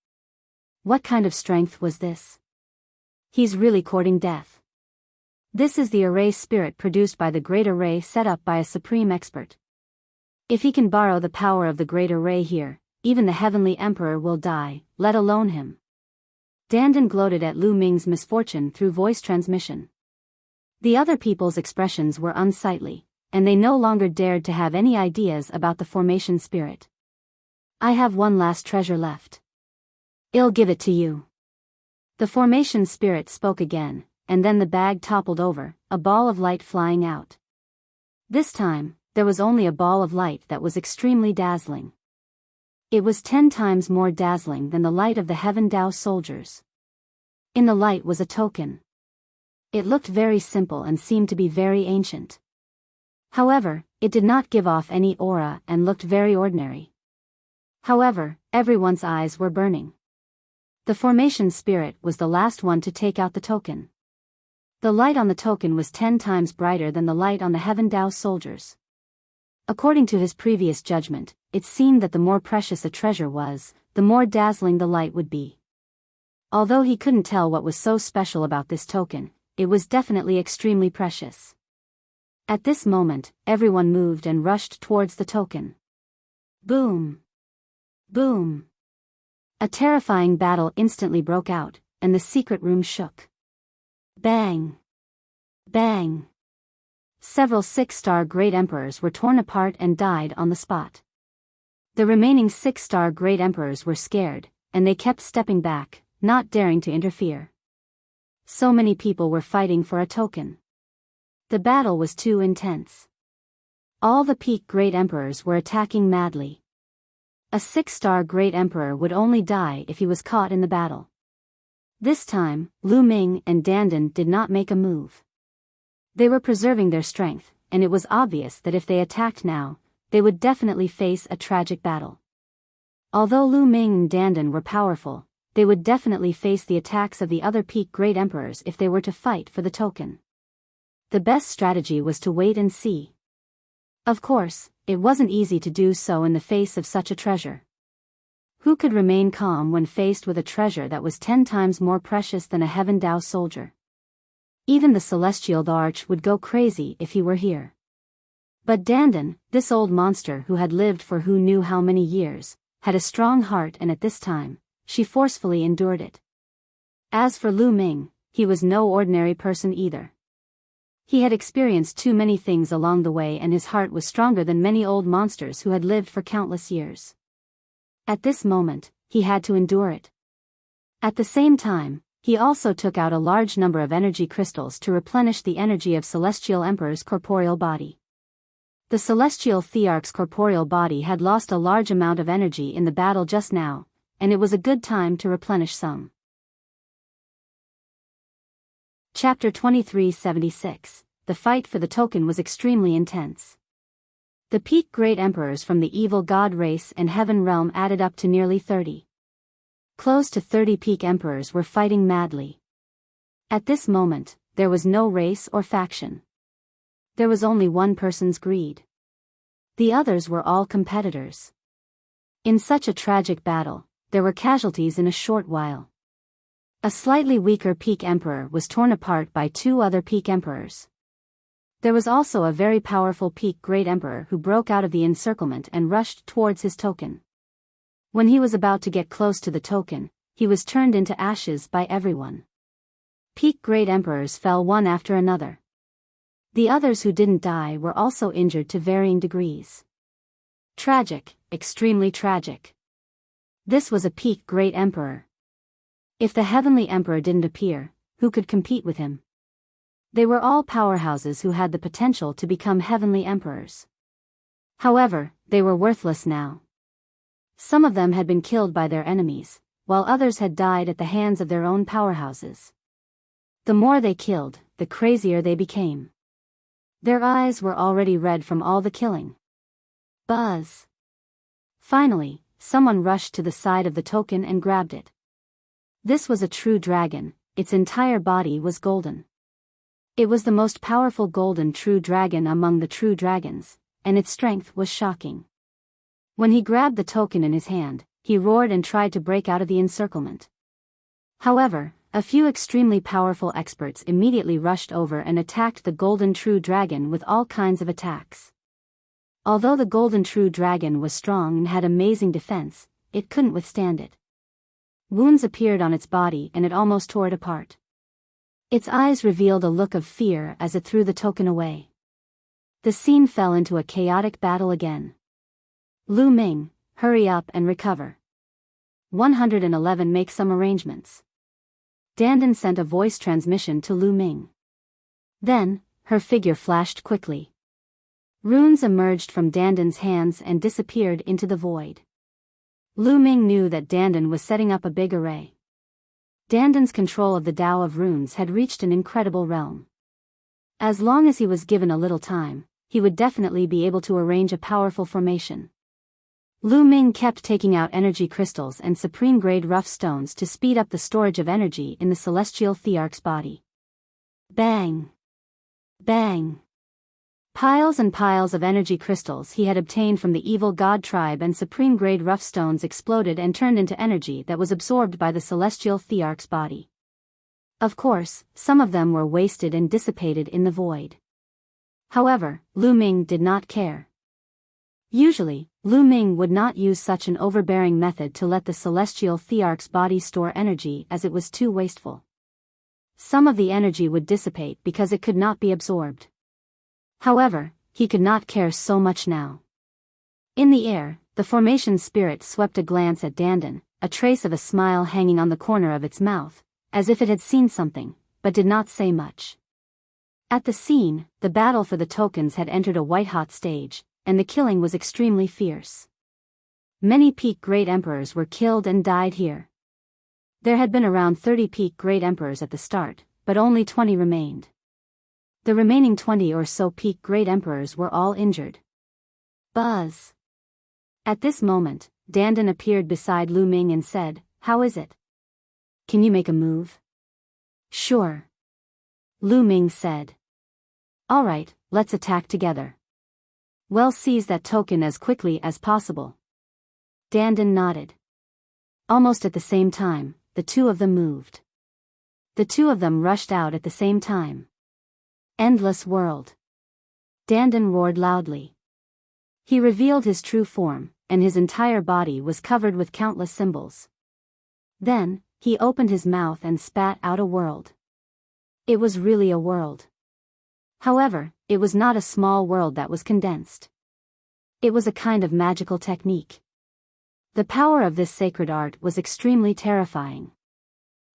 What kind of strength was this? He's really courting death. This is the array spirit produced by the great array set up by a supreme expert. If he can borrow the power of the great array here, even the heavenly emperor will die, let alone him. Dandan gloated at Lu Ming's misfortune through voice transmission. The other people's expressions were unsightly, and they no longer dared to have any ideas about the formation spirit. I have one last treasure left. I'll give it to you. The formation spirit spoke again, and then the bag toppled over, a ball of light flying out. This time, there was only a ball of light that was extremely dazzling. It was 10 times more dazzling than the light of the Heaven Dao soldiers. In the light was a token. It looked very simple and seemed to be very ancient. However, it did not give off any aura and looked very ordinary. However, everyone's eyes were burning. The formation spirit was the last one to take out the token. The light on the token was 10 times brighter than the light on the Heaven Dao soldiers. According to his previous judgment, it seemed that the more precious a treasure was, the more dazzling the light would be. Although he couldn't tell what was so special about this token, it was definitely extremely precious. At this moment, everyone moved and rushed towards the token. Boom! Boom! A terrifying battle instantly broke out, and the secret room shook. Bang! Bang! Several 6-star Great Emperors were torn apart and died on the spot. The remaining 6-star Great Emperors were scared, and they kept stepping back, not daring to interfere. So many people were fighting for a token. The battle was too intense. All the peak Great Emperors were attacking madly. A 6-star Great Emperor would only die if he was caught in the battle. This time, Lu Ming and Dandan did not make a move. They were preserving their strength, and it was obvious that if they attacked now, they would definitely face a tragic battle. Although Lu Ming and Dandan were powerful, they would definitely face the attacks of the other peak Great Emperors if they were to fight for the token. The best strategy was to wait and see. Of course, it wasn't easy to do so in the face of such a treasure. Who could remain calm when faced with a treasure that was 10 times more precious than a Heaven Dao soldier? Even the Celestial Arch would go crazy if he were here. But Dandan, this old monster who had lived for who knew how many years, had a strong heart, and at this time, she forcefully endured it. As for Lu Ming, he was no ordinary person either. He had experienced too many things along the way, and his heart was stronger than many old monsters who had lived for countless years. At this moment, he had to endure it. At the same time, he also took out a large number of energy crystals to replenish the energy of Celestial Emperor's corporeal body. The Celestial Thearch's corporeal body had lost a large amount of energy in the battle just now, and it was a good time to replenish some. Chapter 2376. The fight for the token was extremely intense. The peak Great Emperors from the evil god race and heaven realm added up to nearly 30. Close to 30 peak emperors were fighting madly. At this moment, there was no race or faction. There was only one person's greed. The others were all competitors. In such a tragic battle, there were casualties in a short while. A slightly weaker peak emperor was torn apart by 2 other peak emperors. There was also a very powerful peak Great Emperor who broke out of the encirclement and rushed towards his token. When he was about to get close to the token, he was turned into ashes by everyone. Peak Great Emperors fell one after another. The others who didn't die were also injured to varying degrees. Tragic, extremely tragic. This was a peak Great Emperor. If the Heavenly Emperor didn't appear, who could compete with him? They were all powerhouses who had the potential to become Heavenly Emperors. However, they were worthless now. Some of them had been killed by their enemies, while others had died at the hands of their own powerhouses. The more they killed, the crazier they became. Their eyes were already red from all the killing. Buzz! Finally, someone rushed to the side of the token and grabbed it. This was a true dragon, its entire body was golden. It was the most powerful golden true dragon among the true dragons, and its strength was shocking. When he grabbed the token in his hand, he roared and tried to break out of the encirclement. However, a few extremely powerful experts immediately rushed over and attacked the golden true dragon with all kinds of attacks. Although the golden true dragon was strong and had amazing defense, it couldn't withstand it. Wounds appeared on its body and it almost tore it apart. Its eyes revealed a look of fear as it threw the token away. The scene fell into a chaotic battle again. Lu Ming, hurry up and recover. 111 Make some arrangements. Dandan sent a voice transmission to Lu Ming. Then, her figure flashed quickly. Runes emerged from Dandan's hands and disappeared into the void. Lu Ming knew that Dandan was setting up a big array. Dandan's control of the Tao of runes had reached an incredible realm. As long as he was given a little time, he would definitely be able to arrange a powerful formation. Lu Ming kept taking out energy crystals and supreme-grade rough stones to speed up the storage of energy in the celestial thearch's body. Bang! Bang! Piles and piles of energy crystals he had obtained from the evil god tribe and supreme-grade rough stones exploded and turned into energy that was absorbed by the celestial thearch's body. Of course, some of them were wasted and dissipated in the void. However, Lu Ming did not care. Usually, Lu Ming would not use such an overbearing method to let the celestial thearch's body store energy, as it was too wasteful. Some of the energy would dissipate because it could not be absorbed. However, he could not care so much now. In the air, the formation spirit swept a glance at Dandan, a trace of a smile hanging on the corner of its mouth, as if it had seen something, but did not say much. At the scene, the battle for the tokens had entered a white-hot stage, and the killing was extremely fierce. Many peak great emperors were killed and died here. There had been around 30 peak great emperors at the start, but only 20 remained. The remaining 20 or so peak great emperors were all injured. Buzz! At this moment, Dandan appeared beside Lu Ming and said, "How is it? Can you make a move?" "Sure," Lu Ming said. "All right, let's attack together. Well, seize that token as quickly as possible." Dandan nodded. Almost at the same time, the two of them moved. The two of them rushed out at the same time. Endless world! Dandan roared loudly. He revealed his true form, and his entire body was covered with countless symbols. Then, he opened his mouth and spat out a world. It was really a world. However, it was not a small world that was condensed. It was a kind of magical technique. The power of this sacred art was extremely terrifying.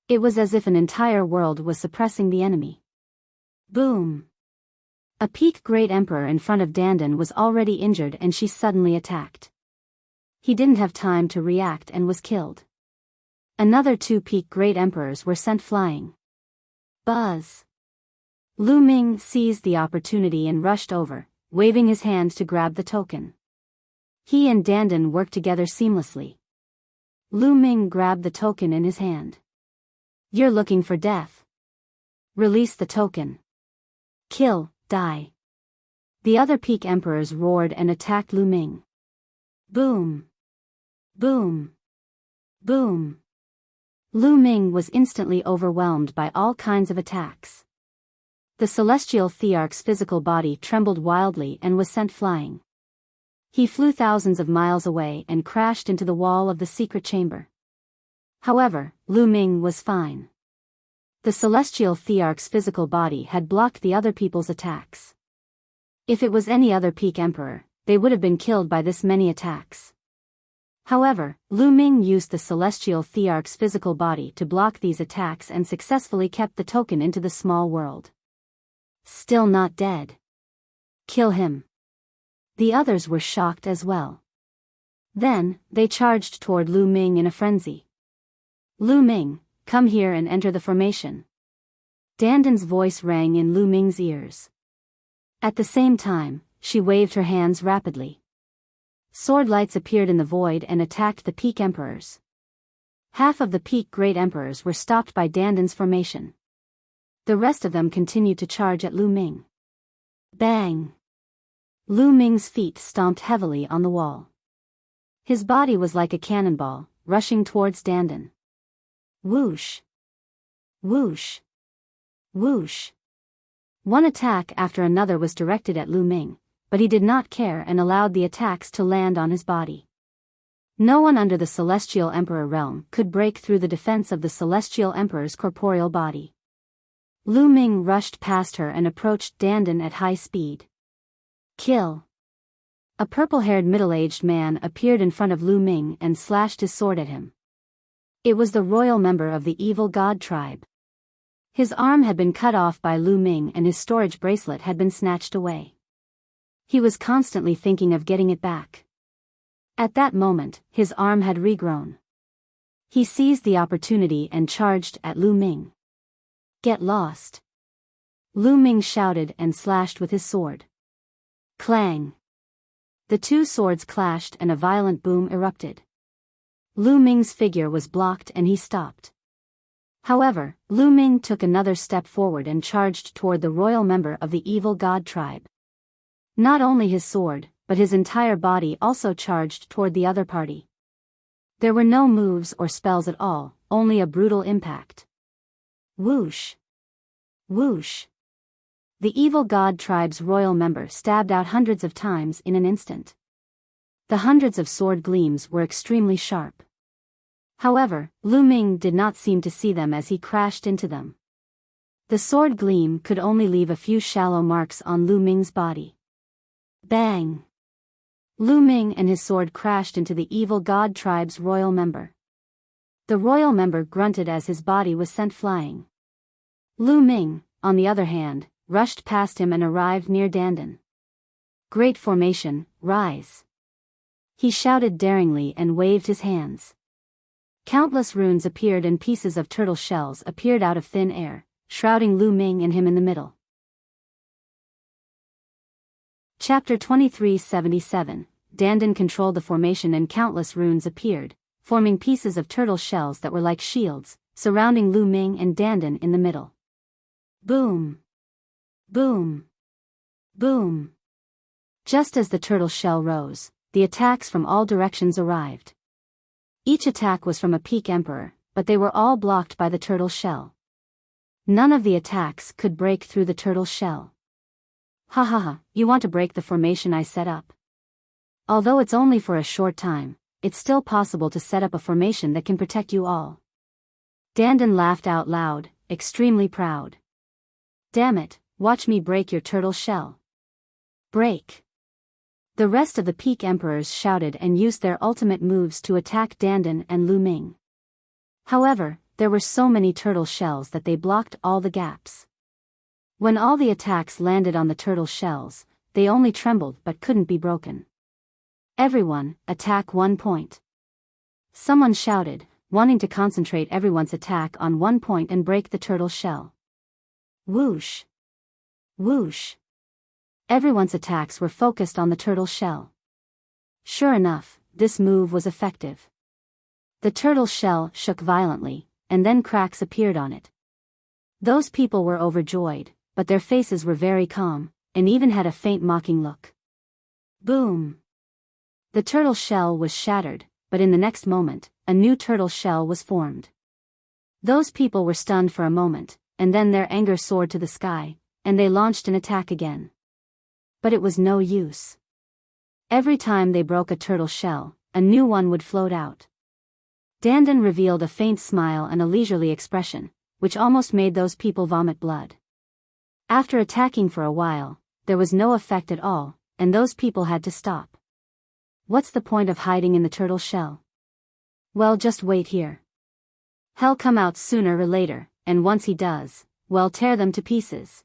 It was as if an entire world was suppressing the enemy. Boom! A peak great emperor in front of Dandan was already injured and she suddenly attacked. He didn't have time to react and was killed. Another 2 peak great emperors were sent flying. Buzz! Lu Ming seized the opportunity and rushed over, waving his hand to grab the token. He and Dandan worked together seamlessly. Lu Ming grabbed the token in his hand. "You're looking for death. Release the token. Kill, die." The other peak emperors roared and attacked Lu Ming. Boom! Boom! Boom! Lu Ming was instantly overwhelmed by all kinds of attacks. The celestial thearch's physical body trembled wildly and was sent flying. He flew thousands of miles away and crashed into the wall of the secret chamber. However, Lu Ming was fine. The celestial thearch's physical body had blocked the other people's attacks. If it was any other peak emperor, they would have been killed by this many attacks. However, Lu Ming used the celestial thearch's physical body to block these attacks and successfully kept the token into the small world. Still not dead. Kill him. The others were shocked as well. Then, they charged toward Lu Ming in a frenzy. "Lu Ming, come here and enter the formation." Dandan's voice rang in Lu Ming's ears. At the same time, she waved her hands rapidly. Sword lights appeared in the void and attacked the peak emperors. Half of the peak great emperors were stopped by Dandan's formation. The rest of them continued to charge at Lu Ming. Bang! Lu Ming's feet stomped heavily on the wall. His body was like a cannonball, rushing towards Dandan. Whoosh! Whoosh! Whoosh! One attack after another was directed at Lu Ming, but he did not care and allowed the attacks to land on his body. No one under the Celestial Emperor realm could break through the defense of the Celestial Emperor's corporeal body. Lu Ming rushed past her and approached Dandan at high speed. Kill! A purple-haired middle-aged man appeared in front of Lu Ming and slashed his sword at him. It was the royal member of the evil god tribe. His arm had been cut off by Lu Ming and his storage bracelet had been snatched away. He was constantly thinking of getting it back. At that moment, his arm had regrown. He seized the opportunity and charged at Lu Ming. Get lost! Lu Ming shouted and slashed with his sword. Clang! The two swords clashed and a violent boom erupted. Lu Ming's figure was blocked and he stopped. However, Lu Ming took another step forward and charged toward the royal member of the evil god tribe. Not only his sword, but his entire body also charged toward the other party. There were no moves or spells at all, only a brutal impact. Whoosh! Whoosh! The evil god tribe's royal member stabbed out hundreds of times in an instant. The hundreds of sword gleams were extremely sharp. However, Lu Ming did not seem to see them as he crashed into them. The sword gleam could only leave a few shallow marks on Lu Ming's body. Bang! Lu Ming and his sword crashed into the evil god tribe's royal member. The royal member grunted as his body was sent flying. Lu Ming, on the other hand, rushed past him and arrived near Dandan. Great formation, rise! He shouted daringly and waved his hands. Countless runes appeared and pieces of turtle shells appeared out of thin air, shrouding Lu Ming and him in the middle. Chapter 2377. Dandan controlled the formation and countless runes appeared, forming pieces of turtle shells that were like shields, surrounding Lu Ming and Dandan in the middle. Boom! Boom! Boom! Just as the turtle shell rose, the attacks from all directions arrived. Each attack was from a peak emperor, but they were all blocked by the turtle shell. None of the attacks could break through the turtle shell. Ha ha ha, you want to break the formation I set up? Although it's only for a short time, it's still possible to set up a formation that can protect you all. Dandan laughed out loud, extremely proud. Damn it, watch me break your turtle shell. Break! The rest of the peak emperors shouted and used their ultimate moves to attack Dandan and Lu Ming. However, there were so many turtle shells that they blocked all the gaps. When all the attacks landed on the turtle shells, they only trembled but couldn't be broken. Everyone, attack 1 point. Someone shouted, wanting to concentrate everyone's attack on 1 point and break the turtle shell. Whoosh! Whoosh! Everyone's attacks were focused on the turtle shell. Sure enough, this move was effective. The turtle shell shook violently, and then cracks appeared on it. Those people were overjoyed, but their faces were very calm, and even had a faint mocking look. Boom! The turtle shell was shattered, but in the next moment, a new turtle shell was formed. Those people were stunned for a moment, and then their anger soared to the sky, and they launched an attack again. But it was no use. Every time they broke a turtle shell, a new one would float out. Dandan revealed a faint smile and a leisurely expression, which almost made those people vomit blood. After attacking for a while, there was no effect at all, and those people had to stop. What's the point of hiding in the turtle shell? Well, just wait here. He'll come out sooner or later, and once he does, well, tear them to pieces.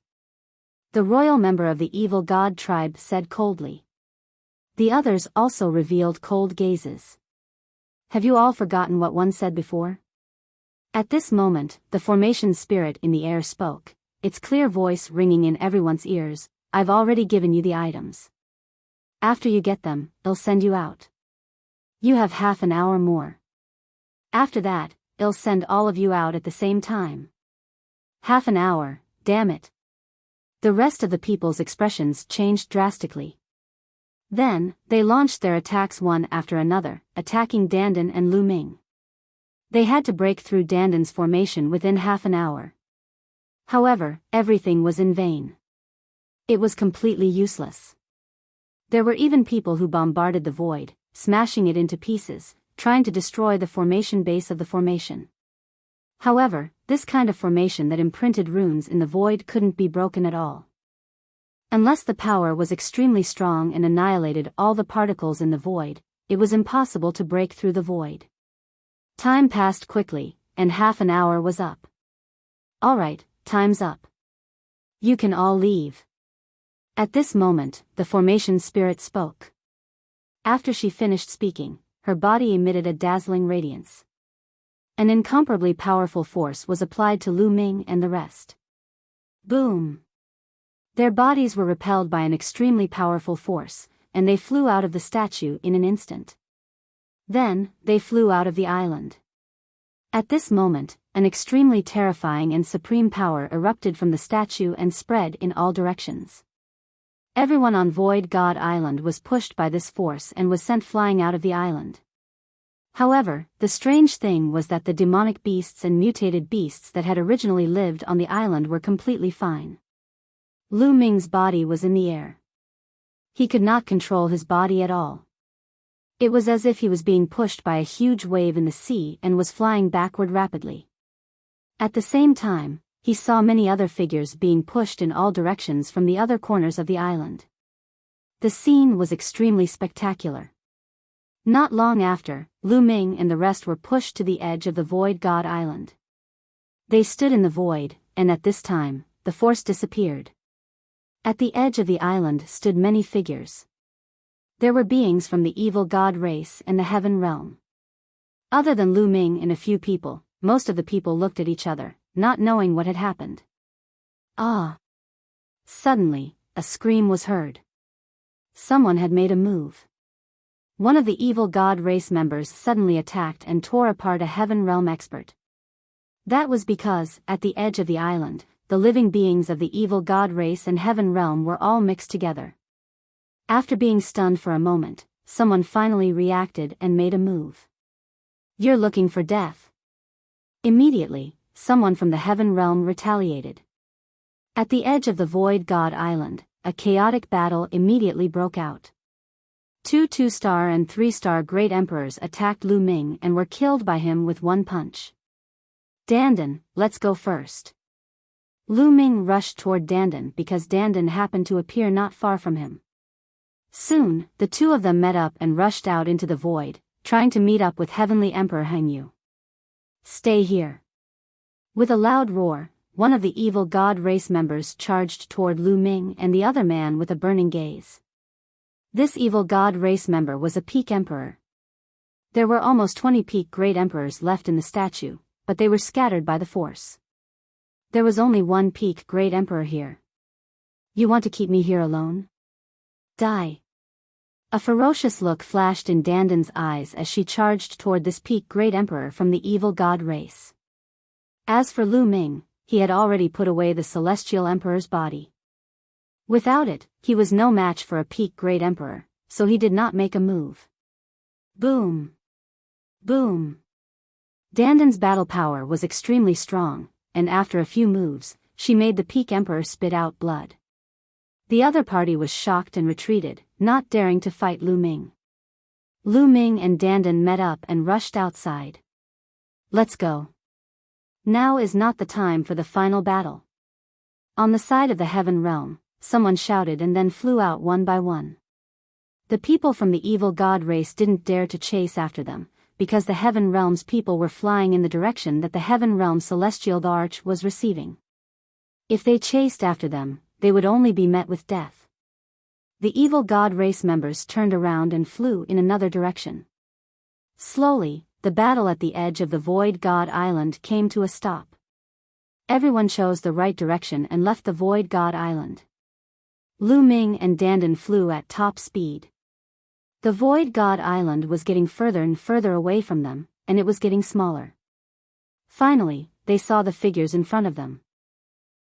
The royal member of the evil god tribe said coldly. The others also revealed cold gazes. Have you all forgotten what one said before? At this moment, the formation spirit in the air spoke, its clear voice ringing in everyone's ears. I've already given you the items. After you get them, I'll send you out. You have half an hour more. After that, I'll send all of you out at the same time. Half an hour, damn it. The rest of the people's expressions changed drastically. Then, they launched their attacks one after another, attacking Dandan and Lu Ming. They had to break through Dandan's formation within half an hour. However, everything was in vain. It was completely useless. There were even people who bombarded the void, smashing it into pieces, trying to destroy the formation base of the formation. However, this kind of formation that imprinted runes in the void couldn't be broken at all. Unless the power was extremely strong and annihilated all the particles in the void, it was impossible to break through the void. Time passed quickly, and half an hour was up. Alright, time's up. You can all leave. At this moment, the formation spirit spoke. After she finished speaking, her body emitted a dazzling radiance. An incomparably powerful force was applied to Lu Ming and the rest. Boom! Their bodies were repelled by an extremely powerful force, and they flew out of the statue in an instant. Then, they flew out of the island. At this moment, an extremely terrifying and supreme power erupted from the statue and spread in all directions. Everyone on Void God Island was pushed by this force and was sent flying out of the island. However, the strange thing was that the demonic beasts and mutated beasts that had originally lived on the island were completely fine. Lu Ming's body was in the air. He could not control his body at all. It was as if he was being pushed by a huge wave in the sea and was flying backward rapidly. At the same time, he saw many other figures being pushed in all directions from the other corners of the island. The scene was extremely spectacular. Not long after, Lu Ming and the rest were pushed to the edge of the Void God Island. They stood in the void, and at this time, the force disappeared. At the edge of the island stood many figures. There were beings from the evil god race and the heaven realm. Other than Lu Ming and a few people, most of the people looked at each other, not knowing what had happened. Ah! Suddenly, a scream was heard. Someone had made a move. One of the evil god race members suddenly attacked and tore apart a heaven realm expert. That was because, at the edge of the island, the living beings of the evil god race and heaven realm were all mixed together. After being stunned for a moment, someone finally reacted and made a move. "You're looking for death." Immediately, someone from the heaven realm retaliated. At the edge of the Void God Island, a chaotic battle immediately broke out. Two 2-star and 3-star Great Emperors attacked Lu Ming and were killed by him with one punch. "Dandan, let's go first." Lu Ming rushed toward Dandan because Dandan happened to appear not far from him. Soon, the two of them met up and rushed out into the void, trying to meet up with Heavenly Emperor Hangyu. "Stay here." With a loud roar, one of the evil god race members charged toward Lu Ming and the other man with a burning gaze. This evil god race member was a peak emperor. There were almost 20 peak great emperors left in the statue, but they were scattered by the force. There was only one peak great emperor here. "You want to keep me here alone? Die." A ferocious look flashed in Dandan's eyes as she charged toward this peak great emperor from the evil god race. As for Lu Ming, he had already put away the celestial emperor's body. Without it, he was no match for a peak great emperor, so he did not make a move. Boom! Boom! Dandan's battle power was extremely strong, and after a few moves, she made the peak emperor spit out blood. The other party was shocked and retreated, not daring to fight Lu Ming. Lu Ming and Dandan met up and rushed outside. "Let's go. Now is not the time for the final battle." On the side of the heaven realm, someone shouted and then flew out one by one. The people from the evil god race didn't dare to chase after them, because the heaven realm's people were flying in the direction that the heaven realm celestial arch was receiving. If they chased after them, they would only be met with death. The evil god race members turned around and flew in another direction. Slowly, the battle at the edge of the Void God Island came to a stop. Everyone chose the right direction and left the Void God Island. Lu Ming and Dandan flew at top speed. The Void God Island was getting further and further away from them, and it was getting smaller. Finally, they saw the figures in front of them.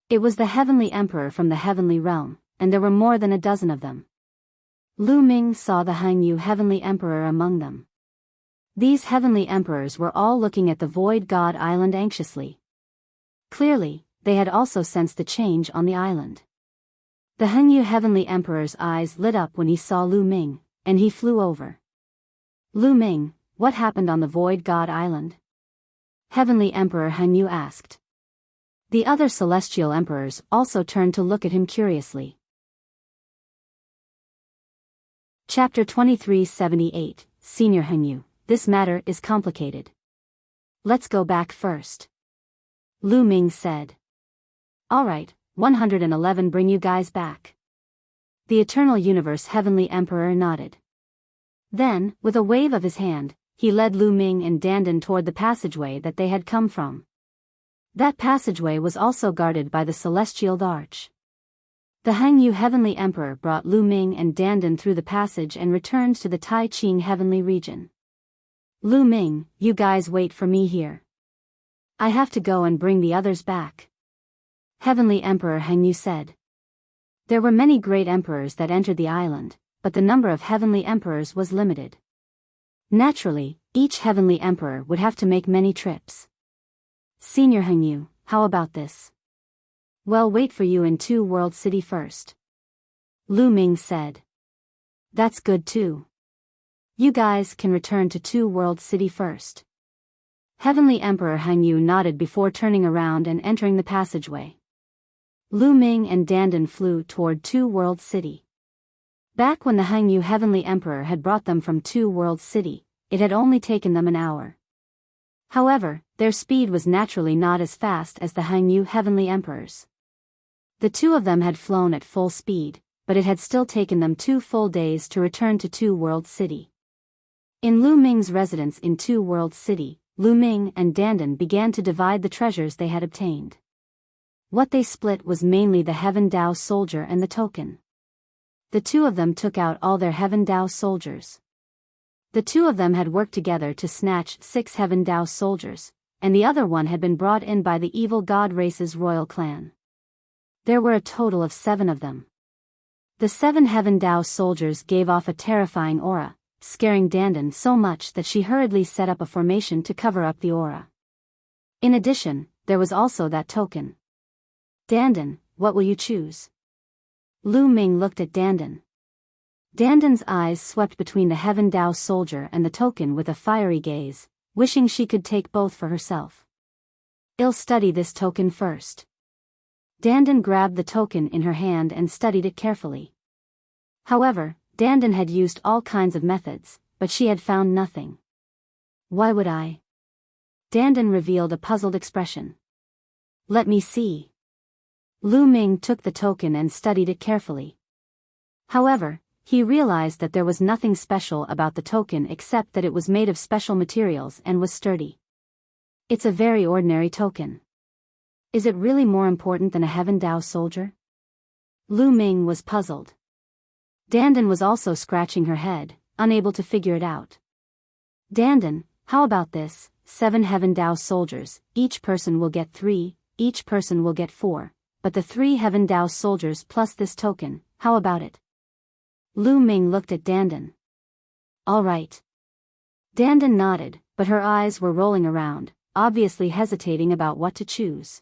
It was the Heavenly Emperor from the Heavenly Realm, and there were more than a dozen of them. Lu Ming saw the Hangyu Heavenly Emperor among them. These Heavenly Emperors were all looking at the Void God Island anxiously. Clearly, they had also sensed the change on the island. The Hangyu Heavenly Emperor's eyes lit up when he saw Lu Ming, and he flew over. "Lu Ming, what happened on the Void God Island?" Heavenly Emperor Hangyu asked. The other celestial emperors also turned to look at him curiously. Chapter 2378, Senior Hangyu, this matter is complicated. Let's go back first. Lu Ming said. Alright, 111 bring you guys back. The Eternal Universe Heavenly Emperor nodded. Then, with a wave of his hand, he led Lu Ming and Dandan toward the passageway that they had come from. That passageway was also guarded by the Celestial Arch. The Hangyu Heavenly Emperor brought Lu Ming and Dandan through the passage and returned to the Tai Ching Heavenly region. Lu Ming, you guys wait for me here. I have to go and bring the others back. Heavenly Emperor Hangyu said. There were many great emperors that entered the island, but the number of heavenly emperors was limited. Naturally, each heavenly emperor would have to make many trips. Senior Hangyu, how about this? Well, wait for you in Two World City first. Lu Ming said. That's good too. You guys can return to Two World City first. Heavenly Emperor Hangyu nodded before turning around and entering the passageway. Lu Ming and Dandan flew toward Two World City. Back when the Hangyu Heavenly Emperor had brought them from Two World City, it had only taken them an hour. However, their speed was naturally not as fast as the Hangyu Heavenly Emperors. The two of them had flown at full speed, but it had still taken them 2 full days to return to Two World City. In Lu Ming's residence in Two World City, Lu Ming and Dandan began to divide the treasures they had obtained. What they split was mainly the Heaven Dao soldier and the token. The two of them took out all their Heaven Dao soldiers. The two of them had worked together to snatch 6 Heaven Dao soldiers, and the other one had been brought in by the evil god race's royal clan. There were a total of 7 of them. The 7 Heaven Dao soldiers gave off a terrifying aura, scaring Dandan so much that she hurriedly set up a formation to cover up the aura. In addition, there was also that token. Dandan, what will you choose? Lu Ming looked at Dandan. Dandan's eyes swept between the Heaven Dao soldier and the token with a fiery gaze, wishing she could take both for herself. I'll study this token first. Dandan grabbed the token in her hand and studied it carefully. However, Dandan had used all kinds of methods, but she had found nothing. Why would I? Dandan revealed a puzzled expression. Let me see. Lu Ming took the token and studied it carefully. However, he realized that there was nothing special about the token except that it was made of special materials and was sturdy. It's a very ordinary token. Is it really more important than a Heaven Dao soldier? Lu Ming was puzzled. Dandan was also scratching her head, unable to figure it out. Dandan, how about this? 7 Heaven Dao soldiers, each person will get 3, each person will get 4, but the 3 Heaven Dao soldiers plus this token, how about it? Lu Ming looked at Dandan. All right. Dandan nodded, but her eyes were rolling around, obviously hesitating about what to choose.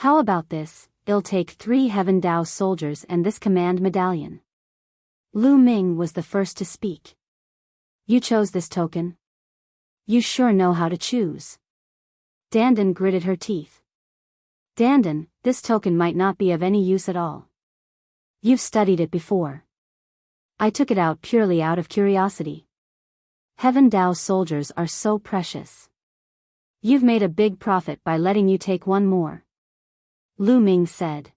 How about this? I'll take 3 Heaven Dao soldiers and this command medallion. Lu Ming was the first to speak. You chose this token? You sure know how to choose. Dandan gritted her teeth. Dandan, this token might not be of any use at all. You've studied it before. I took it out purely out of curiosity. Heaven Dao soldiers are so precious. You've made a big profit by letting you take one more. Lu Ming said.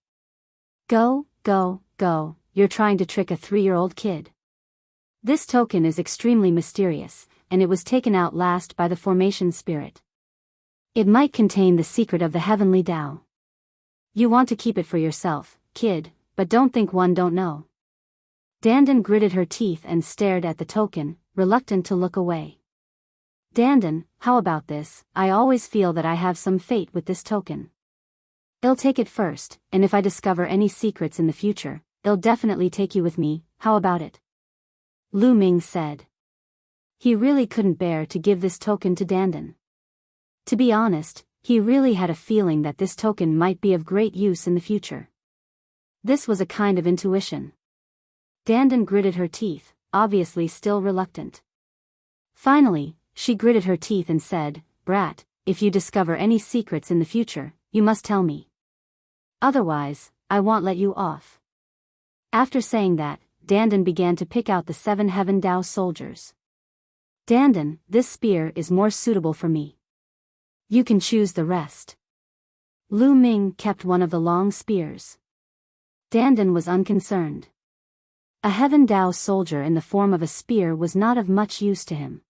Go, go, go, you're trying to trick a 3-year-old kid. This token is extremely mysterious, and it was taken out last by the formation spirit. It might contain the secret of the heavenly Dao. You want to keep it for yourself, kid, but don't think one don't know. Dandan gritted her teeth and stared at the token, reluctant to look away. Dandan, how about this? I always feel that I have some fate with this token. I'll take it first, and if I discover any secrets in the future, I'll definitely take you with me, how about it? Lu Ming said. He really couldn't bear to give this token to Dandan. To be honest, he really had a feeling that this token might be of great use in the future. This was a kind of intuition. Dandan gritted her teeth, obviously still reluctant. Finally, she gritted her teeth and said, Brat, if you discover any secrets in the future, you must tell me. Otherwise, I won't let you off. After saying that, Dandan began to pick out the 7 Heaven Dao soldiers. Dandan, this spear is more suitable for me. You can choose the rest. Lu Ming kept one of the long spears. Dandan was unconcerned. A Heaven Dao soldier in the form of a spear was not of much use to him.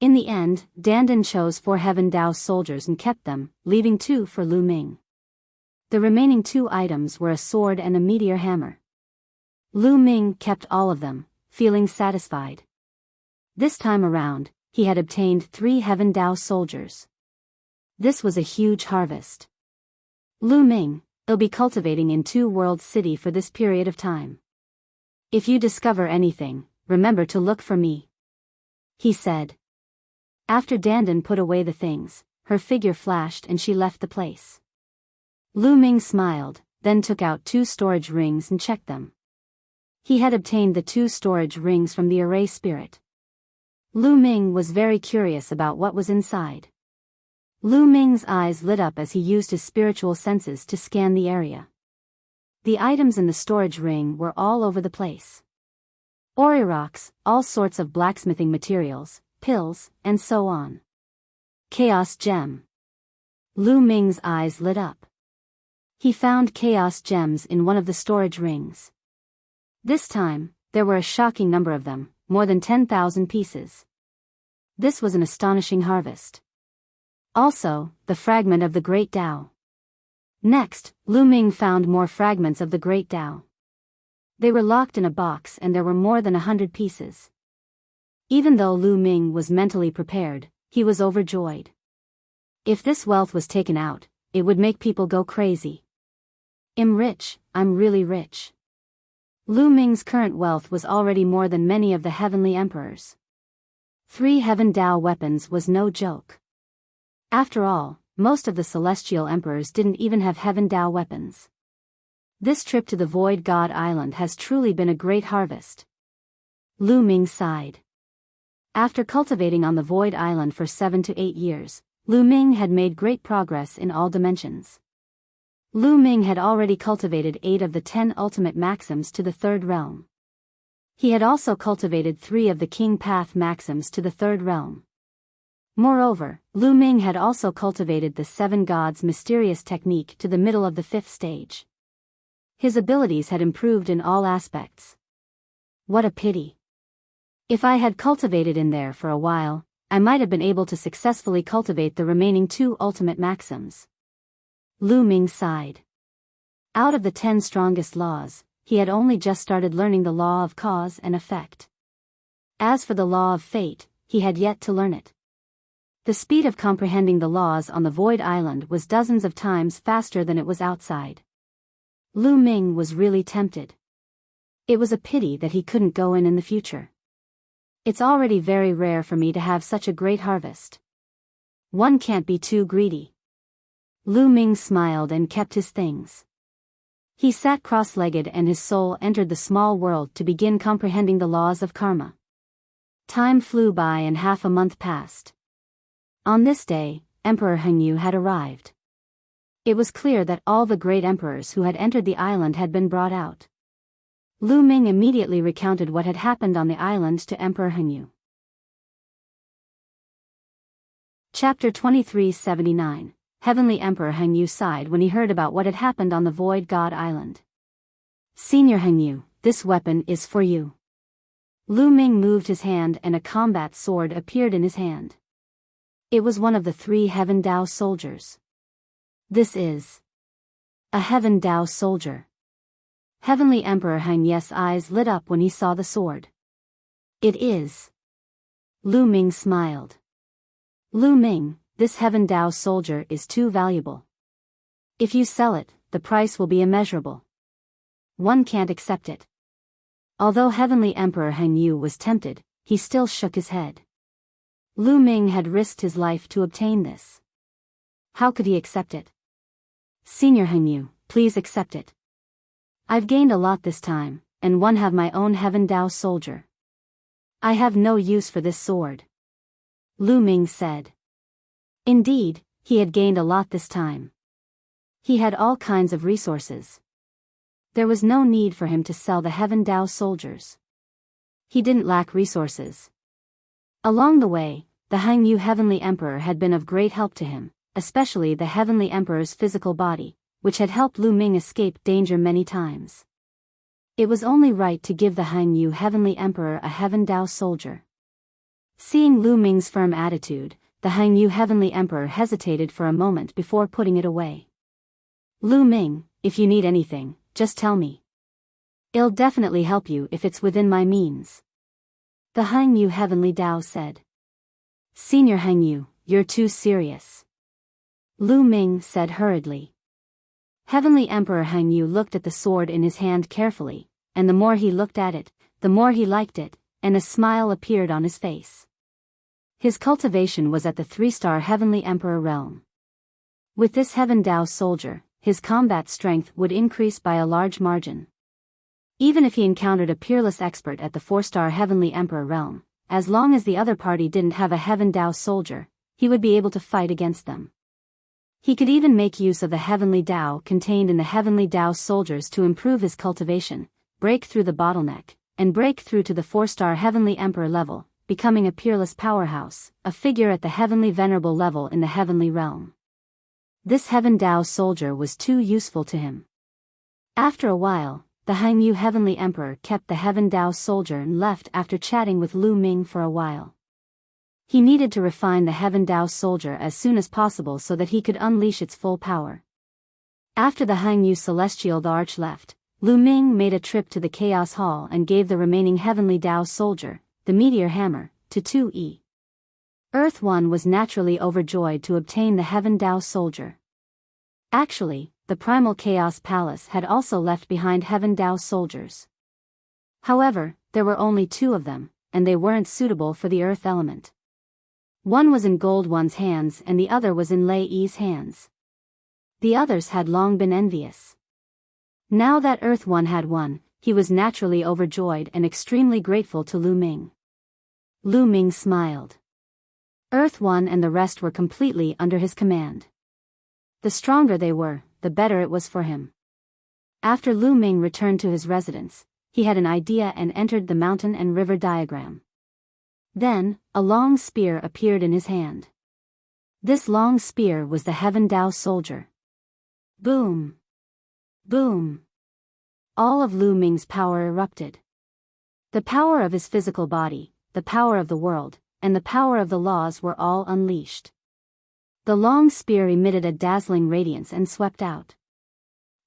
In the end, Dandan chose 4 Heaven Dao soldiers and kept them, leaving 2 for Lu Ming. The remaining 2 items were a sword and a meteor hammer. Lu Ming kept all of them, feeling satisfied. This time around, he had obtained 3 Heaven Dao soldiers. This was a huge harvest. Lu Ming, I'll be cultivating in 2 World City for this period of time. If you discover anything, remember to look for me, he said. After Dandan put away the things, her figure flashed and she left the place. Lu Ming smiled, then took out 2 storage rings and checked them. He had obtained the 2 storage rings from the array spirit. Lu Ming was very curious about what was inside. Lu Ming's eyes lit up as he used his spiritual senses to scan the area. The items in the storage ring were all over the place. Ori rocks, all sorts of blacksmithing materials, pills, and so on. Chaos gem. Lu Ming's eyes lit up. He found chaos gems in one of the storage rings. This time, there were a shocking number of them, more than 10,000 pieces. This was an astonishing harvest. Also, the fragment of the Great Tao. Next, Lu Ming found more fragments of the Great Tao. They were locked in a box and there were more than 100 pieces. Even though Lu Ming was mentally prepared, he was overjoyed. If this wealth was taken out, it would make people go crazy. I'm rich, I'm really rich. Lu Ming's current wealth was already more than many of the heavenly emperors. 3 Heaven Dao weapons was no joke. After all, most of the celestial emperors didn't even have Heaven Dao weapons. This trip to the Void God Island has truly been a great harvest. Lu Ming sighed. After cultivating on the Void Island for 7 to 8 years, Lu Ming had made great progress in all dimensions. Lu Ming had already cultivated 8 of the 10 ultimate maxims to the 3rd realm. He had also cultivated 3 of the King Path maxims to the 3rd realm. Moreover, Lu Ming had also cultivated the 7 gods mysterious technique to the middle of the 5th stage. His abilities had improved in all aspects. What a pity. If I had cultivated in there for a while, I might have been able to successfully cultivate the remaining 2 ultimate maxims. Lu Ming sighed. Out of the 10 strongest laws, he had only just started learning the law of cause and effect. As for the law of fate, he had yet to learn it. The speed of comprehending the laws on the Void Island was dozens of times faster than it was outside. Lu Ming was really tempted. It was a pity that he couldn't go in the future. It's already very rare for me to have such a great harvest. One can't be too greedy. Lu Ming smiled and kept his things. He sat cross-legged and his soul entered the small world to begin comprehending the laws of karma. Time flew by and half a month passed. On this day, Emperor Hengyu had arrived. It was clear that all the great emperors who had entered the island had been brought out. Lu Ming immediately recounted what had happened on the island to Emperor Hengyu. Chapter 2379. Heavenly Emperor Hengyu sighed when he heard about what had happened on the Void God Island. Senior Hengyu, this weapon is for you. Lu Ming moved his hand and a combat sword appeared in his hand. It was one of the 3 Heaven Dao soldiers. This is a Heaven Dao soldier. Heavenly Emperor Hengyu's eyes lit up when he saw the sword. It is. Lu Ming smiled. Lu Ming, this Heaven Dao soldier is too valuable. If you sell it, the price will be immeasurable. One can't accept it. Although Heavenly Emperor Hengyu was tempted, he still shook his head. Lu Ming had risked his life to obtain this. How could he accept it? Senior Hengyu, please accept it. I've gained a lot this time, and one have my own Heaven Dao soldier. I have no use for this sword. Lu Ming said. Indeed, he had gained a lot this time. He had all kinds of resources. There was no need for him to sell the Heaven Dao soldiers. He didn't lack resources. Along the way, the Hengyu Heavenly Emperor had been of great help to him, especially the Heavenly Emperor's physical body, which had helped Lu Ming escape danger many times. It was only right to give the Hengyu Heavenly Emperor a Heaven Dao soldier. Seeing Lu Ming's firm attitude, the Hengyu Heavenly Emperor hesitated for a moment before putting it away. Lu Ming, if you need anything, just tell me. I'll definitely help you if it's within my means. The Hangyu Heavenly Tao said. Senior Hangyu, you're too serious. Lu Ming said hurriedly. Heavenly Emperor Hangyu looked at the sword in his hand carefully, and the more he looked at it, the more he liked it, and a smile appeared on his face. His cultivation was at the 3-star Heavenly Emperor realm. With this Heaven Tao soldier, his combat strength would increase by a large margin. Even if he encountered a peerless expert at the 4-star Heavenly Emperor realm, as long as the other party didn't have a Heaven Tao soldier, he would be able to fight against them. He could even make use of the Heavenly Tao contained in the Heavenly Tao soldiers to improve his cultivation, break through the bottleneck, and break through to the 4-star Heavenly Emperor level, becoming a peerless powerhouse, a figure at the Heavenly Venerable level in the Heavenly Realm. This Heaven Tao soldier was too useful to him. After a while, the Hangyu Heavenly Emperor kept the Heaven Tao soldier and left after chatting with Lu Ming for a while. He needed to refine the Heaven Tao soldier as soon as possible so that he could unleash its full power. After the Hangyu Celestial the Arch left, Lu Ming made a trip to the Chaos Hall and gave the remaining Heavenly Tao soldier, the Meteor Hammer, to 2E. Earth One was naturally overjoyed to obtain the Heaven Tao soldier. Actually, the Primal Chaos Palace had also left behind Heaven Tao soldiers. However, there were only 2 of them, and they weren't suitable for the Earth element. One was in Gold One's hands and the other was in Lei Yi's hands. The others had long been envious. Now that Earth One had one, he was naturally overjoyed and extremely grateful to Lu Ming. Lu Ming smiled. Earth One and the rest were completely under his command. The stronger they were, the better it was for him. After Lu Ming returned to his residence, he had an idea and entered the mountain and river diagram. Then, a long spear appeared in his hand. This long spear was the Heaven Tao soldier. Boom! Boom! All of Lu Ming's power erupted. The power of his physical body, the power of the world, and the power of the laws were all unleashed. The long spear emitted a dazzling radiance and swept out.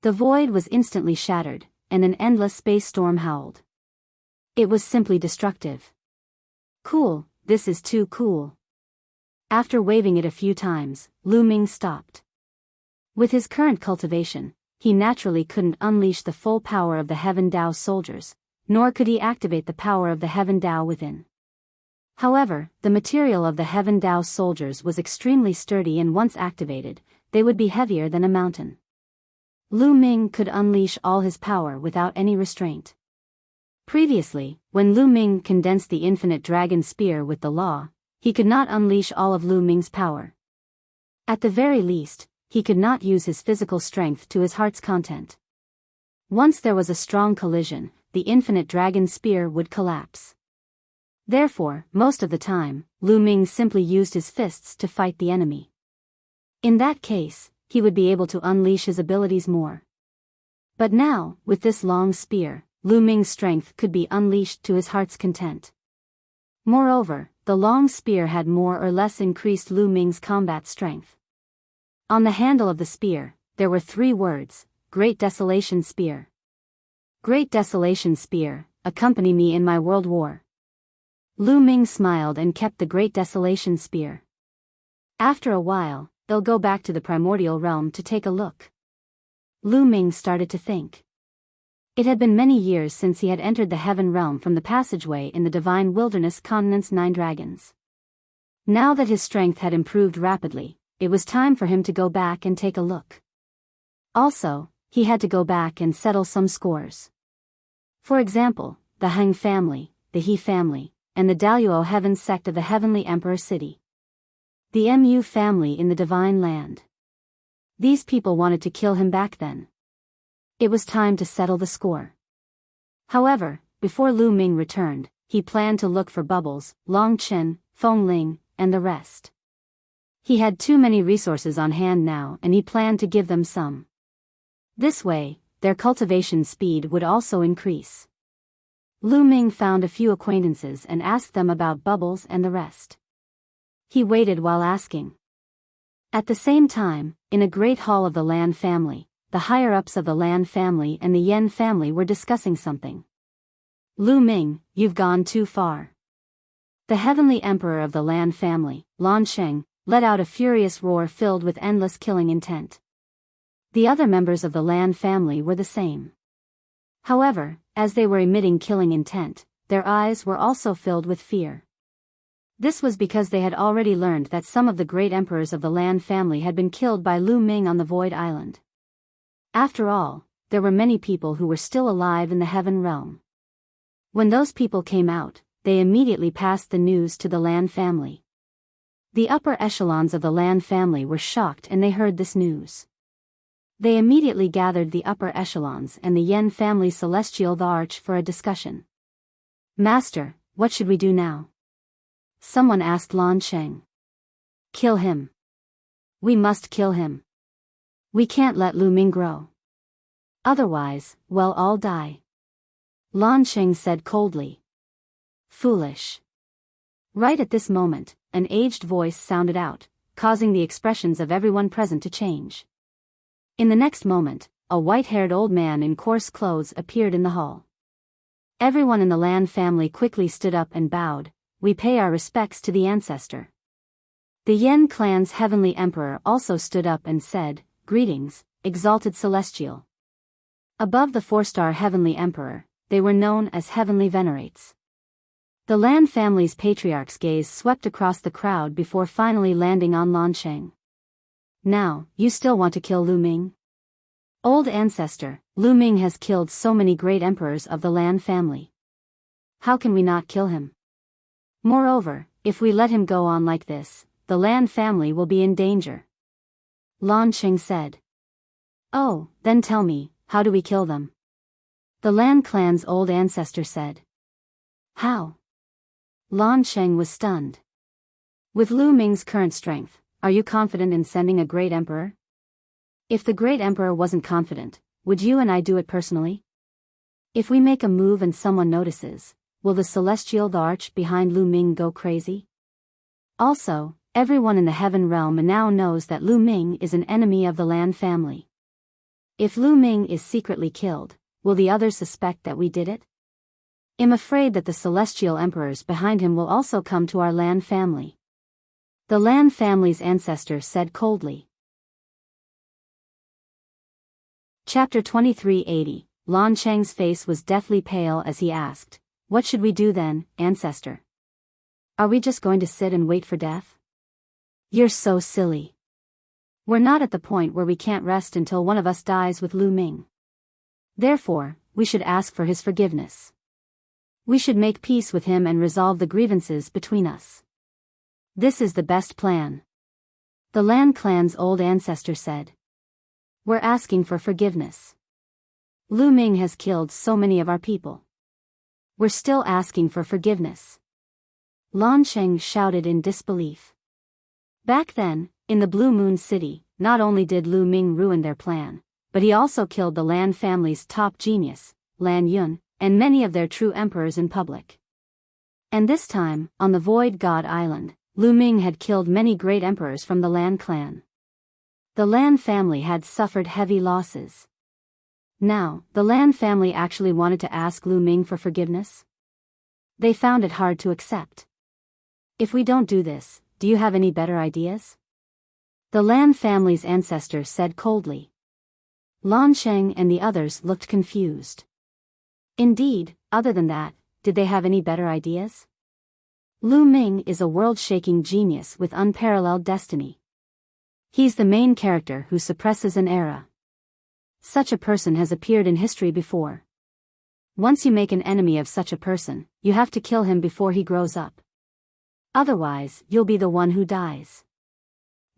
The void was instantly shattered, and an endless space storm howled. It was simply destructive. Cool, this is too cool. After waving it a few times, Lu Ming stopped. With his current cultivation, he naturally couldn't unleash the full power of the Heaven Tao soldiers, nor could he activate the power of the Heaven Tao within. However, the material of the Heaven Tao soldiers was extremely sturdy and once activated, they would be heavier than a mountain. Lu Ming could unleash all his power without any restraint. Previously, when Lu Ming condensed the infinite dragon spear with the law, he could not unleash all of Lu Ming's power. At the very least, he could not use his physical strength to his heart's content. Once there was a strong collision, the infinite dragon spear would collapse. Therefore, most of the time, Lu Ming simply used his fists to fight the enemy. In that case, he would be able to unleash his abilities more. But now, with this long spear, Lu Ming's strength could be unleashed to his heart's content. Moreover, the long spear had more or less increased Lu Ming's combat strength. On the handle of the spear, there were 3 words, Great Desolation Spear. Great Desolation Spear, accompany me in my world war. Lu Ming smiled and kept the Great Desolation Spear. After a while, they'll go back to the primordial realm to take a look. Lu Ming started to think. It had been many years since he had entered the heaven realm from the passageway in the divine wilderness continent's 9 dragons. Now that his strength had improved rapidly, it was time for him to go back and take a look. Also, he had to go back and settle some scores. For example, the Heng family, the He family, and the Daluo Heaven sect of the Heavenly Emperor City. The Mu family in the Divine Land. These people wanted to kill him back then. It was time to settle the score. However, before Lu Ming returned, he planned to look for Bubbles, Long Chen, Feng Ling, and the rest. He had too many resources on hand now and he planned to give them some. This way, their cultivation speed would also increase. Lu Ming found a few acquaintances and asked them about Bubbles and the rest. He waited while asking. At the same time, in a great hall of the Lan family, the higher-ups of the Lan family and the Yen family were discussing something. Lu Ming, you've gone too far. The heavenly emperor of the Lan family, Lan Sheng, let out a furious roar filled with endless killing intent. The other members of the Lan family were the same. However, as they were emitting killing intent, their eyes were also filled with fear. This was because they had already learned that some of the great emperors of the Lan family had been killed by Lu Ming on the Void Island. After all, there were many people who were still alive in the Heaven Realm. When those people came out, they immediately passed the news to the Lan family. The upper echelons of the Lan family were shocked and they heard this news. They immediately gathered the upper echelons and the Yen family celestial the Arch for a discussion. Master, what should we do now? Someone asked Lan Sheng. Kill him. We must kill him. We can't let Lu Ming grow. Otherwise, we'll all die. Lan Sheng said coldly. Foolish. Right at this moment, an aged voice sounded out, causing the expressions of everyone present to change. In the next moment, a white-haired old man in coarse clothes appeared in the hall. Everyone in the Lan family quickly stood up and bowed. We pay our respects to the ancestor. The Yen clan's heavenly emperor also stood up and said, Greetings, exalted celestial. Above the four-star heavenly emperor, they were known as heavenly venerates. The Lan family's patriarch's gaze swept across the crowd before finally landing on Lan Sheng. Now, you still want to kill Lu Ming? Old ancestor, Lu Ming has killed so many great emperors of the Lan family. How can we not kill him? Moreover, if we let him go on like this, the Lan family will be in danger. Lan Sheng said. Oh, then tell me, how do we kill them? The Lan clan's old ancestor said. How? Lan Sheng was stunned. With Lu Ming's current strength, are you confident in sending a great emperor? If the great emperor wasn't confident, would you and I do it personally? If we make a move and someone notices, will the celestial the Arch behind Lu Ming go crazy? Also, everyone in the Heaven Realm now knows that Lu Ming is an enemy of the Lan family. If Lu Ming is secretly killed, will the others suspect that we did it? I'm afraid that the celestial emperors behind him will also come to our Lan family. The Lan family's ancestor said coldly. Chapter 2380. Lan Sheng's face was deathly pale as he asked, What should we do then, ancestor? Are we just going to sit and wait for death? You're so silly. We're not at the point where we can't rest until one of us dies with Lu Ming. Therefore, we should ask for his forgiveness. We should make peace with him and resolve the grievances between us. This is the best plan. The Lan clan's old ancestor said. We're asking for forgiveness. Lu Ming has killed so many of our people. We're still asking for forgiveness. Lan Sheng shouted in disbelief. Back then, in the Blue Moon City, not only did Lu Ming ruin their plan, but he also killed the Lan family's top genius, Lan Yun, and many of their true emperors in public. And this time, on the Void God Island, Lu Ming had killed many great emperors from the Lan clan. The Lan family had suffered heavy losses. Now, the Lan family actually wanted to ask Lu Ming for forgiveness? They found it hard to accept. If we don't do this, do you have any better ideas? The Lan family's ancestor said coldly. Lan Sheng and the others looked confused. Indeed, other than that, did they have any better ideas? Lu Ming is a world-shaking genius with unparalleled destiny. He's the main character who suppresses an era. Such a person has appeared in history before. Once you make an enemy of such a person, you have to kill him before he grows up. Otherwise, you'll be the one who dies.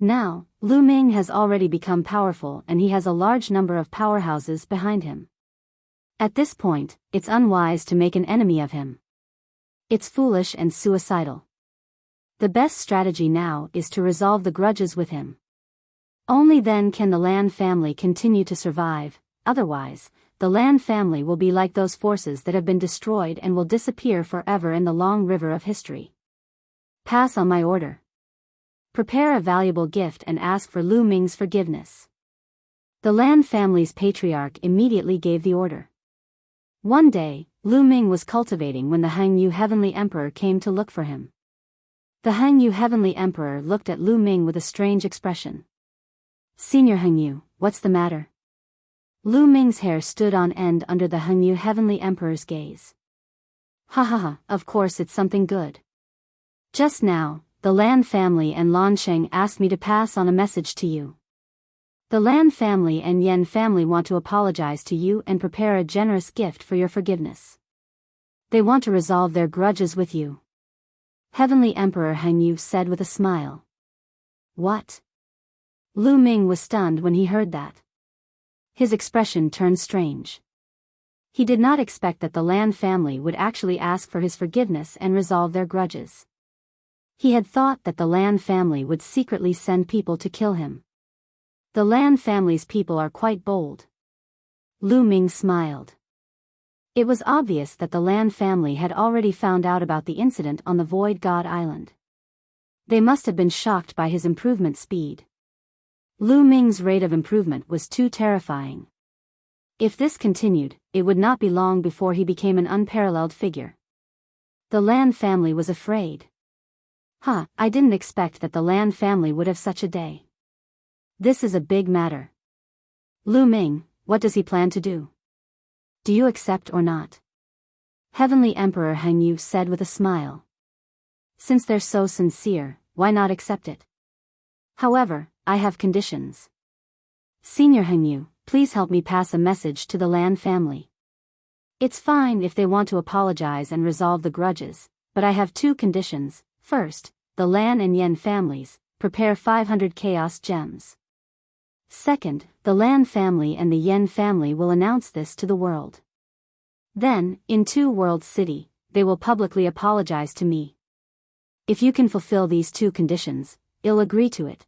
Now, Lu Ming has already become powerful and he has a large number of powerhouses behind him. At this point, it's unwise to make an enemy of him. It's foolish and suicidal. The best strategy now is to resolve the grudges with him. Only then can the Lan family continue to survive, otherwise, the Lan family will be like those forces that have been destroyed and will disappear forever in the long river of history. Pass on my order. Prepare a valuable gift and ask for Lu Ming's forgiveness. The Lan family's patriarch immediately gave the order. One day, Lu Ming was cultivating when the Hangyu Heavenly Emperor came to look for him. The Hangyu Heavenly Emperor looked at Lu Ming with a strange expression. "Senior Hangyu, what's the matter?" Lu Ming's hair stood on end under the Hangyu Heavenly Emperor's gaze. "Ha ha ha, of course it's something good. Just now, the Lan family and Lan Sheng asked me to pass on a message to you. The Lan family and Yen family want to apologize to you and prepare a generous gift for your forgiveness. They want to resolve their grudges with you." Heavenly Emperor Hangyu said with a smile. "What?" Lu Ming was stunned when he heard that. His expression turned strange. He did not expect that the Lan family would actually ask for his forgiveness and resolve their grudges. He had thought that the Lan family would secretly send people to kill him. The Lan family's people are quite bold. Lu Ming smiled. It was obvious that the Lan family had already found out about the incident on the Void God Island. They must have been shocked by his improvement speed. Lu Ming's rate of improvement was too terrifying. If this continued, it would not be long before he became an unparalleled figure. The Lan family was afraid. I didn't expect that the Lan family would have such a day. This is a big matter. Lu Ming, what does he plan to do? Do you accept or not? Heavenly Emperor Hangyu said with a smile. Since they're so sincere, why not accept it? However, I have conditions. Senior Hangyu, please help me pass a message to the Lan family. It's fine if they want to apologize and resolve the grudges, but I have two conditions. First, the Lan and Yen families, prepare 500 chaos gems. Second, the Lan family and the Yen family will announce this to the world. Then, in Two Worlds City, they will publicly apologize to me. If you can fulfill these two conditions, I'll agree to it.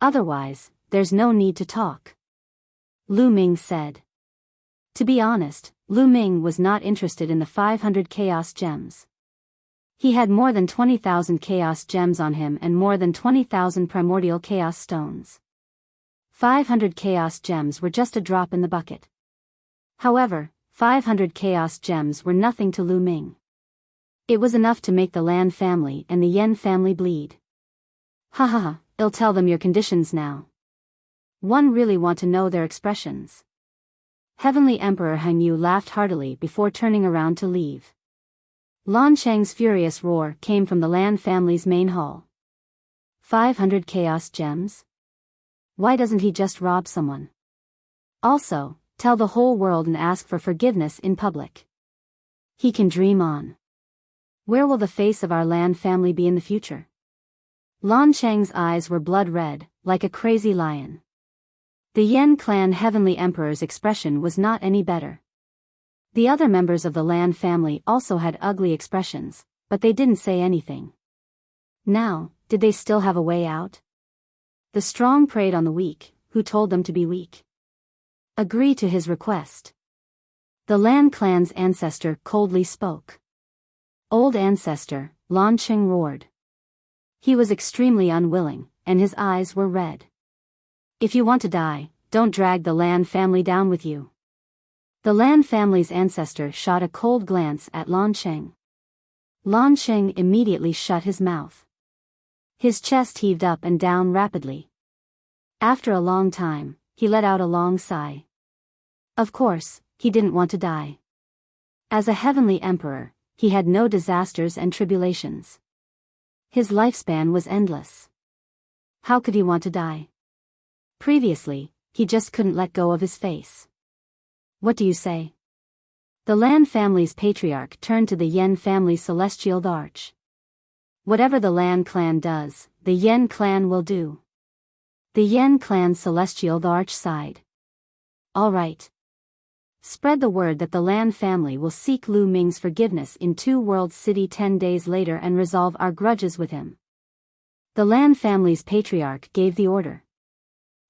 Otherwise, there's no need to talk. Lu Ming said. To be honest, Lu Ming was not interested in the 500 chaos gems. He had more than 20,000 chaos gems on him and more than 20,000 primordial chaos stones. 500 chaos gems were just a drop in the bucket. However, 500 chaos gems were nothing to Lu Ming. It was enough to make the Lan family and the Yen family bleed. I'll tell them your conditions now. One really want to know their expressions. Heavenly Emperor Hangyu laughed heartily before turning around to leave. Lan Sheng's furious roar came from the Lan family's main hall. 500 chaos gems? Why doesn't he just rob someone? Also, tell the whole world and ask for forgiveness in public. He can dream on. Where will the face of our Lan family be in the future? Lan Sheng's eyes were blood red, like a crazy lion. The Yen clan Heavenly Emperor's expression was not any better. The other members of the Lan family also had ugly expressions, but they didn't say anything. Now, did they still have a way out? The strong preyed on the weak, who told them to be weak. Agree to his request. The Lan clan's ancestor coldly spoke. Old ancestor, Lan Sheng roared. He was extremely unwilling, and his eyes were red. If you want to die, don't drag the Lan family down with you. The Lan family's ancestor shot a cold glance at Lan Sheng. Lan Sheng immediately shut his mouth. His chest heaved up and down rapidly. After a long time, he let out a long sigh. Of course, he didn't want to die. As a heavenly emperor, he had no disasters and tribulations. His lifespan was endless. How could he want to die? Previously, he just couldn't let go of his face. What do you say? The Lan family's patriarch turned to the Yen family's celestial arch. Whatever the Lan clan does, the Yen clan will do. The Yen clan's celestial arch sighed. All right. Spread the word that the Lan family will seek Lu Ming's forgiveness in Two Worlds City 10 days later and resolve our grudges with him. The Lan family's patriarch gave the order.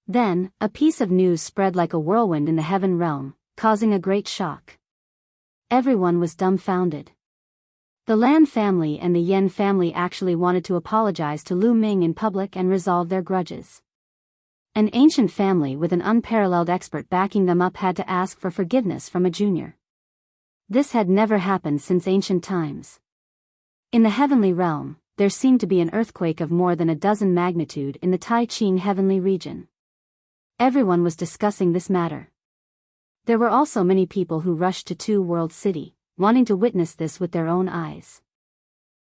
Then, a piece of news spread like a whirlwind in the heaven realm, causing a great shock. Everyone was dumbfounded. The Lan family and the Yen family actually wanted to apologize to Lu Ming in public and resolve their grudges. An ancient family with an unparalleled expert backing them up had to ask for forgiveness from a junior. This had never happened since ancient times. In the heavenly realm, there seemed to be an earthquake of more than a dozen magnitude in the Tai Ching heavenly region. Everyone was discussing this matter. There were also many people who rushed to Two World City, wanting to witness this with their own eyes.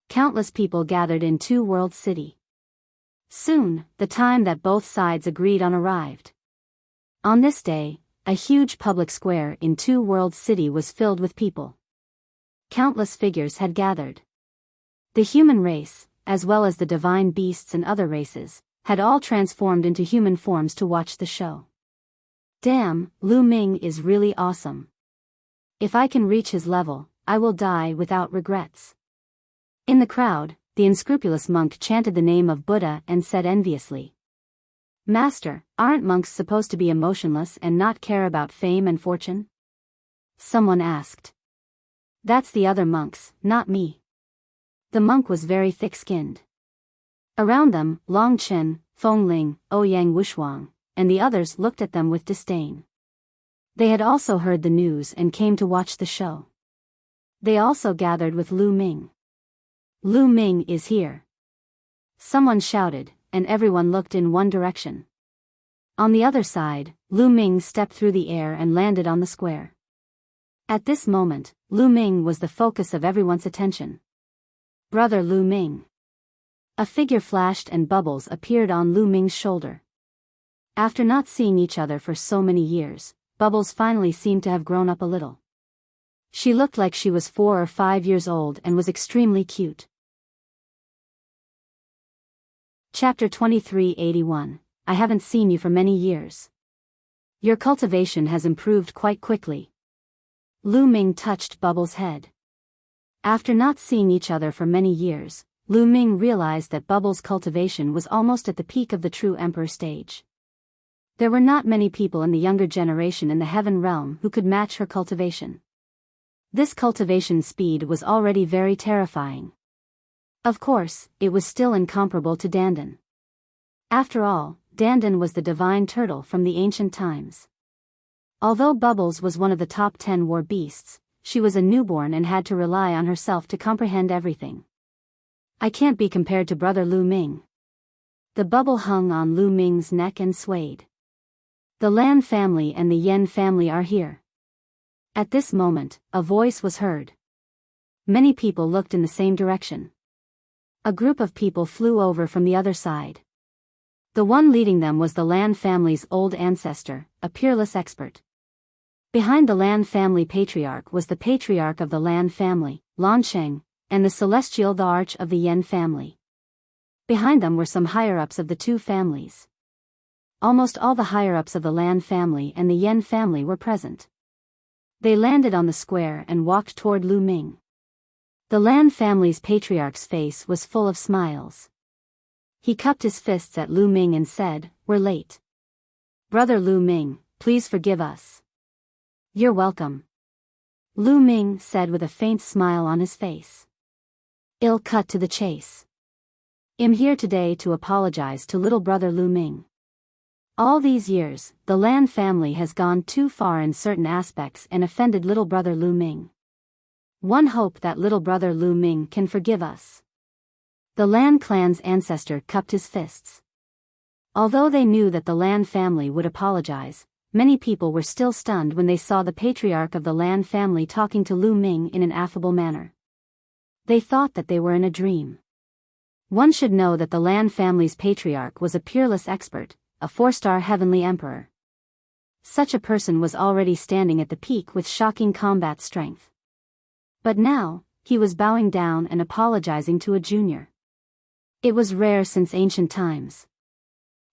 Countless people gathered in Two World City. Soon, the time that both sides agreed on arrived. On this day, a huge public square in Two World City was filled with people. Countless figures had gathered. The human race, as well as the divine beasts and other races, had all transformed into human forms to watch the show. Damn, Lu Ming is really awesome. If I can reach his level, I will die without regrets. In the crowd, the unscrupulous monk chanted the name of Buddha and said enviously, "Master, aren't monks supposed to be emotionless and not care about fame and fortune?" Someone asked. "That's the other monks, not me." The monk was very thick-skinned. Around them, Long Chen, Feng Ling, Ouyang Wushuang, and the others looked at them with disdain. They had also heard the news and came to watch the show. They also gathered with Lu Ming. "Lu Ming is here!" Someone shouted, and everyone looked in one direction. On the other side, Lu Ming stepped through the air and landed on the square. At this moment, Lu Ming was the focus of everyone's attention. "Brother Lu Ming." A figure flashed and bubbles appeared on Lu Ming's shoulder. After not seeing each other for so many years, Bubbles finally seemed to have grown up a little. She looked like she was 4 or 5 years old and was extremely cute. Chapter 2381. I haven't seen you for many years. Your cultivation has improved quite quickly. Lu Ming touched Bubbles' head. After not seeing each other for many years, Lu Ming realized that Bubbles' cultivation was almost at the peak of the true emperor stage. There were not many people in the younger generation in the heaven realm who could match her cultivation. This cultivation speed was already very terrifying. Of course, it was still incomparable to Dandan. After all, Dandan was the divine turtle from the ancient times. Although Bubbles was one of the top 10 war beasts, she was a newborn and had to rely on herself to comprehend everything. I can't be compared to brother Lu Ming. The bubble hung on Lu Ming's neck and swayed. The Lan family and the Yen family are here. At this moment, a voice was heard. Many people looked in the same direction. A group of people flew over from the other side. The one leading them was the Lan family's old ancestor, a peerless expert. Behind the Lan family patriarch was the patriarch of the Lan family, Lan Sheng, and the celestial the arch of the Yen family. Behind them were some higher-ups of the two families. Almost all the higher-ups of the Lan family and the Yen family were present. They landed on the square and walked toward Lu Ming. The Lan family's patriarch's face was full of smiles. He cupped his fists at Lu Ming and said, "We're late. Brother Lu Ming, please forgive us." "You're welcome," Lu Ming said with a faint smile on his face. "I'll cut to the chase. I'm here today to apologize to little brother Lu Ming. All these years, the Lan family has gone too far in certain aspects and offended little brother Lu Ming. One hope that little brother Lu Ming can forgive us." The Lan clan's ancestor cupped his fists. Although they knew that the Lan family would apologize, many people were still stunned when they saw the patriarch of the Lan family talking to Lu Ming in an affable manner. They thought that they were in a dream. One should know that the Lan family's patriarch was a peerless expert, a 4-star heavenly emperor. Such a person was already standing at the peak with shocking combat strength. But now, he was bowing down and apologizing to a junior. It was rare since ancient times.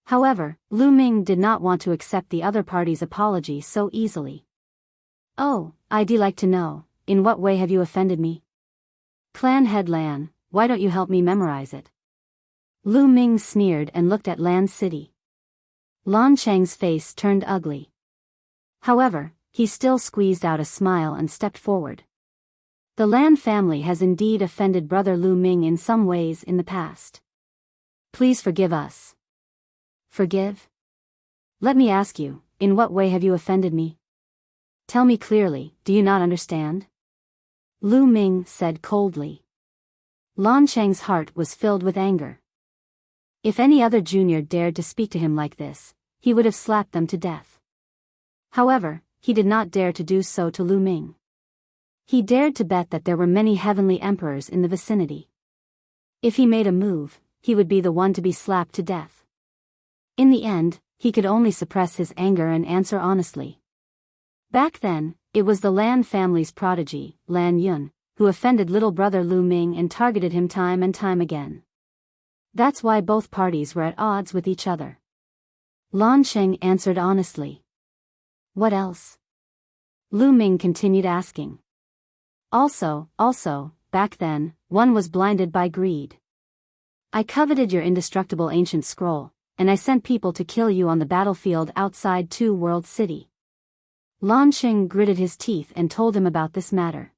However, Lu Ming did not want to accept the other party's apology so easily. "Oh, I'd like to know, in what way have you offended me? Clan head Lan, why don't you help me memorize it?" Lu Ming sneered and looked at Lan City. Lan Cheng's face turned ugly. However, he still squeezed out a smile and stepped forward. The Lan family has indeed offended brother Lu Ming in some ways in the past. Please forgive us. Forgive? Let me ask you, in what way have you offended me? Tell me clearly, do you not understand? Lu Ming said coldly. Lan Cheng's heart was filled with anger. If any other junior dared to speak to him like this, he would have slapped them to death. However, he did not dare to do so to Lu Ming. He dared to bet that there were many heavenly emperors in the vicinity. If he made a move, he would be the one to be slapped to death. In the end, he could only suppress his anger and answer honestly. Back then, it was the Lan family's prodigy, Lan Yun, who offended little brother Lu Ming and targeted him time and time again. That's why both parties were at odds with each other. Lan Cheng answered honestly. What else? Lu Ming continued asking. Also, back then, one was blinded by greed. I coveted your indestructible ancient scroll, and I sent people to kill you on the battlefield outside Two World City. Lan Cheng gritted his teeth and told him about this matter.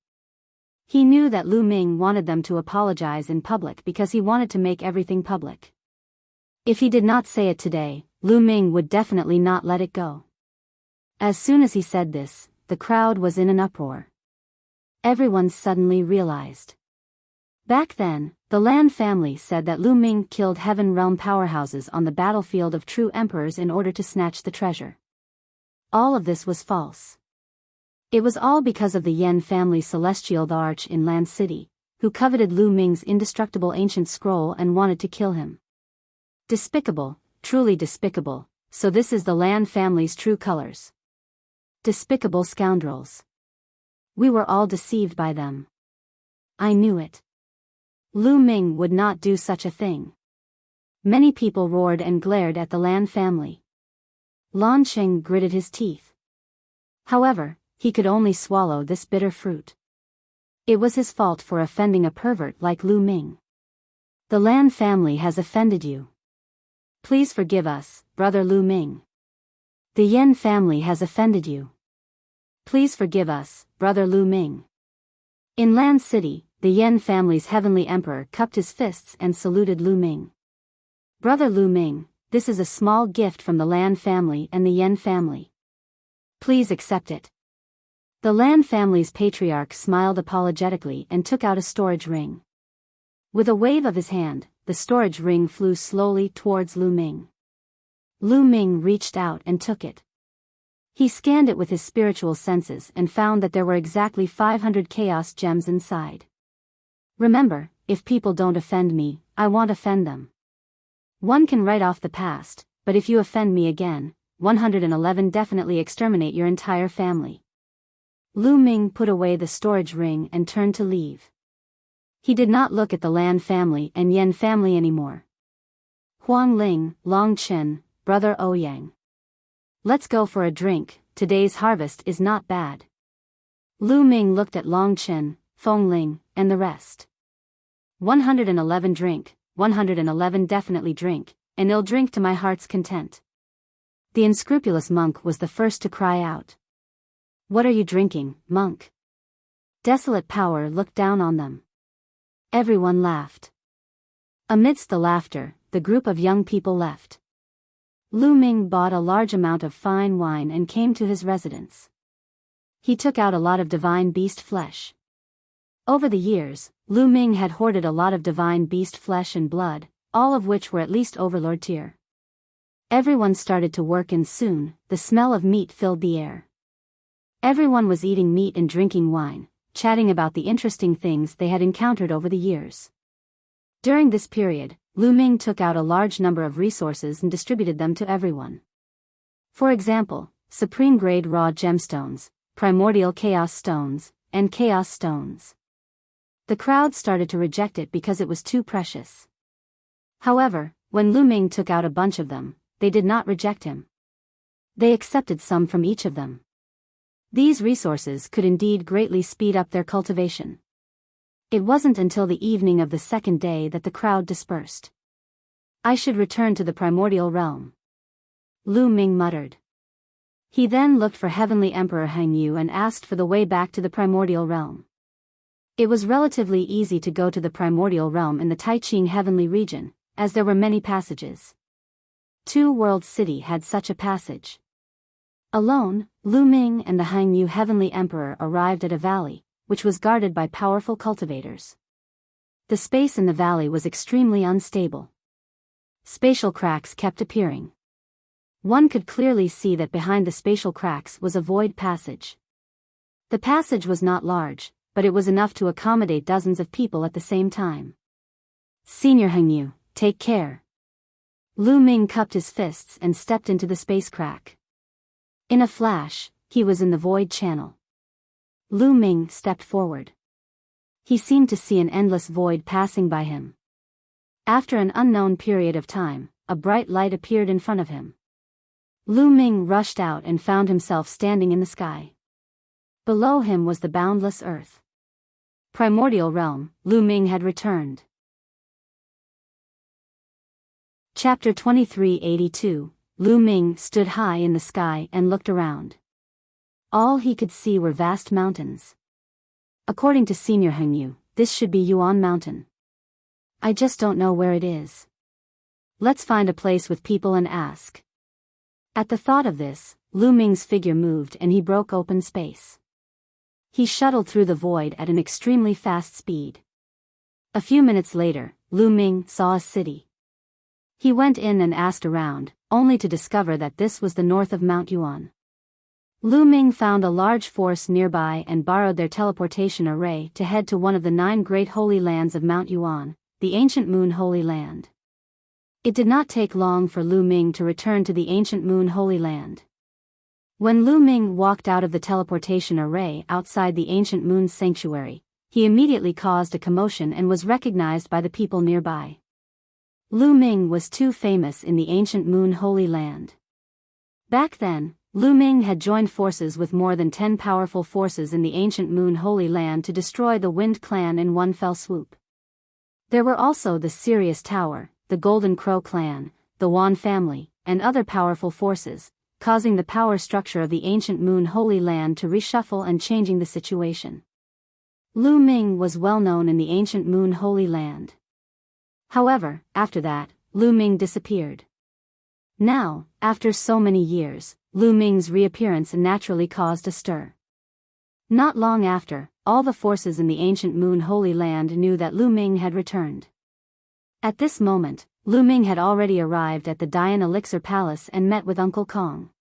He knew that Lu Ming wanted them to apologize in public because he wanted to make everything public. If he did not say it today, Lu Ming would definitely not let it go. As soon as he said this, the crowd was in an uproar. Everyone suddenly realized. Back then, the Lan family said that Lu Ming killed Heaven Realm powerhouses on the battlefield of true emperors in order to snatch the treasure. All of this was false. It was all because of the Yen family's celestial arch in Lan City, who coveted Lu Ming's indestructible ancient scroll and wanted to kill him. Despicable, truly despicable, so this is the Lan family's true colors. Despicable scoundrels. We were all deceived by them. I knew it. Lu Ming would not do such a thing. Many people roared and glared at the Lan family. Lan Cheng gritted his teeth. However, he could only swallow this bitter fruit. It was his fault for offending a pervert like Lu Ming. The Lan family has offended you. Please forgive us, brother Lu Ming. The Yen family has offended you. Please forgive us, brother Lu Ming. In Lan City, the Yen family's heavenly emperor cupped his fists and saluted Lu Ming. Brother Lu Ming, this is a small gift from the Lan family and the Yen family. Please accept it. The Lan family's patriarch smiled apologetically and took out a storage ring. With a wave of his hand, the storage ring flew slowly towards Lu Ming. Lu Ming reached out and took it. He scanned it with his spiritual senses and found that there were exactly 500 chaos gems inside. Remember, if people don't offend me, I won't offend them. One can write off the past, but if you offend me again, 111 definitely exterminate your entire family. Lu Ming put away the storage ring and turned to leave. He did not look at the Lan family and Yen family anymore. Huang Ling, Long Chen, brother Ouyang. Let's go for a drink, today's harvest is not bad. Lu Ming looked at Long Chen, Feng Ling, and the rest. 111 drink, 111 definitely drink, and I'll drink to my heart's content. The unscrupulous monk was the first to cry out. What are you drinking, monk? Desolate Power looked down on them. Everyone laughed. Amidst the laughter, the group of young people left. Lu Ming bought a large amount of fine wine and came to his residence. He took out a lot of divine beast flesh. Over the years, Lu Ming had hoarded a lot of divine beast flesh and blood, all of which were at least overlord tier. Everyone started to work and soon, the smell of meat filled the air. Everyone was eating meat and drinking wine, chatting about the interesting things they had encountered over the years. During this period, Lu Ming took out a large number of resources and distributed them to everyone. For example, supreme-grade raw gemstones, primordial chaos stones, and chaos stones. The crowd started to reject it because it was too precious. However, when Lu Ming took out a bunch of them, they did not reject him. They accepted some from each of them. These resources could indeed greatly speed up their cultivation. It wasn't until the evening of the second day that the crowd dispersed. I should return to the primordial realm. Lu Ming muttered. He then looked for Heavenly Emperor Han Yu and asked for the way back to the primordial realm. It was relatively easy to go to the primordial realm in the Taiching heavenly region, as there were many passages. Two World City had such a passage. Alone, Lu Ming and the Hangyu Heavenly Emperor arrived at a valley, which was guarded by powerful cultivators. The space in the valley was extremely unstable. Spatial cracks kept appearing. One could clearly see that behind the spatial cracks was a void passage. The passage was not large, but it was enough to accommodate dozens of people at the same time. Senior Hangyu, take care. Lu Ming cupped his fists and stepped into the space crack. In a flash, he was in the void channel. Lu Ming stepped forward. He seemed to see an endless void passing by him. After an unknown period of time, a bright light appeared in front of him. Lu Ming rushed out and found himself standing in the sky. Below him was the boundless earth. Primordial realm, Lu Ming had returned. Chapter 2382, Lu Ming stood high in the sky and looked around. All he could see were vast mountains. According to Senior Hangyu, this should be Yuan Mountain. I just don't know where it is. Let's find a place with people and ask. At the thought of this, Lu Ming's figure moved and he broke open space. He shuttled through the void at an extremely fast speed. A few minutes later, Lu Ming saw a city. He went in and asked around, only to discover that this was the north of Mount Yuan. Lu Ming found a large force nearby and borrowed their teleportation array to head to one of the 9 great holy lands of Mount Yuan, the ancient Moon Holy Land. It did not take long for Lu Ming to return to the ancient Moon Holy Land. When Lu Ming walked out of the teleportation array outside the ancient Moon's sanctuary, he immediately caused a commotion and was recognized by the people nearby. Lu Ming was too famous in the ancient Moon Holy Land. Back then, Lu Ming had joined forces with more than 10 powerful forces in the ancient Moon Holy Land to destroy the Wind Clan in one fell swoop. There were also the Sirius Tower, the Golden Crow Clan, the Wan family, and other powerful forces, causing the power structure of the ancient Moon Holy Land to reshuffle and changing the situation. Lu Ming was well known in the ancient Moon Holy Land. However, after that, Lu Ming disappeared. Now, after so many years, Lu Ming's reappearance naturally caused a stir. Not long after, all the forces in the ancient Moon Holy Land knew that Lu Ming had returned. At this moment, Lu Ming had already arrived at the Dian Elixir Palace and met with Uncle Kong.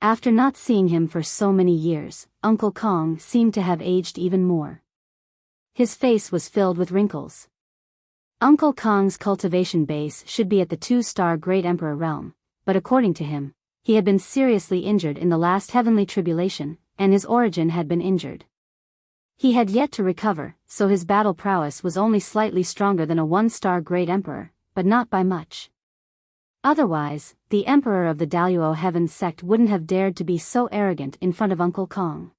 After not seeing him for so many years, Uncle Kong seemed to have aged even more. His face was filled with wrinkles. Uncle Kong's cultivation base should be at the 2-star Great Emperor realm, but according to him, he had been seriously injured in the last heavenly tribulation, and his origin had been injured. He had yet to recover, so his battle prowess was only slightly stronger than a 1-star Great Emperor, but not by much. Otherwise, the Emperor of the Daluo Heaven sect wouldn't have dared to be so arrogant in front of Uncle Kong.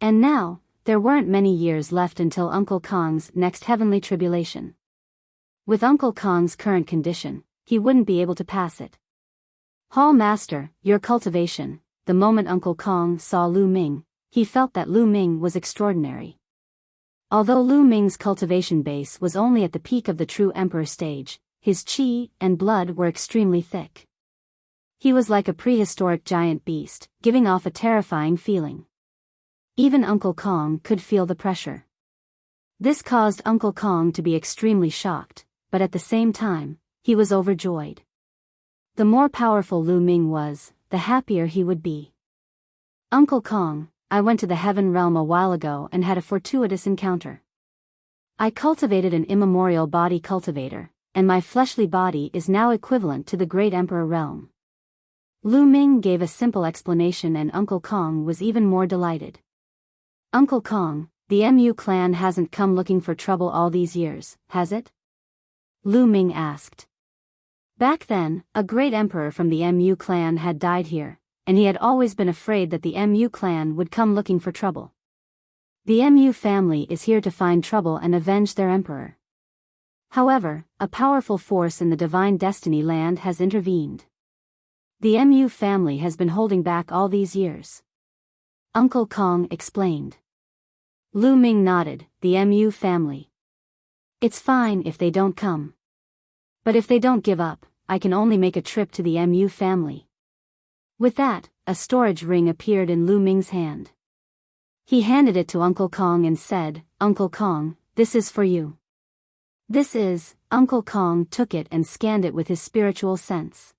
And now, there weren't many years left until Uncle Kong's next heavenly tribulation. With Uncle Kong's current condition, he wouldn't be able to pass it. Hall Master, your cultivation. The moment Uncle Kong saw Lu Ming, he felt that Lu Ming was extraordinary. Although Lu Ming's cultivation base was only at the peak of the true emperor stage, his qi and blood were extremely thick. He was like a prehistoric giant beast, giving off a terrifying feeling. Even Uncle Kong could feel the pressure. This caused Uncle Kong to be extremely shocked, but at the same time, he was overjoyed. The more powerful Lu Ming was, the happier he would be. Uncle Kong, I went to the heaven realm a while ago and had a fortuitous encounter. I cultivated an immemorial body cultivator, and my fleshly body is now equivalent to the Great Emperor realm. Lu Ming gave a simple explanation and Uncle Kong was even more delighted. Uncle Kong, the MU clan hasn't come looking for trouble all these years, has it? Lu Ming asked. Back then, a great emperor from the MU clan had died here, and he had always been afraid that the MU clan would come looking for trouble. The MU family is here to find trouble and avenge their emperor. However, a powerful force in the Divine Destiny land has intervened. The MU family has been holding back all these years. Uncle Kong explained. Lu Ming nodded, the MU family. It's fine if they don't come. But if they don't give up, I can only make a trip to the Mu family. With that, a storage ring appeared in Lu Ming's hand. He handed it to Uncle Kong and said, "Uncle Kong, this is for you." Uncle Kong took it and scanned it with his spiritual sense.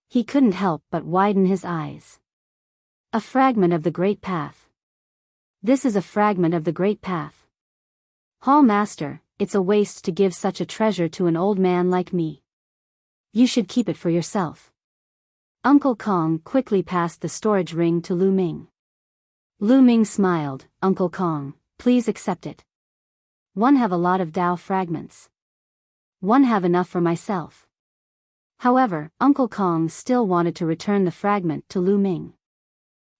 He couldn't help but widen his eyes. A fragment of the Great Path. This is a fragment of the Great Path. Hall Master, it's a waste to give such a treasure to an old man like me. You should keep it for yourself. Uncle Kong quickly passed the storage ring to Lu Ming. Lu Ming smiled, "Uncle Kong, please accept it. One have a lot of Tao fragments. One have enough for myself." However, Uncle Kong still wanted to return the fragment to Lu Ming.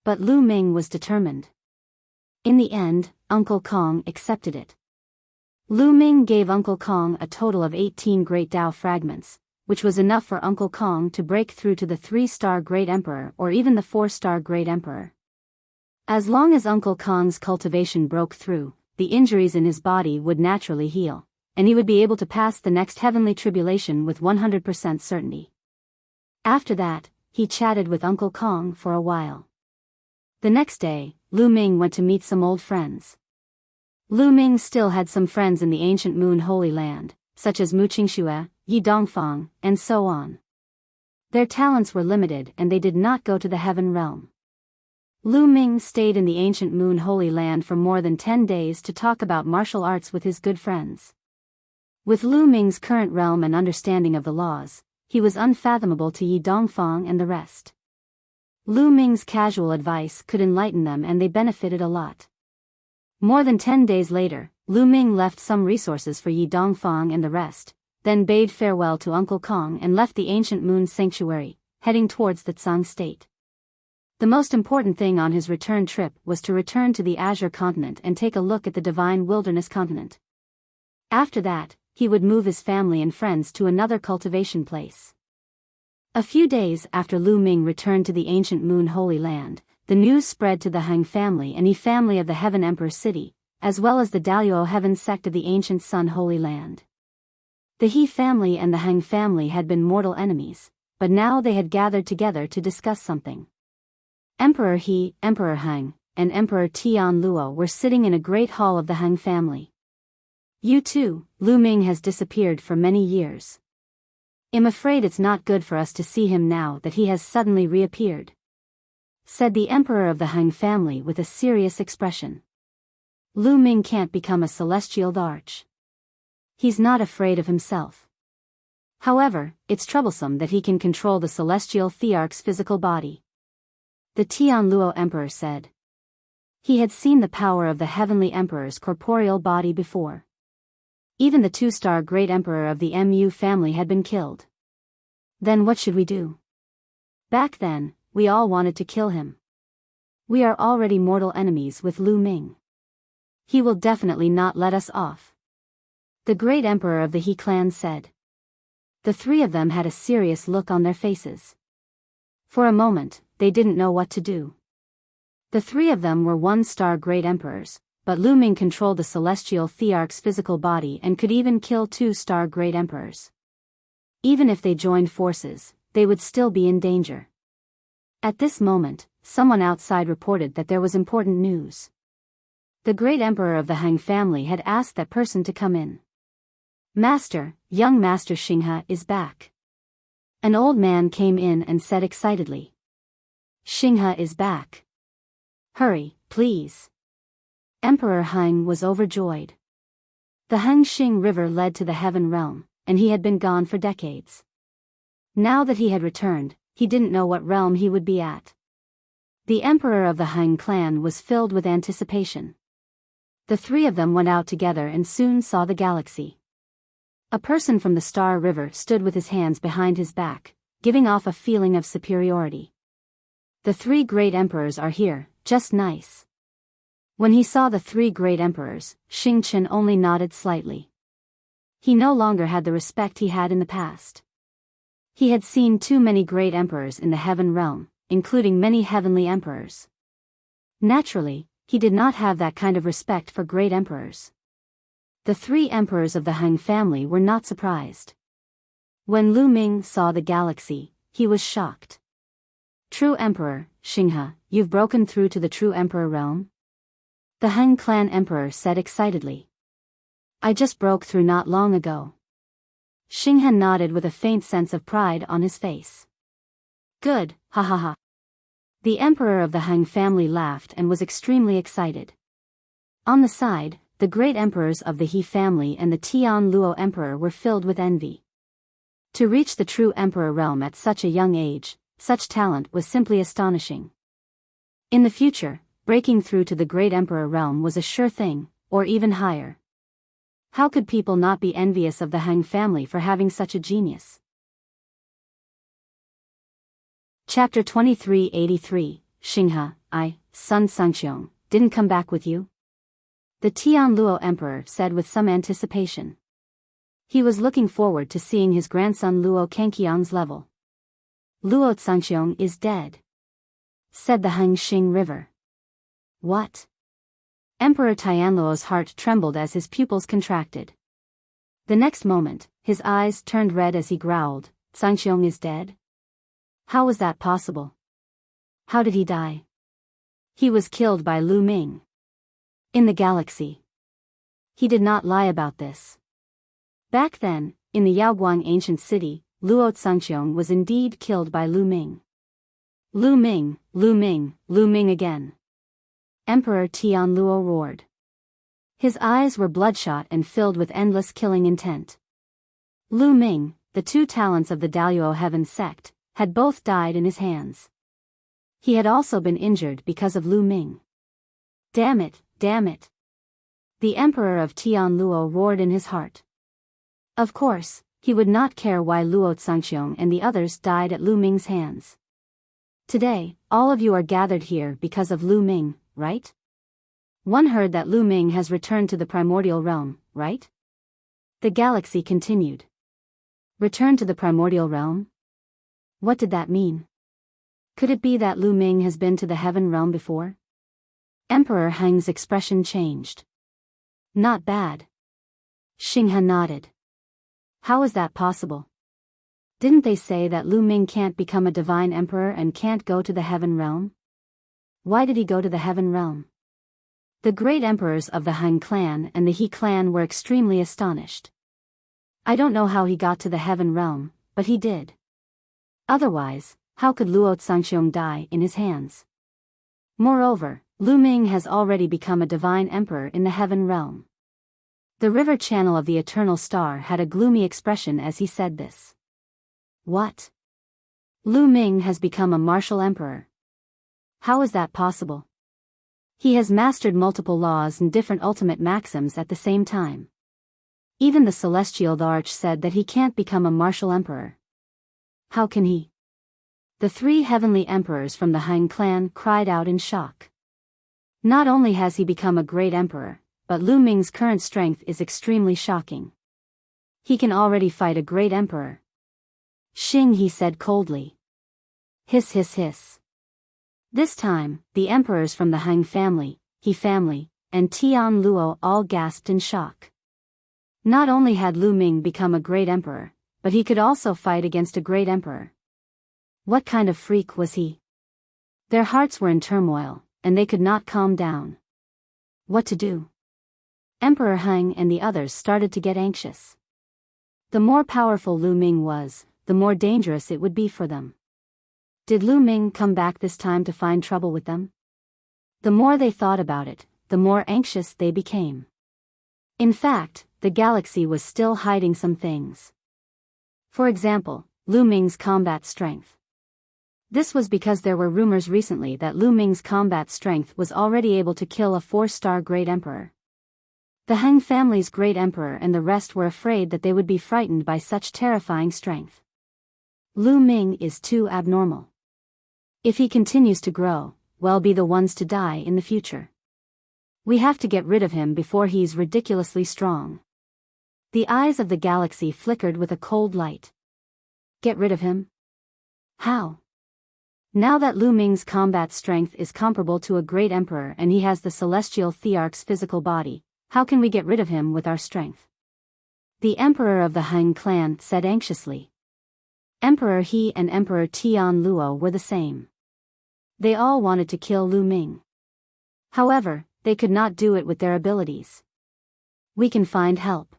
But Lu Ming was determined. In the end, Uncle Kong accepted it. Lu Ming gave Uncle Kong a total of 18 Great Tao fragments, which was enough for Uncle Kong to break through to the 3-star Great Emperor or even the 4-star Great Emperor. As long as Uncle Kong's cultivation broke through, the injuries in his body would naturally heal, and he would be able to pass the next heavenly tribulation with 100% certainty. After that, he chatted with Uncle Kong for a while. The next day, Lu Ming went to meet some old friends. Lu Ming still had some friends in the ancient Moon Holy Land, such as Mu Qingxue, Yi Dongfang, and so on. Their talents were limited and they did not go to the heaven realm. Lu Ming stayed in the ancient Moon Holy Land for more than 10 days to talk about martial arts with his good friends. With Lu Ming's current realm and understanding of the laws, he was unfathomable to Yi Dongfang and the rest. Lu Ming's casual advice could enlighten them and they benefited a lot. More than 10 days later, Lu Ming left some resources for Yi Dongfang and the rest, then bade farewell to Uncle Kong and left the ancient Moon Sanctuary, heading towards the Tsang state. The most important thing on his return trip was to return to the Azure continent and take a look at the Divine Wilderness continent. After that, he would move his family and friends to another cultivation place. A few days after Lu Ming returned to the ancient Moon Holy Land, the news spread to the Han family and Yi family of the Heaven Emperor City, as well as the Daluo Heaven sect of the ancient Sun Holy Land. The He family and the Han family had been mortal enemies, but now they had gathered together to discuss something. Emperor He, Emperor Han, and Emperor Tian Luo were sitting in a great hall of the Han family. "You too, Lu Ming has disappeared for many years. I'm afraid it's not good for us to see him now that he has suddenly reappeared," said the Emperor of the Han family with a serious expression. "Lu Ming can't become a celestial Darch. He's not afraid of himself. However, it's troublesome that he can control the celestial Thearch's physical body," the Tian Luo Emperor said. He had seen the power of the Heavenly Emperor's corporeal body before. Even the 2-star Great Emperor of the Mu family had been killed. Then what should we do? Back then, we all wanted to kill him. We are already mortal enemies with Lu Ming. He will definitely not let us off, the Great Emperor of the He clan said. The three of them had a serious look on their faces. For a moment, they didn't know what to do. The three of them were 1-star Great Emperors, but Lu Ming controlled the celestial Thearch's physical body and could even kill 2-star Great Emperors. Even if they joined forces, they would still be in danger. At this moment, someone outside reported that there was important news. The Great Emperor of the Han family had asked that person to come in. "Master, young Master Xinghe is back." An old man came in and said excitedly. "Xinghe is back. Hurry, please." Emperor Han was overjoyed. The Hangxing River led to the heaven realm, and he had been gone for decades. Now that he had returned, he didn't know what realm he would be at. The Emperor of the Han clan was filled with anticipation. The three of them went out together and soon saw the galaxy. A person from the Star River stood with his hands behind his back, giving off a feeling of superiority. "The 3 Great Emperors are here, just nice." When he saw the 3 Great Emperors, Xing Chen only nodded slightly. He no longer had the respect he had in the past. He had seen too many Great Emperors in the heaven realm, including many heavenly emperors. Naturally, he did not have that kind of respect for Great Emperors. The 3 emperors of the Han family were not surprised. When Lu Ming saw the galaxy, he was shocked. True Emperor, Xinghe, you've broken through to the true Emperor realm? The Han clan Emperor said excitedly. I just broke through not long ago. Xinghe nodded with a faint sense of pride on his face. Good, ha ha ha. The Emperor of the Han family laughed and was extremely excited. On the side, the great emperors of the He family and the Tian Luo Emperor were filled with envy. To reach the true Emperor realm at such a young age, such talent was simply astonishing. In the future, breaking through to the great Emperor realm was a sure thing, or even higher. How could people not be envious of the Han family for having such a genius? Chapter 2383, Xinghe, son Sangxiong, didn't come back with you? The Tian Luo Emperor said with some anticipation. He was looking forward to seeing his grandson Luo Kangqiang's level. Luo Sangxiong is dead, said the Hangxing River. What? Emperor Tianluo's heart trembled as his pupils contracted. The next moment, his eyes turned red as he growled, Sangxiong is dead? How was that possible? How did he die? He was killed by Lu Ming. In the galaxy. He did not lie about this. Back then, in the Yaoguang ancient city, Luo Sangxiong was indeed killed by Lu Ming. Lu Ming, Lu Ming, Lu Ming again. Emperor Tian Luo roared. His eyes were bloodshot and filled with endless killing intent. Lu Ming, the two talents of the Daluo Heaven sect, had both died in his hands. He had also been injured because of Lu Ming. Damn it, damn it. The Emperor of Tian Luo roared in his heart. Of course, he would not care why Luo Sangxiong and the others died at Lu Ming's hands. Today, all of you are gathered here because of Lu Ming, right? One heard that Lu Ming has returned to the primordial realm, right? The galaxy continued. Return to the primordial realm? What did that mean? Could it be that Lu Ming has been to the heaven realm before? Emperor Hang's expression changed. Not bad. Xinghe nodded. How is that possible? Didn't they say that Lu Ming can't become a divine emperor and can't go to the heaven realm? Why did he go to the heaven realm? The great emperors of the Han clan and the He clan were extremely astonished. I don't know how he got to the heaven realm, but he did. Otherwise, how could Luo Sangxiong die in his hands? Moreover, Lu Ming has already become a divine emperor in the heaven realm. The river channel of the eternal star had a gloomy expression as he said this. What? Lu Ming has become a martial emperor. How is that possible? He has mastered multiple laws and different ultimate maxims at the same time. Even the celestial arch said that he can't become a martial emperor. How can he? The three heavenly emperors from the Han clan cried out in shock. Not only has he become a great emperor, but Lu Ming's current strength is extremely shocking. He can already fight a great emperor. He said coldly. Hiss hiss hiss. This time, the emperors from the Han family, He family, and Tian Luo all gasped in shock. Not only had Lu Ming become a great emperor, but he could also fight against a great emperor. What kind of freak was he? Their hearts were in turmoil, and they could not calm down. What to do? Emperor Hang and the others started to get anxious. The more powerful Lu Ming was, the more dangerous it would be for them. Did Lu Ming come back this time to find trouble with them? The more they thought about it, the more anxious they became. In fact, the galaxy was still hiding some things. For example, Lu Ming's combat strength. This was because there were rumors recently that Lu Ming's combat strength was already able to kill a 4-star great emperor. The Han family's great emperor and the rest were afraid that they would be frightened by such terrifying strength. Lu Ming is too abnormal. If he continues to grow, we'll be the ones to die in the future. We have to get rid of him before he's ridiculously strong. The eyes of the galaxy flickered with a cold light. Get rid of him? How? Now that Lu Ming's combat strength is comparable to a great emperor and he has the celestial thearch's physical body, how can we get rid of him with our strength? The emperor of the Han clan said anxiously. Emperor He and Emperor Tian Luo were the same. They all wanted to kill Lu Ming. However, they could not do it with their abilities. We can find help.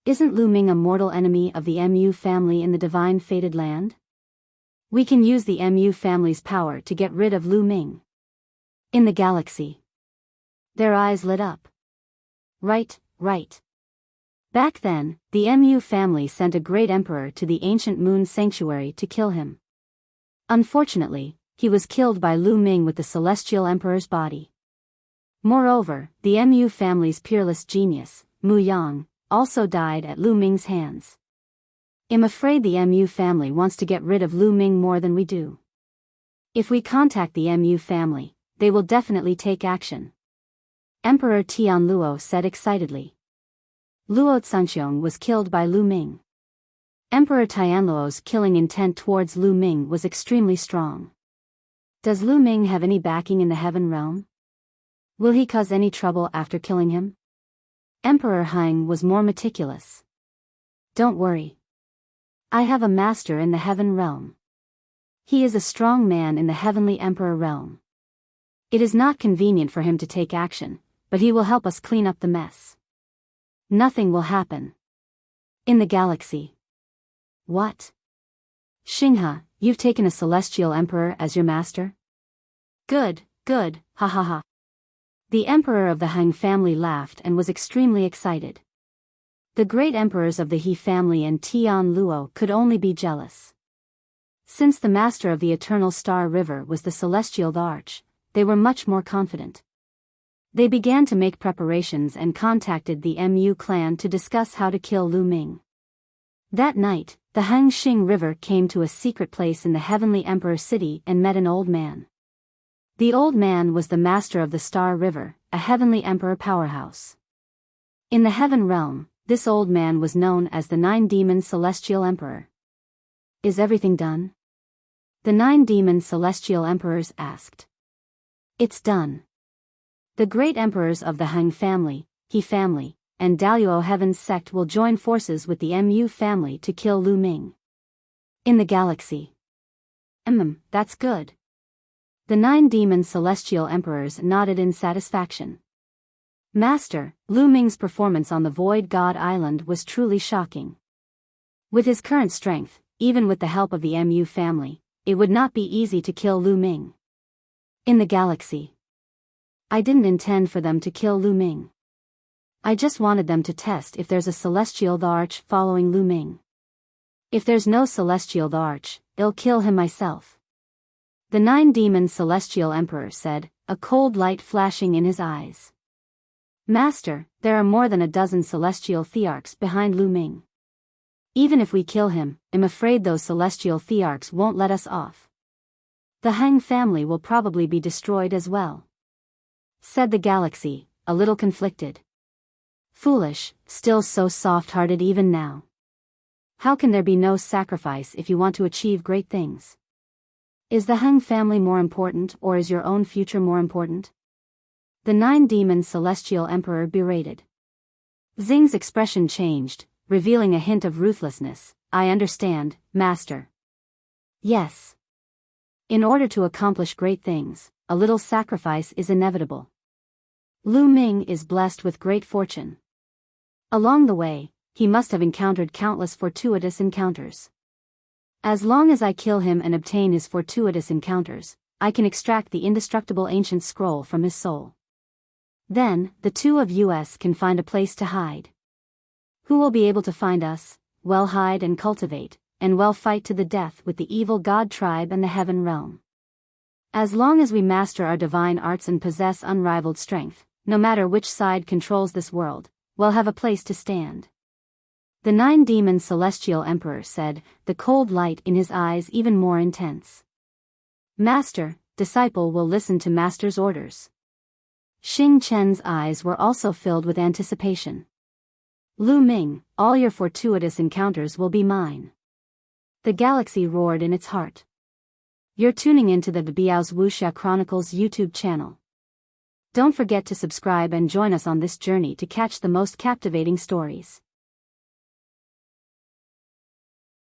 Isn't Lu Ming a mortal enemy of the Mu family in the divine fated land? We can use the Mu family's power to get rid of Lu Ming. In the galaxy. Their eyes lit up. Right. Back then, the Mu family sent a great emperor to the ancient moon sanctuary to kill him. Unfortunately, he was killed by Lu Ming with the celestial emperor's body. Moreover, the Mu family's peerless genius, Mu Yang, also died at Lu Ming's hands. I'm afraid the Mu family wants to get rid of Lu Ming more than we do. If we contact the Mu family, they will definitely take action. Emperor Tian Luo said excitedly. Luo Zhanxiong was killed by Lu Ming. Emperor Tianluo's killing intent towards Lu Ming was extremely strong. Does Lu Ming have any backing in the heaven realm? Will he cause any trouble after killing him? Emperor Hang was more meticulous. Don't worry. I have a master in the heaven realm. He is a strong man in the heavenly emperor realm. It is not convenient for him to take action, but he will help us clean up the mess. Nothing will happen. In the galaxy. What? Xinghe, you've taken a celestial emperor as your master? Good, ha ha ha. The emperor of the Hang family laughed and was extremely excited. The great emperors of the He family and Tian Luo could only be jealous. Since the master of the eternal star river was the celestial arch, they were much more confident. They began to make preparations and contacted the Mu clan to discuss how to kill Lu Ming. That night, the Hangxing River came to a secret place in the heavenly emperor city and met an old man. The old man was the master of the Star River, a heavenly emperor powerhouse. In the heaven realm, this old man was known as the Nine-Demon Celestial Emperor. Is everything done? The Nine-Demon Celestial Emperors asked. It's done. The great emperors of the Hang family, He family, and Daluo Heaven's sect will join forces with the Mu family to kill Lu Ming. In the galaxy. That's good. The Nine-Demon Celestial Emperors nodded in satisfaction. Master, Lu Ming's performance on the Void God Island was truly shocking. With his current strength, even with the help of the Mu family, it would not be easy to kill Lu Ming. In the galaxy. I didn't intend for them to kill Lu Ming. I just wanted them to test if there's a celestial arch following Lu Ming. If there's no celestial arch, I'll kill him myself. The Nine-Demon Celestial Emperor said, a cold light flashing in his eyes. Master, there are more than a dozen celestial thearchs behind Lu Ming. Even if we kill him, I'm afraid those celestial thearchs won't let us off. The Hang family will probably be destroyed as well. Said the galaxy, a little conflicted. Foolish, still so soft-hearted even now. How can there be no sacrifice if you want to achieve great things? Is the Hang family more important or is your own future more important? The Nine-Demon Celestial Emperor berated. Xing's expression changed, revealing a hint of ruthlessness. I understand, Master. Yes. In order to accomplish great things, a little sacrifice is inevitable. Lu Ming is blessed with great fortune. Along the way, he must have encountered countless fortuitous encounters. As long as I kill him and obtain his fortuitous encounters, I can extract the indestructible ancient scroll from his soul. Then, the two of us can find a place to hide. Who will be able to find us? Well, hide and cultivate, and well fight to the death with the evil god tribe and the heaven realm. As long as we master our divine arts and possess unrivaled strength, no matter which side controls this world, we'll have a place to stand. The Nine-Demon Celestial Emperor said, the cold light in his eyes even more intense. Master, disciple will listen to Master's orders. Xing Chen's eyes were also filled with anticipation. Lu Ming, all your fortuitous encounters will be mine. The galaxy roared in its heart. You're tuning into the Biyao's Wuxia Chronicles YouTube channel. Don't forget to subscribe and join us on this journey to catch the most captivating stories.